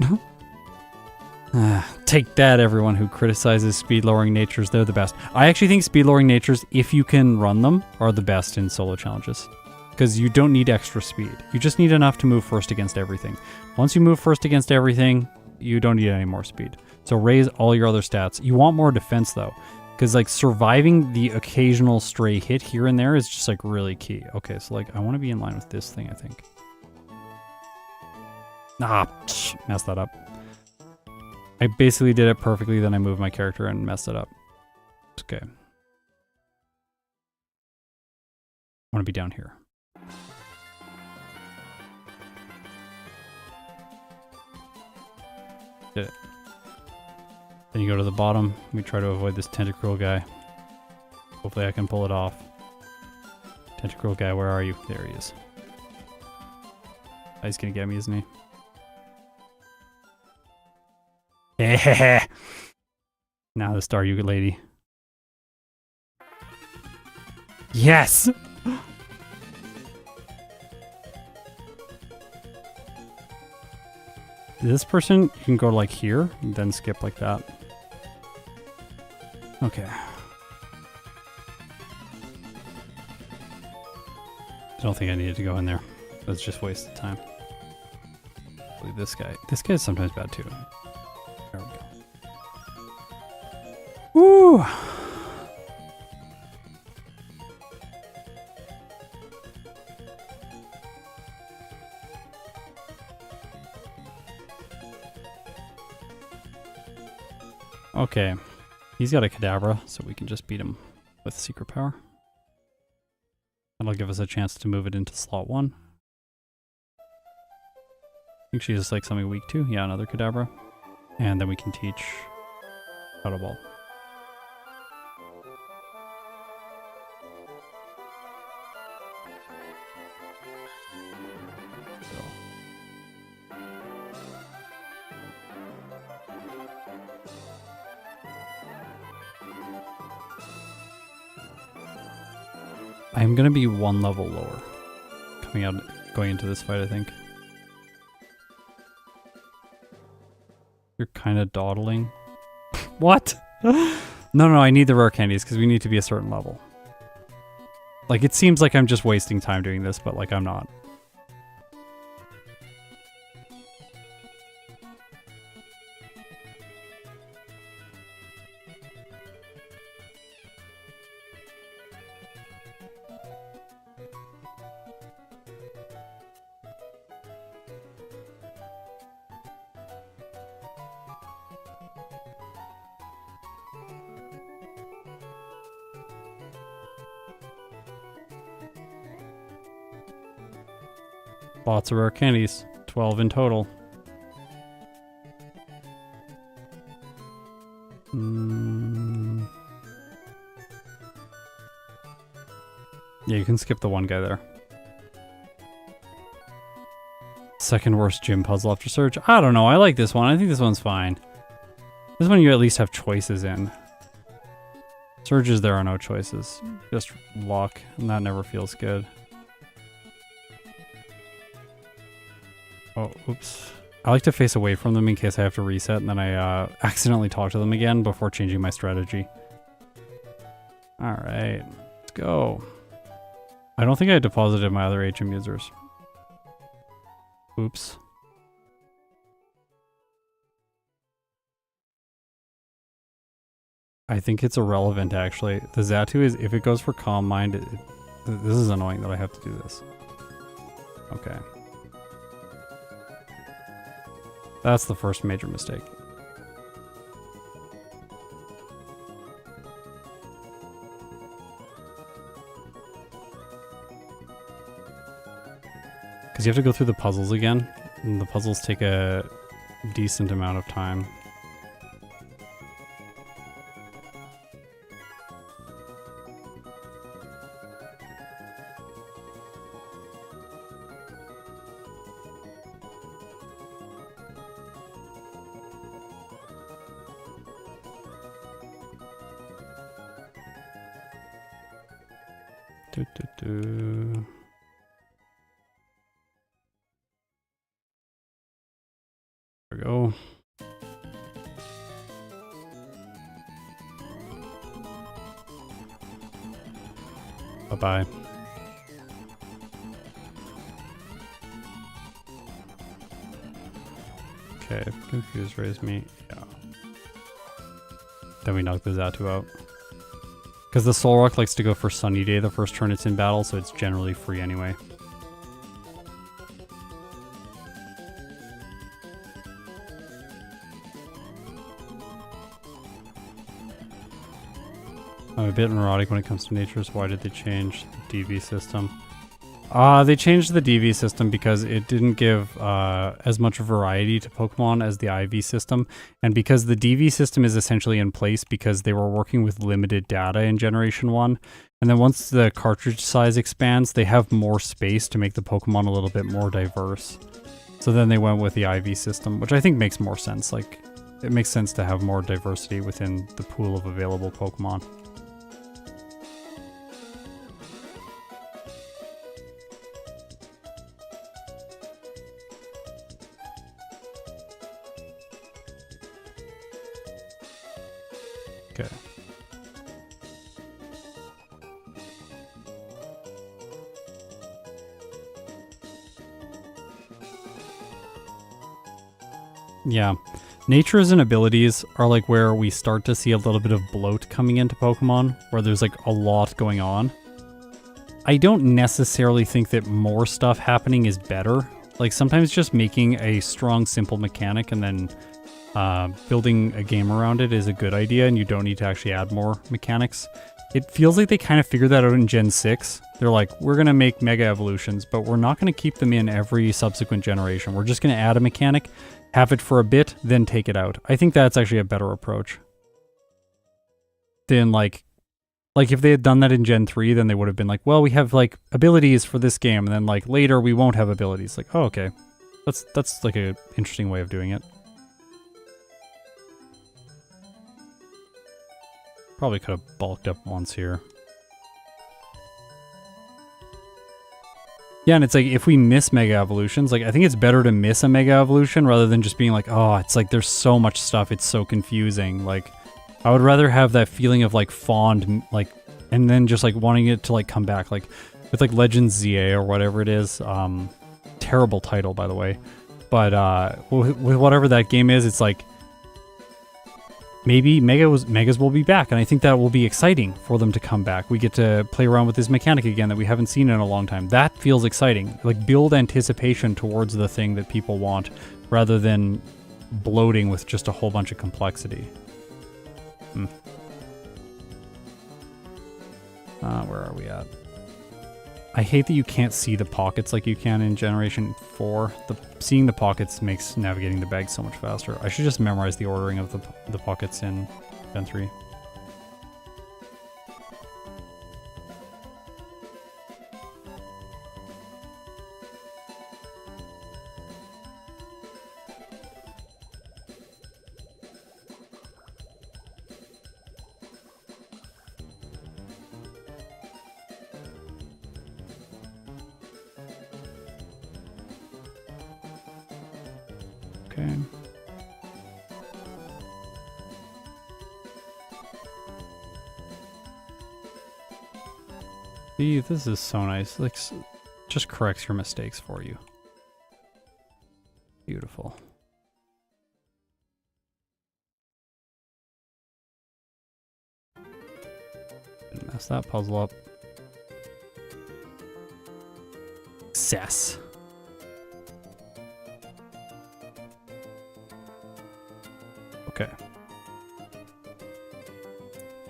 Take that, everyone who criticizes speed lowering natures. They're the best. I actually think speed lowering natures, if you can run them, are the best in solo challenges. Because you don't need extra speed. You just need enough to move first against everything. Once you move first against everything, you don't need any more speed. So raise all your other stats. You want more defense though. Because like surviving the occasional stray hit here and there is just like really key. Okay, so like I want to be in line with this thing, I think. Ah, messed that up. I basically did it perfectly, then I moved my character and messed it up. Okay. I want to be down here. Did it. Then you go to the bottom. We try to avoid this tentacruel guy. Hopefully I can pull it off. Tentacruel guy, where are you? There he is. Oh, he's gonna get me, isn't he? Yeah. Now the star you lady. Yes! This person, you can go like here, and then skip like that. Okay. I don't think I needed to go in there. That's just wasted time. Look at this guy. This guy is sometimes bad too. There we go. Woo! Okay, he's got a Kadabra, so we can just beat him with Secret Power. That'll give us a chance to move it into slot 1. I think she's just like something weak too. Yeah, another Kadabra. And then we can teach Shadow Ball. I'm gonna be 1 level lower going into this fight, I think. You're kind of dawdling. What? No, I need the rare candies because we need to be a certain level. Like, it seems like I'm just wasting time doing this, but like I'm not. Lots of rare candies. 12 in total. Yeah, you can skip the one guy there. Second worst gym puzzle after Surge. I don't know. I like this one. I think this one's fine. This one you at least have choices in. Surges, there are no choices. Just luck, and that never feels good. Oh, oops. I like to face away from them in case I have to reset, and then I accidentally talk to them again before changing my strategy. Alright, let's go. I don't think I deposited my other HM users. Oops. I think it's irrelevant, actually. The Xatu is, if it goes for Calm Mind, this is annoying that I have to do this. Okay. That's the first major mistake. Because you have to go through the puzzles again, and the puzzles take a decent amount of time. There we go. Bye-bye. Okay, confused raised me. Yeah. Then we knock the Xatu out. Because the Soul Rock likes to go for Sunny Day the first turn it's in battle, so it's generally free anyway. I'm a bit neurotic when it comes to nature, so why did they change the DV system? They changed the DV system because it didn't give as much variety to Pokemon as the IV system, and because the DV system is essentially in place because they were working with limited data in Generation 1, and then once the cartridge size expands, they have more space to make the Pokemon a little bit more diverse. So then they went with the IV system, which I think makes more sense. Like, it makes sense to have more diversity within the pool of available Pokemon. Okay. Yeah. Natures and abilities are like where we start to see a little bit of bloat coming into Pokemon, where there's like a lot going on. I don't necessarily think that more stuff happening is better. Like sometimes just making a strong, simple mechanic and then building a game around it is a good idea, and you don't need to actually add more mechanics. It feels like they kind of figured that out in Gen 6. They're like, we're going to make Mega Evolutions, but we're not going to keep them in every subsequent generation. We're just going to add a mechanic, have it for a bit, then take it out. I think that's actually a better approach than like if they had done that in Gen 3, then they would have been like, well, we have like abilities for this game, and then like later we won't have abilities. Like, oh, okay. That's like a interesting way of doing it. Probably could have bulked up once here. Yeah, and it's like, if we miss Mega Evolutions, like, I think it's better to miss a Mega Evolution rather than just being like, oh, it's like, there's so much stuff, it's so confusing. Like, I would rather have that feeling of, like, fond, like, and then just, like, wanting it to, like, come back. Like, with, like, Legends ZA or whatever it is. Terrible title, by the way. But, with whatever that game is, it's like, maybe Megas will be back, and I think that will be exciting for them to come back. We get to play around with this mechanic again that we haven't seen in a long time. That feels exciting. Like, build anticipation towards the thing that people want, rather than bloating with just a whole bunch of complexity. Where are we at? I hate that you can't see the pockets like you can in Generation 4. Seeing the pockets makes navigating the bag so much faster. I should just memorize the ordering of the pockets in Gen 3. Okay. See, this is so nice. Like, just corrects your mistakes for you. Beautiful. Didn't mess that puzzle up. Success. Okay.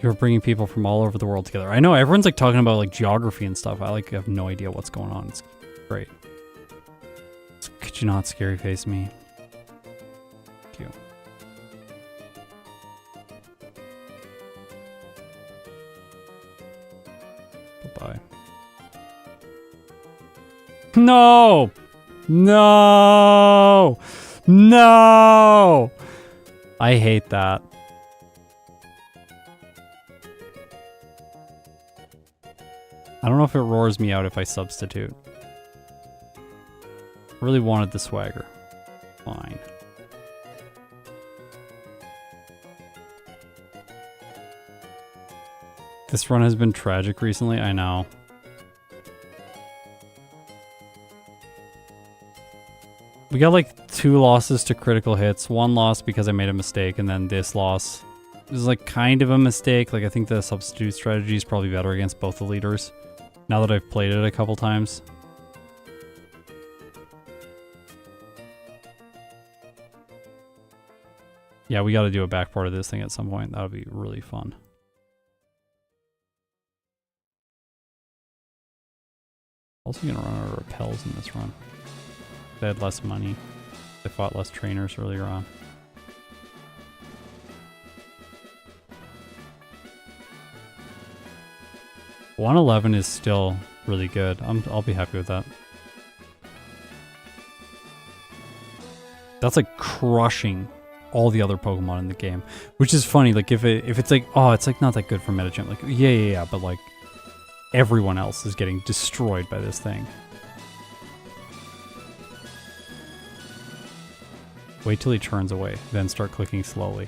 You're bringing people from all over the world together. I know, everyone's like talking about like geography and stuff. I like have no idea what's going on. It's great. Could you not scary face me? Thank you. Bye-bye. No! No! No! I hate that. I don't know if it roars me out if I substitute. I really wanted the swagger. Fine. This run has been tragic recently, I know. We got like 2 losses to critical hits. 1 loss because I made a mistake, and then this loss is like kind of a mistake. Like, I think the substitute strategy is probably better against both the leaders, now that I've played it a couple times. Yeah, we got to do a backport of this thing at some point. That would be really fun. Also gonna run out of repels in this run. They had less money. They fought less trainers earlier on. $111 is still really good. I'll be happy with that. That's like crushing all the other Pokemon in the game, which is funny. Like if it's like, oh, it's like not that good for Medicham. Like yeah, but like everyone else is getting destroyed by this thing. Wait till he turns away, then start clicking slowly,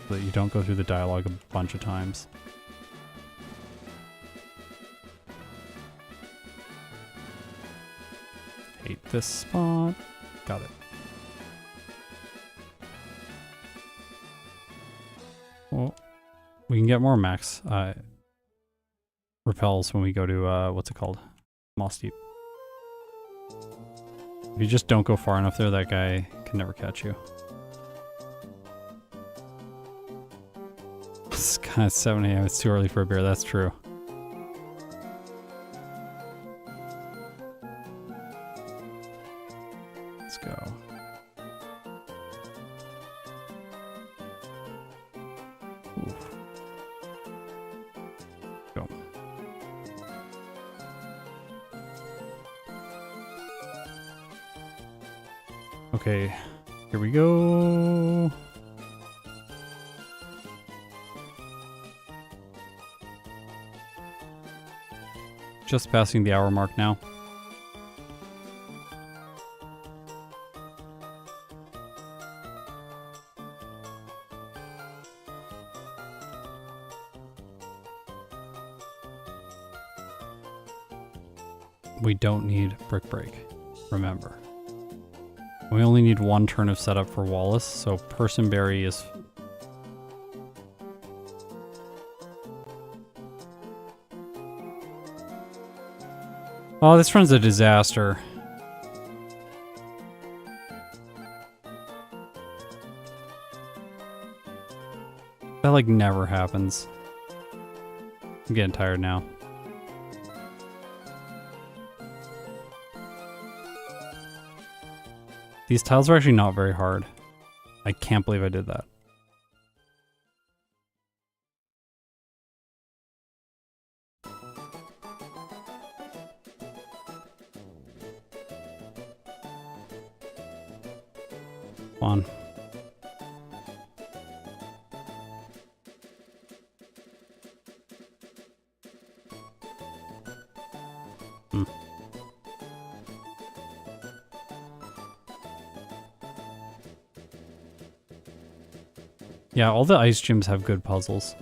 so that you don't go through the dialogue a bunch of times. Hate this spot. Got it. Well, we can get more max repels when we go to, what's it called? Moss Deep. If you just don't go far enough there, that guy can never catch you. It's kind of 7 a.m. It's too early for a beer. That's true. Let's go. Oof. Go. Okay, here we go. Just passing the hour mark now. We don't need Brick Break, remember. We only need one turn of setup for Wallace, so Personberry is... Oh, this run's a disaster. That like never happens. I'm getting tired now. These tiles are actually not very hard. I can't believe I did that. Come on. Yeah, all the ice gyms have good puzzles.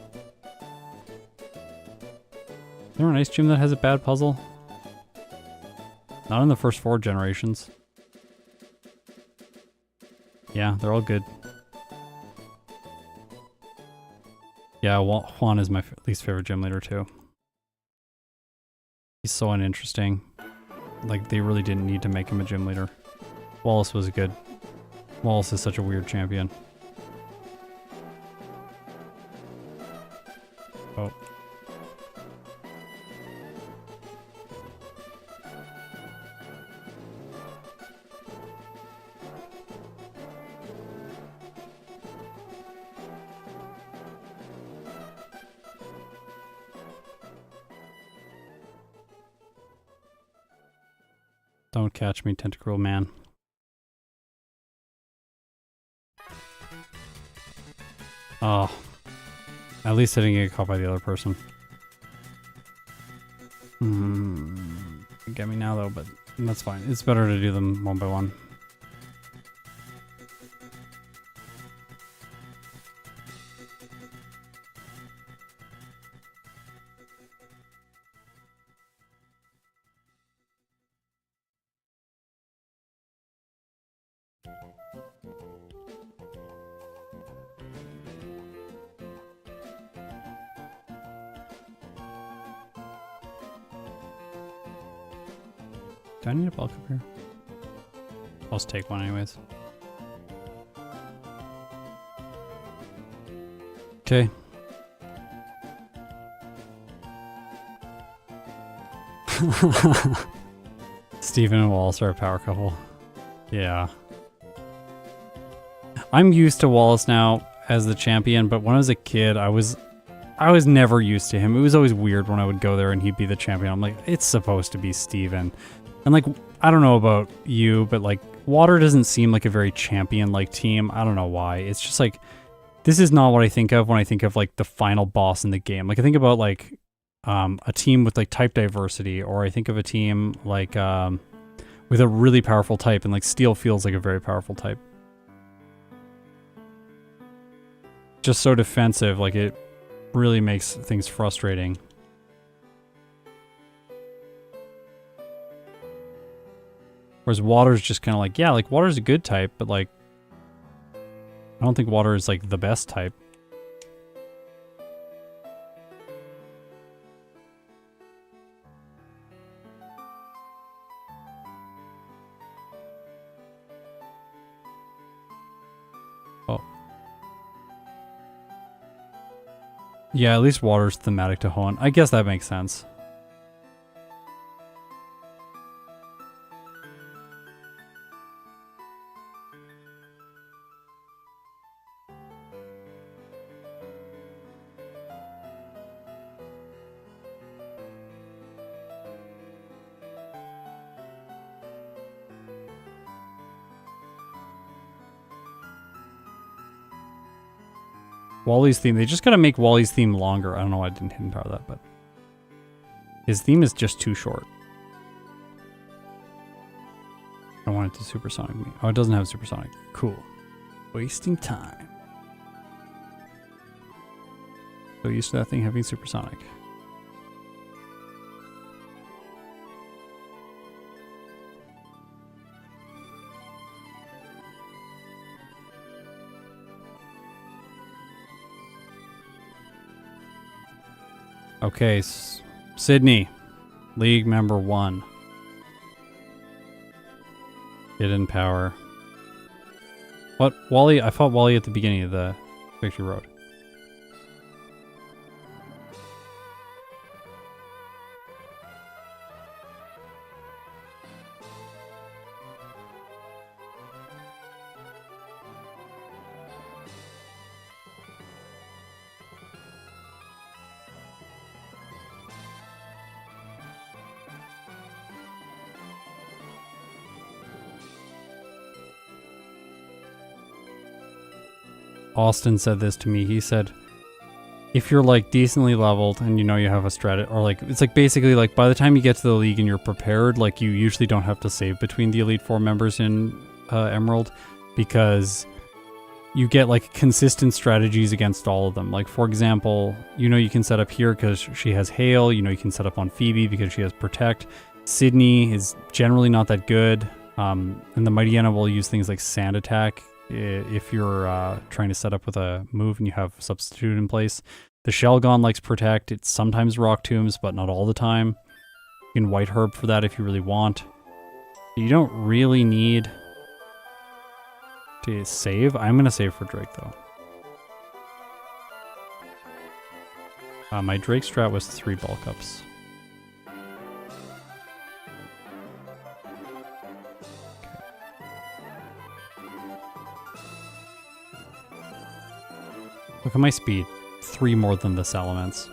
Is there an ice gym that has a bad puzzle? Not in the first 4 generations. Yeah, they're all good. Yeah, Juan is my least favorite gym leader too. He's so uninteresting. Like, they really didn't need to make him a gym leader. Wallace was good. Wallace is such a weird champion. Oh. Don't catch me, Tentacruel Man. Oh. At least I didn't get caught by the other person. Get me now though, but that's fine. It's better to do them one by one. Do I need a bulk up here? I'll just take one anyways. Okay. Steven and Wallace are a power couple. Yeah. I'm used to Wallace now as the champion, but when I was a kid, I was never used to him. It was always weird when I would go there and he'd be the champion. I'm like, it's supposed to be Steven. And like, I don't know about you, but like, Water doesn't seem like a very champion-like team. I don't know why. It's just like, this is not what I think of when I think of like the final boss in the game. Like I think about like a team with like type diversity, or I think of a team like with a really powerful type, and like Steel feels like a very powerful type. Just so defensive, like it really makes things frustrating. Whereas Water's just kind of like, yeah, like Water's a good type, but like I don't think Water is like the best type. Oh. Yeah, at least Water's thematic to Hoenn. I guess that makes sense. Wally's theme. They just gotta make Wally's theme longer. I don't know why I didn't hidden power that, but his theme is just too short. I want it to supersonic me. Oh, it doesn't have supersonic. Cool. Wasting time. So used to that thing having supersonic. Okay, Sydney, League member 1. Hidden power. What? Wally? I fought Wally at the beginning of the Victory Road. Austin said this to me. He said, if you're like decently leveled and you know you have a strat, or like it's like basically like by the time you get to the league and you're prepared, like you usually don't have to save between the Elite Four members in Emerald, because you get like consistent strategies against all of them. Like for example, you know you can set up here because she has Hail. You know you can set up on Phoebe because she has Protect. Sydney is generally not that good, and the Mighty Anna will use things like Sand Attack if you're trying to set up with a move and you have substitute in place. The Shelgon likes Protect. It's sometimes Rock Tombs, but not all the time. You can White Herb for that if you really want. You don't really need to save. I'm going to save for Drake, though. My Drake strat was 3 bulk ups. Look at my speed. 3 more than the Salamence.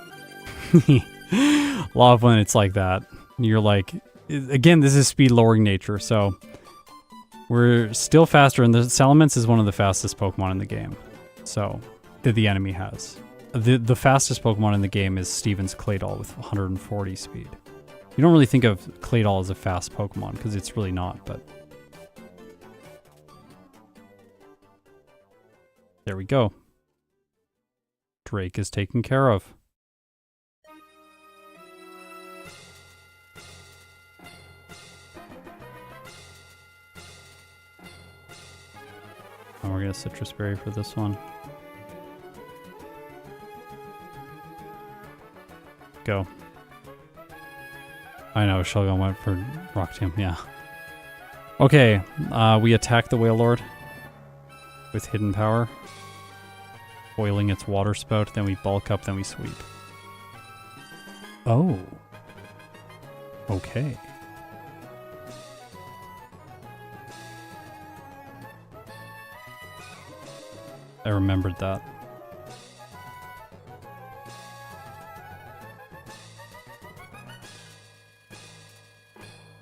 Love when it's like that. You're like, again, this is speed lowering nature, so we're still faster, and the Salamence is one of the fastest Pokemon in the game. So, that the enemy has. The fastest Pokemon in the game is Steven's Claydol with 140 speed. You don't really think of Claydol as a fast Pokemon, because it's really not, but there we go. Drake is taken care of. Oh, we're gonna Citrus Berry for this one. Go. I know, Shelgon went for Rock Tomb, yeah. Okay, we attack the Whale Lord with Hidden Power. Boiling its water spout, then we bulk up, then we sweep. Oh. Okay. I remembered that.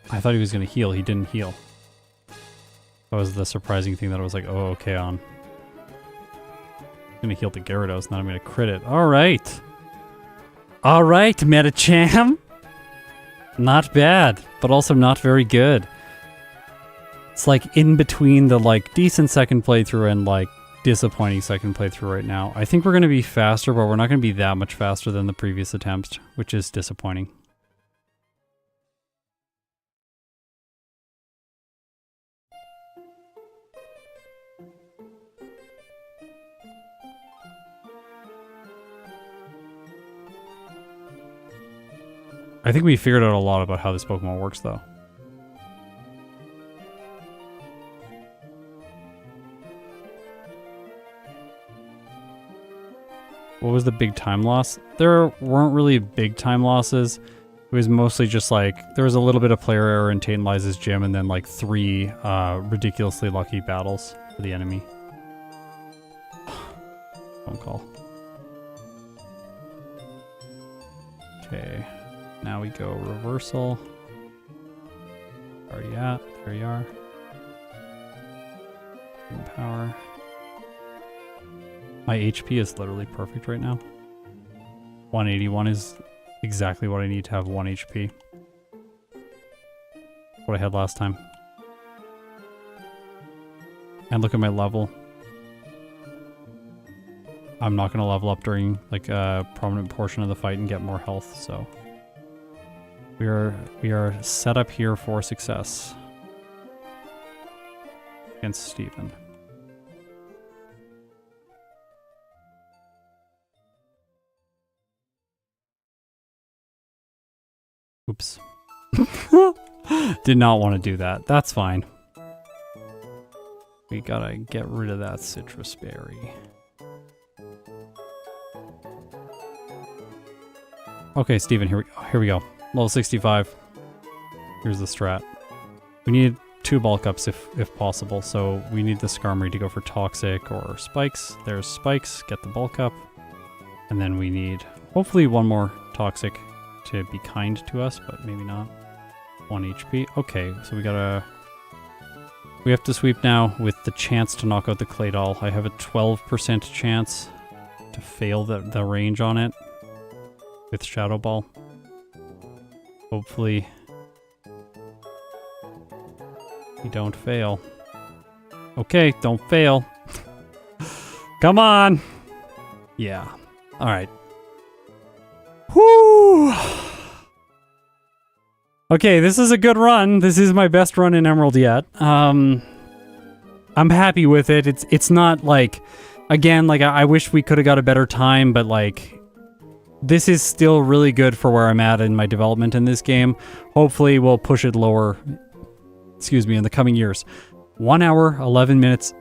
I thought he was going to heal. He didn't heal. That was the surprising thing that I was like, oh, okay, on. I'm going to heal the Gyarados, now I'm going to crit it. All right. All right, Medicham. Not bad, but also not very good. It's like in between the like decent second playthrough and like disappointing second playthrough right now. I think we're going to be faster, but we're not going to be that much faster than the previous attempt, which is disappointing. I think we figured out a lot about how this Pokemon works, though. What was the big time loss? There weren't really big time losses. It was mostly just like, there was a little bit of player error in Taintliz's gym and then like 3 ridiculously lucky battles for the enemy. Phone call. Okay. Now we go reversal. Where are you at? There you are. Power. My HP is literally perfect right now. 181 is exactly what I need to have 1 HP. What I had last time. And look at my level. I'm not going to level up during like a prominent portion of the fight and get more health, so... We are set up here for success against Steven. Oops. Did not want to do that. That's fine. We gotta get rid of that citrus berry. Okay, Steven, here we go. Level 65. Here's the strat. We need 2 bulk ups if possible, so we need the Skarmory to go for Toxic or Spikes. There's Spikes, get the bulk up. And then we need, hopefully, 1 more Toxic to be kind to us, but maybe not. 1 HP. Okay, so we have to sweep now with the chance to knock out the Claydol. I have a 12% chance to fail the range on it with Shadow Ball. Hopefully, you don't fail. Okay, don't fail. Come on! Yeah. Alright. Whoo! Okay, this is a good run. This is my best run in Emerald yet. I'm happy with it. It's not like... Again, like, I wish we could have got a better time, but like... This is still really good for where I'm at in my development in this game. Hopefully we'll push it lower, excuse me, in the coming years. 1 hour, 11 minutes,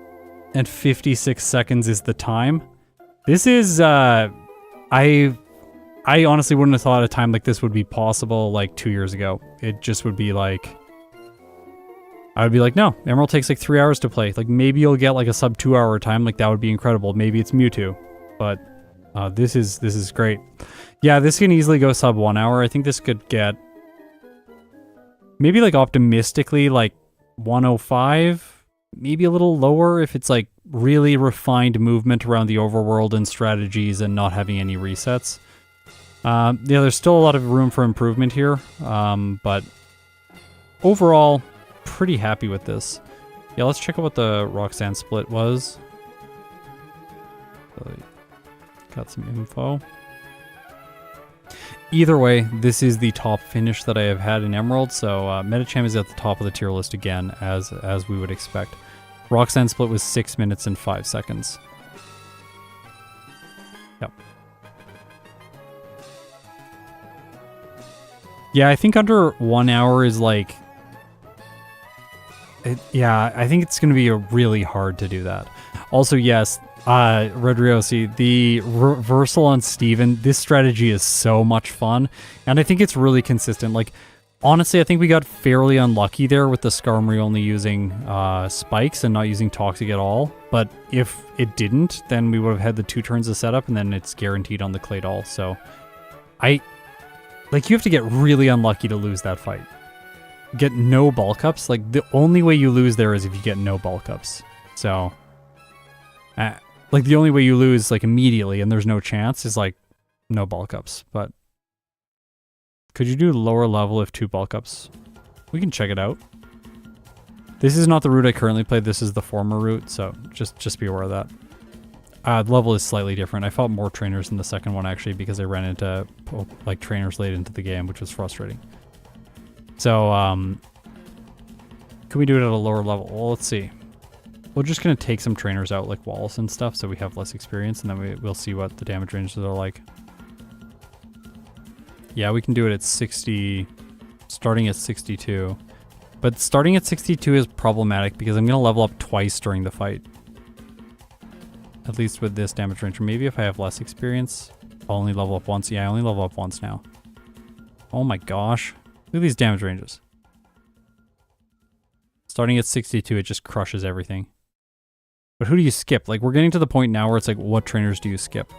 and 56 seconds is the time. This is, I honestly wouldn't have thought a time like this would be possible like 2 years ago. It just would be like, I would be like, no, Emerald takes like 3 hours to play. Like maybe you'll get like a sub 2 hour time, like that would be incredible. Maybe it's Mewtwo, but this is great. Yeah, this can easily go sub 1 hour. I think this could get maybe like optimistically like 105, maybe a little lower if it's like really refined movement around the overworld and strategies and not having any resets. Yeah, there's still a lot of room for improvement here, but overall, pretty happy with this. Yeah, let's check out what the Roxanne split was. Got some info. Either way, this is the top finish that I have had in Emerald, so Medicham is at the top of the tier list again, as we would expect. Roxanne split was 6 minutes and 5 seconds. Yep. Yeah, I think under 1 hour is like... yeah, I think it's going to be really hard to do that. Also, yes... Rodriosi, the reversal on Steven, this strategy is so much fun, and I think it's really consistent. Like, honestly, I think we got fairly unlucky there with the Skarmory only using spikes and not using Toxic at all. But if it didn't, then we would have had the 2 turns of setup, and then it's guaranteed on the Claydol. So, you have to get really unlucky to lose that fight. Get no bulk ups. Like, the only way you lose there is if you get no bulk ups. So, the only way you lose, like, immediately and there's no chance is, like, no bulk ups. But could you do lower level if 2 bulk ups? We can check it out. This is not the route I currently play. This is the former route, so just be aware of that. The level is slightly different. I fought more trainers in the second one, actually, because I ran into, like, trainers late into the game, which was frustrating. So, can we do it at a lower level? Well, let's see. We're just going to take some trainers out, like Wallace and stuff, so we have less experience, and then we'll see what the damage ranges are like. Yeah, we can do it at 60, starting at 62. But starting at 62 is problematic because I'm going to level up twice during the fight. At least with this damage range. Or maybe if I have less experience, I'll only level up once. Yeah, I only level up once now. Oh my gosh. Look at these damage ranges. Starting at 62, it just crushes everything. But who do you skip? Like, we're getting to the point now where it's like, what trainers do you skip?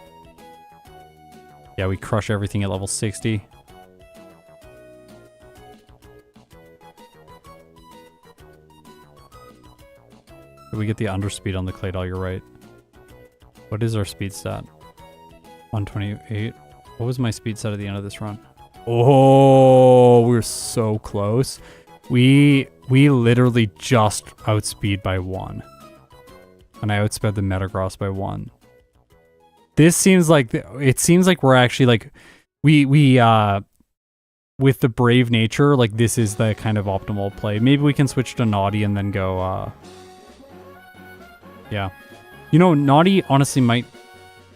Yeah, we crush everything at level 60. Did we get the underspeed on the Claydol? You're right. What is our speed stat? 128. What was my speed stat at the end of this run? Oh, we were so close. We literally just outspeed by 1. And I outsped the Metagross by 1. This seems like, it seems like we're actually like, we with the Brave Nature, like this is the kind of optimal play. Maybe we can switch to Naughty and then go, yeah. You know, Naughty honestly might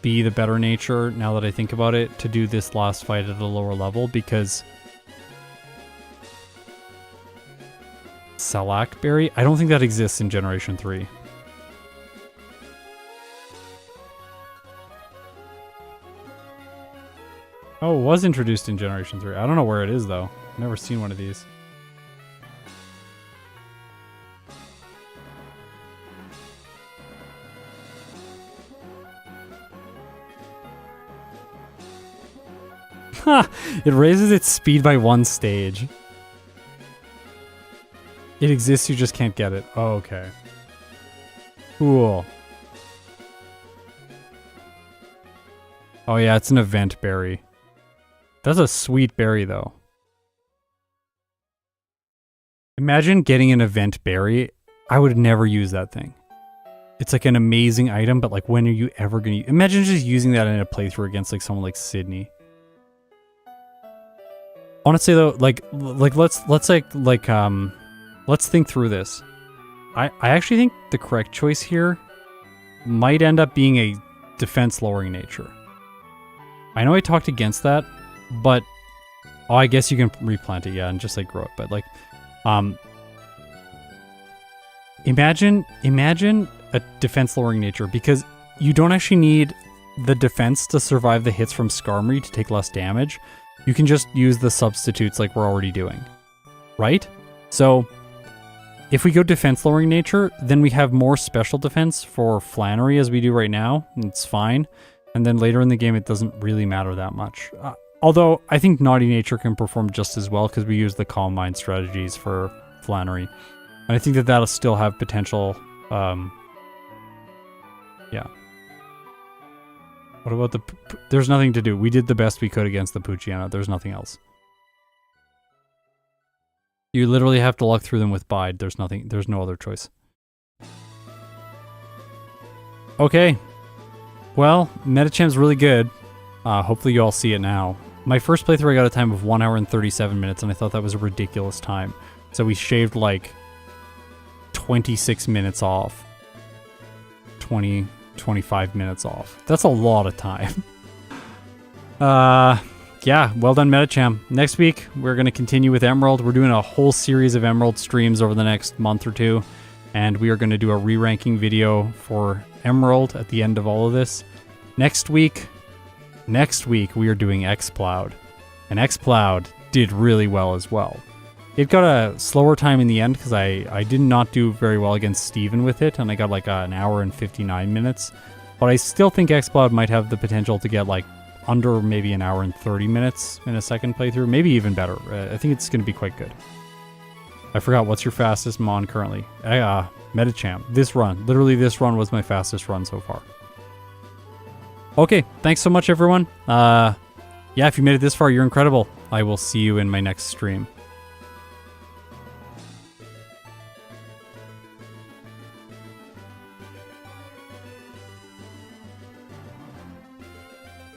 be the better nature, now that I think about it, to do this last fight at a lower level, because Salac Berry? I don't think that exists in Generation 3. Oh, it was introduced in Generation 3. I don't know where it is, though. I've never seen one of these. It raises its speed by 1 stage. It exists, you just can't get it. Oh, okay. Cool. Oh yeah, it's an event berry. That's a sweet berry, though. Imagine getting an event berry. I would never use that thing. It's like an amazing item, but like when are you ever gonna... Imagine just using that in a playthrough against like someone like Sydney. Honestly though, let's think through this. I actually think the correct choice here might end up being a defense lowering nature. I know I talked against that, but oh, I guess you can replant it, yeah, and just like grow it. But like, imagine a defense lowering nature, because you don't actually need the defense to survive the hits from Skarmory to take less damage. You can just use the substitutes like we're already doing, right? So if we go defense lowering nature, then we have more special defense for Flannery as we do right now, and it's fine. And then later in the game, it doesn't really matter that much. Although I think Naughty Nature can perform just as well because we use the Calm Mind strategies for Flannery. And I think that that'll still have potential. Yeah. What about the... There's nothing to do. We did the best we could against the Poochyena. There's nothing else. You literally have to luck through them with Bide. There's nothing... There's no other choice. Okay. Well, Medicham's really good. Hopefully you all see it now. My first playthrough I got a time of 1 hour and 37 minutes, and I thought that was a ridiculous time. So we shaved like 26 minutes off. 25 minutes off. That's a lot of time. Yeah, well done, Medicham. Next week, we're going to continue with Emerald. We're doing a whole series of Emerald streams over the next month or two, and we are going to do a re-ranking video for Emerald at the end of all of this. Next week, we are doing X-Plowed, and X-Plowed did really well as well. It got a slower time in the end because I did not do very well against Steven with it, and I got like an hour and 59 minutes. But I still think xCloud might have the potential to get like under maybe an hour and 30 minutes in a second playthrough, maybe even better. I think it's going to be quite good. I forgot, what's your fastest mon currently? Medicham. This run, literally this run was my fastest run so far. Okay, thanks so much everyone. Yeah, if you made it this far, you're incredible. I will see you in my next stream.